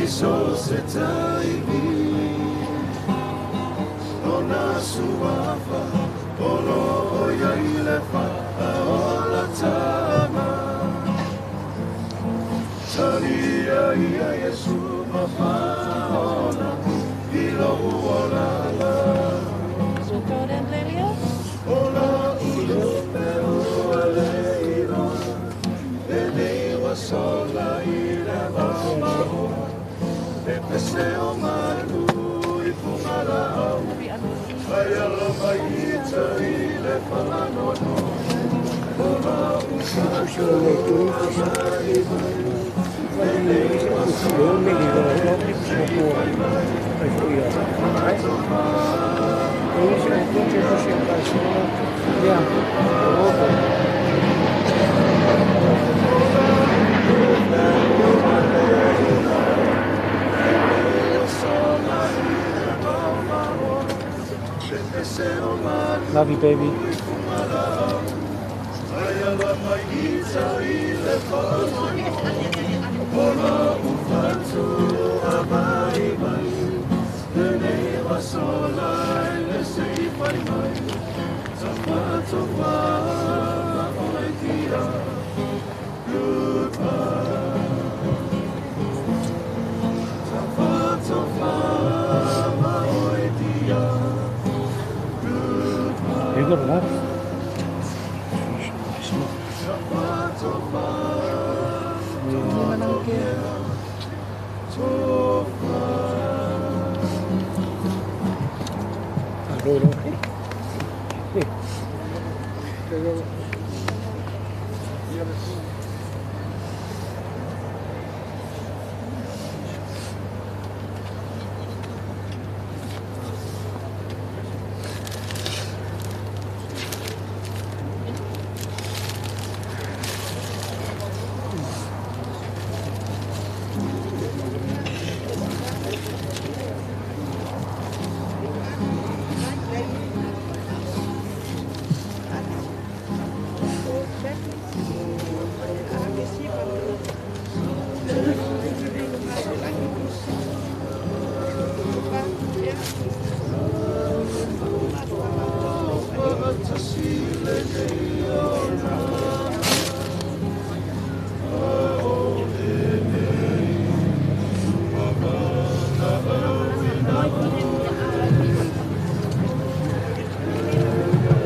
iso se taivi ona suafa olo o ia ilefa ola tama talia ia Yesu mafaona ilo ola la ola ulo pe ole ilo ele wasola ila mama pe peseo manu I pumala au ayala maita ile falano ola Love you, baby. You got a lot.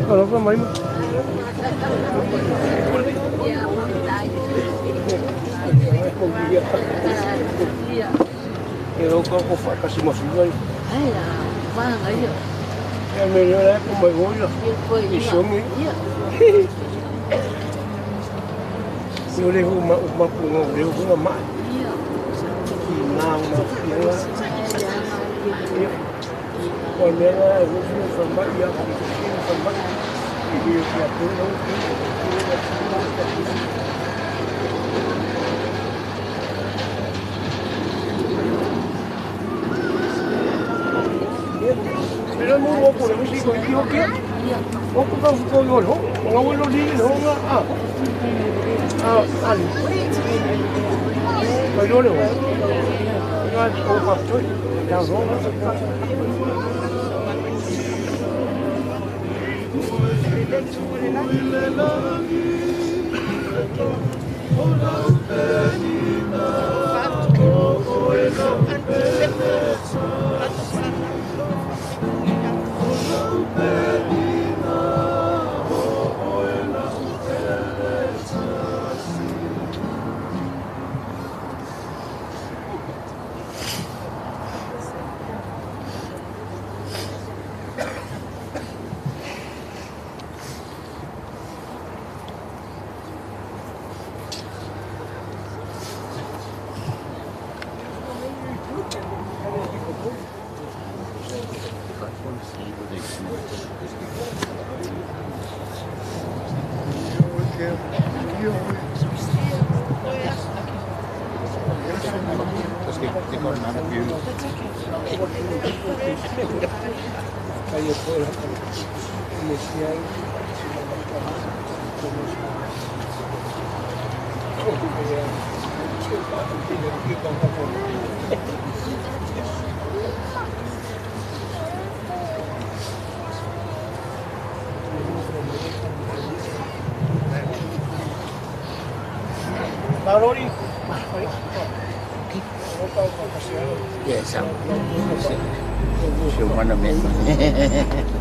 Kalau apa main? Pero kau faz kasih masuk lagi. Ayah, mana aja? Yang melhor é como eu olho. Isso me. Eu levo uma punga, eu levo uma mais. Não, Còn nếu là những phần bắt yêu phần bắt thì là cứ nấu nó mua một của nó chỉ có yêu kia nó cũng không có rồi nó nó đi nó ăn phải luôn rồi nó ô mặt thôi chào nó Yes, I'm. She wanna make.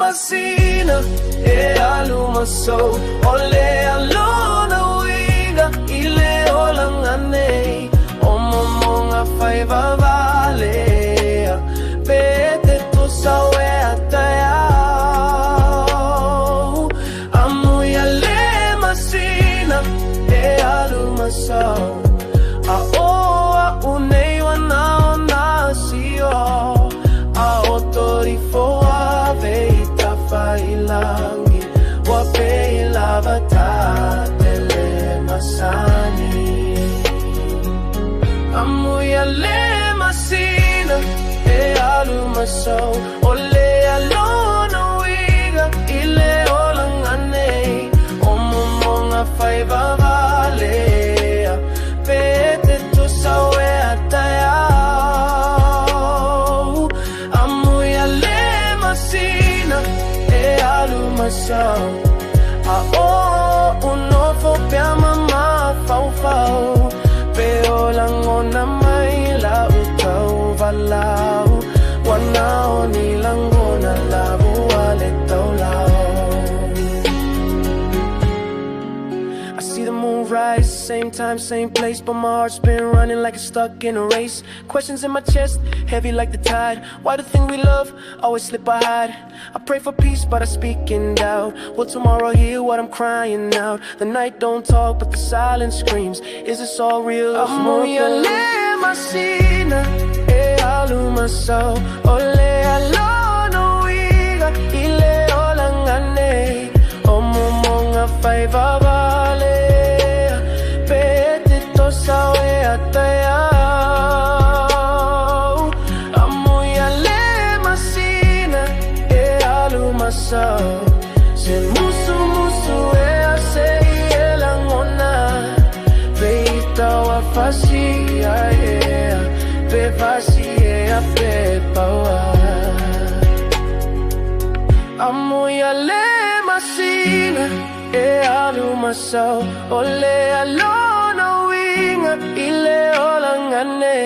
masina e aluma so ole alona wiga ile olangane omomonga fai vale pete to sawe ataya amuya le masina e aluma so a oa unei wana nasio a otori foa veita failangi wa peila vatatele masani amuya le masina e aluma so ole alona wiga ile olangane omomonga fai vale pete to sawe ataya amuya le masina e aluma so a o uno fo pe mama fau fau pe olangona mai la utau valau wana oni langona la buale taulau. I see the moon rise, same time, same place, but my heart's been running like it's stuck in a race. Questions in my chest, heavy like the tide. Why the thing we love always slip or hide? I pray for peace, but I speak in doubt. Will tomorrow hear what I'm crying out? The night don't talk, but the silence screams. Is this all real? Amuya le masina e aluma so ole alona wiga ile olangane omomonga fai vale pete to sawe ataya amuya le masina e aluma so se musu musu e ase elangona veita wa fasi pe fasi e pe pawa amuya le masina e aluma so ole alona winga ile olangane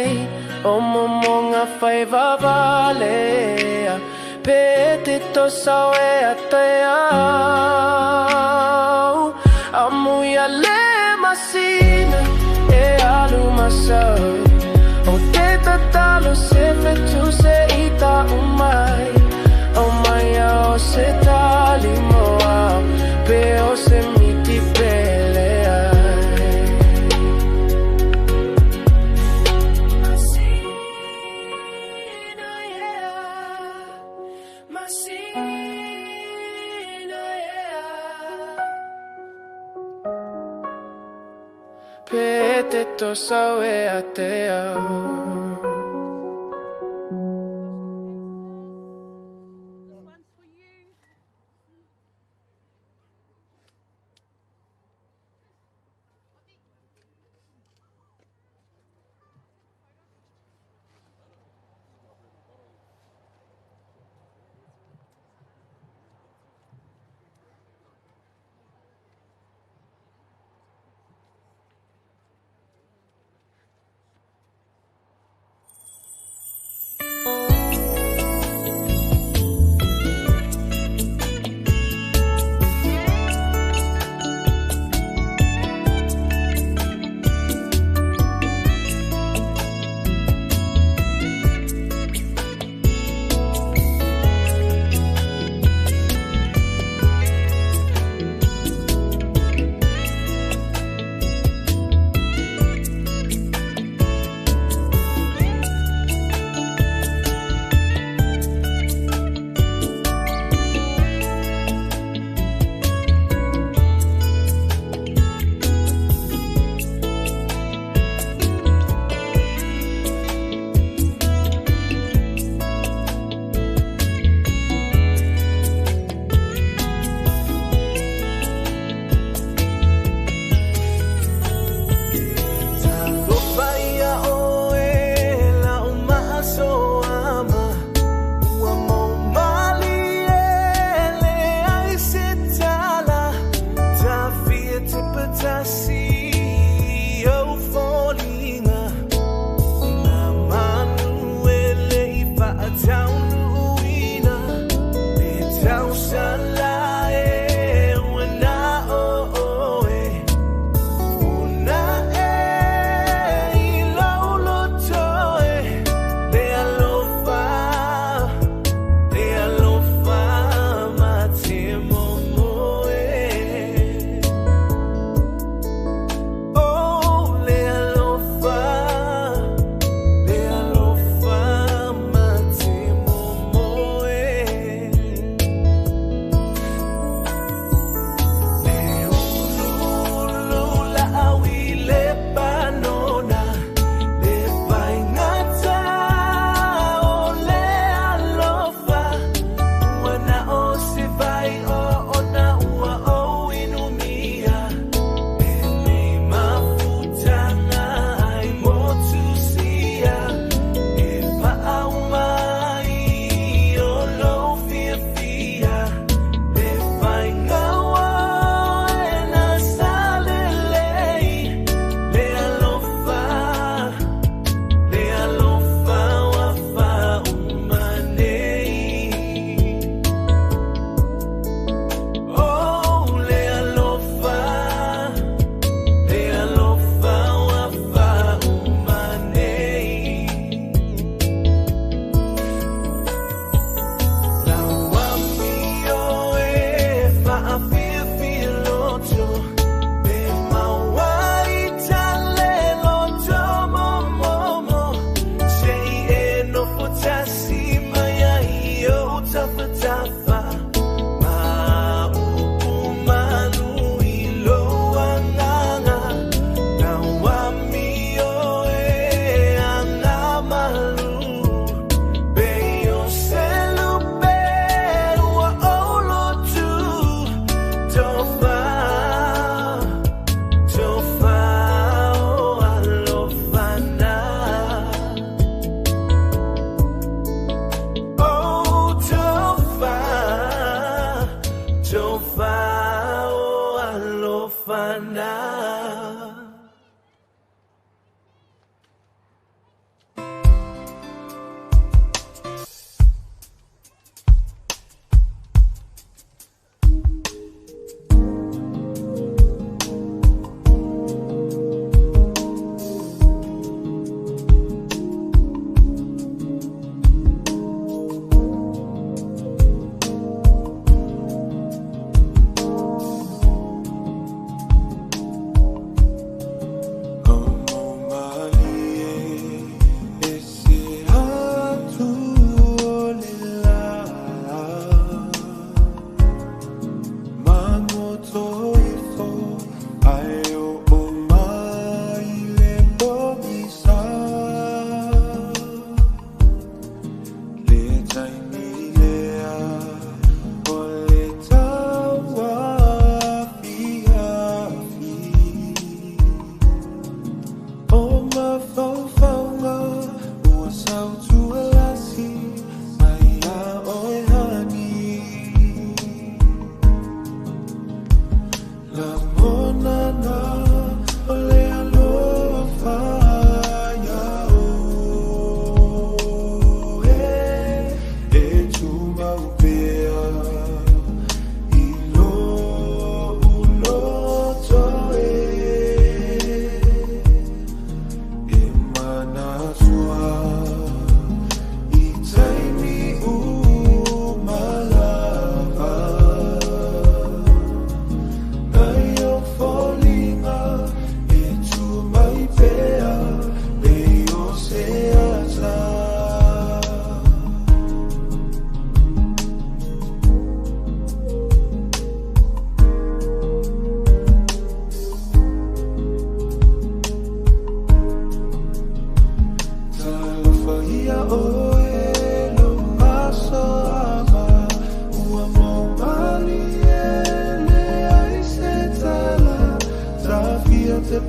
omomonga fai vale pete to sawe ataya amuya le masina e aluma so o te tatalo se fetu se ita umai o maya o se tali moa pe o se miti pele ai masina pete to sawe ateo. alofa o alofa na.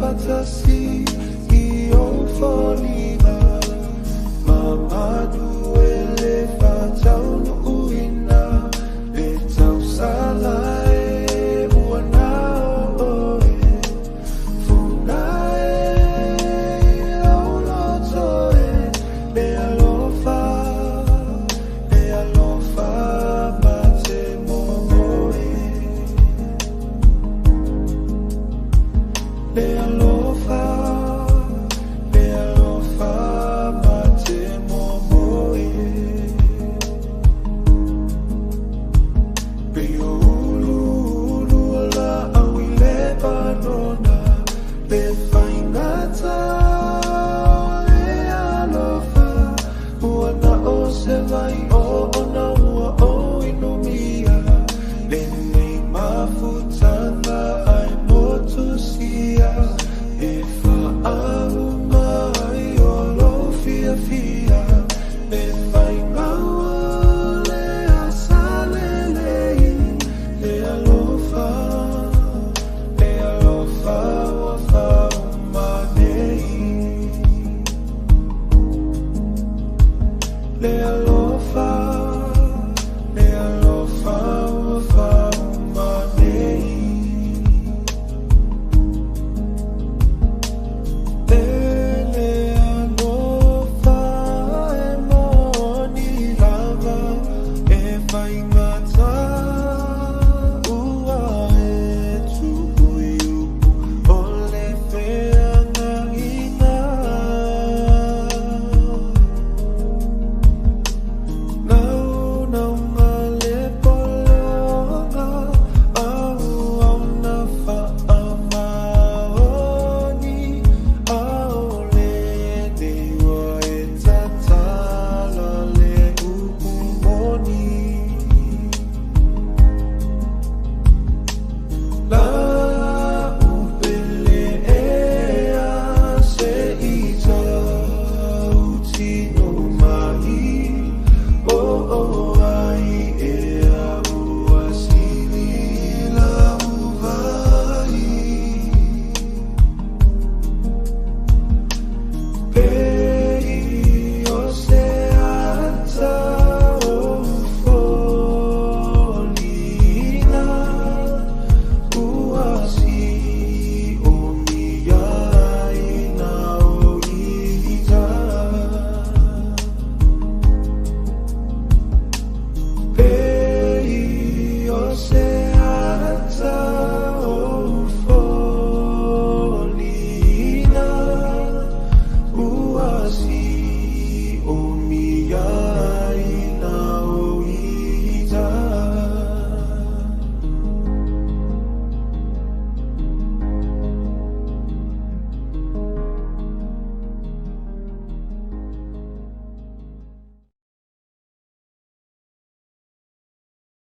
Patasi, io foriva, mamma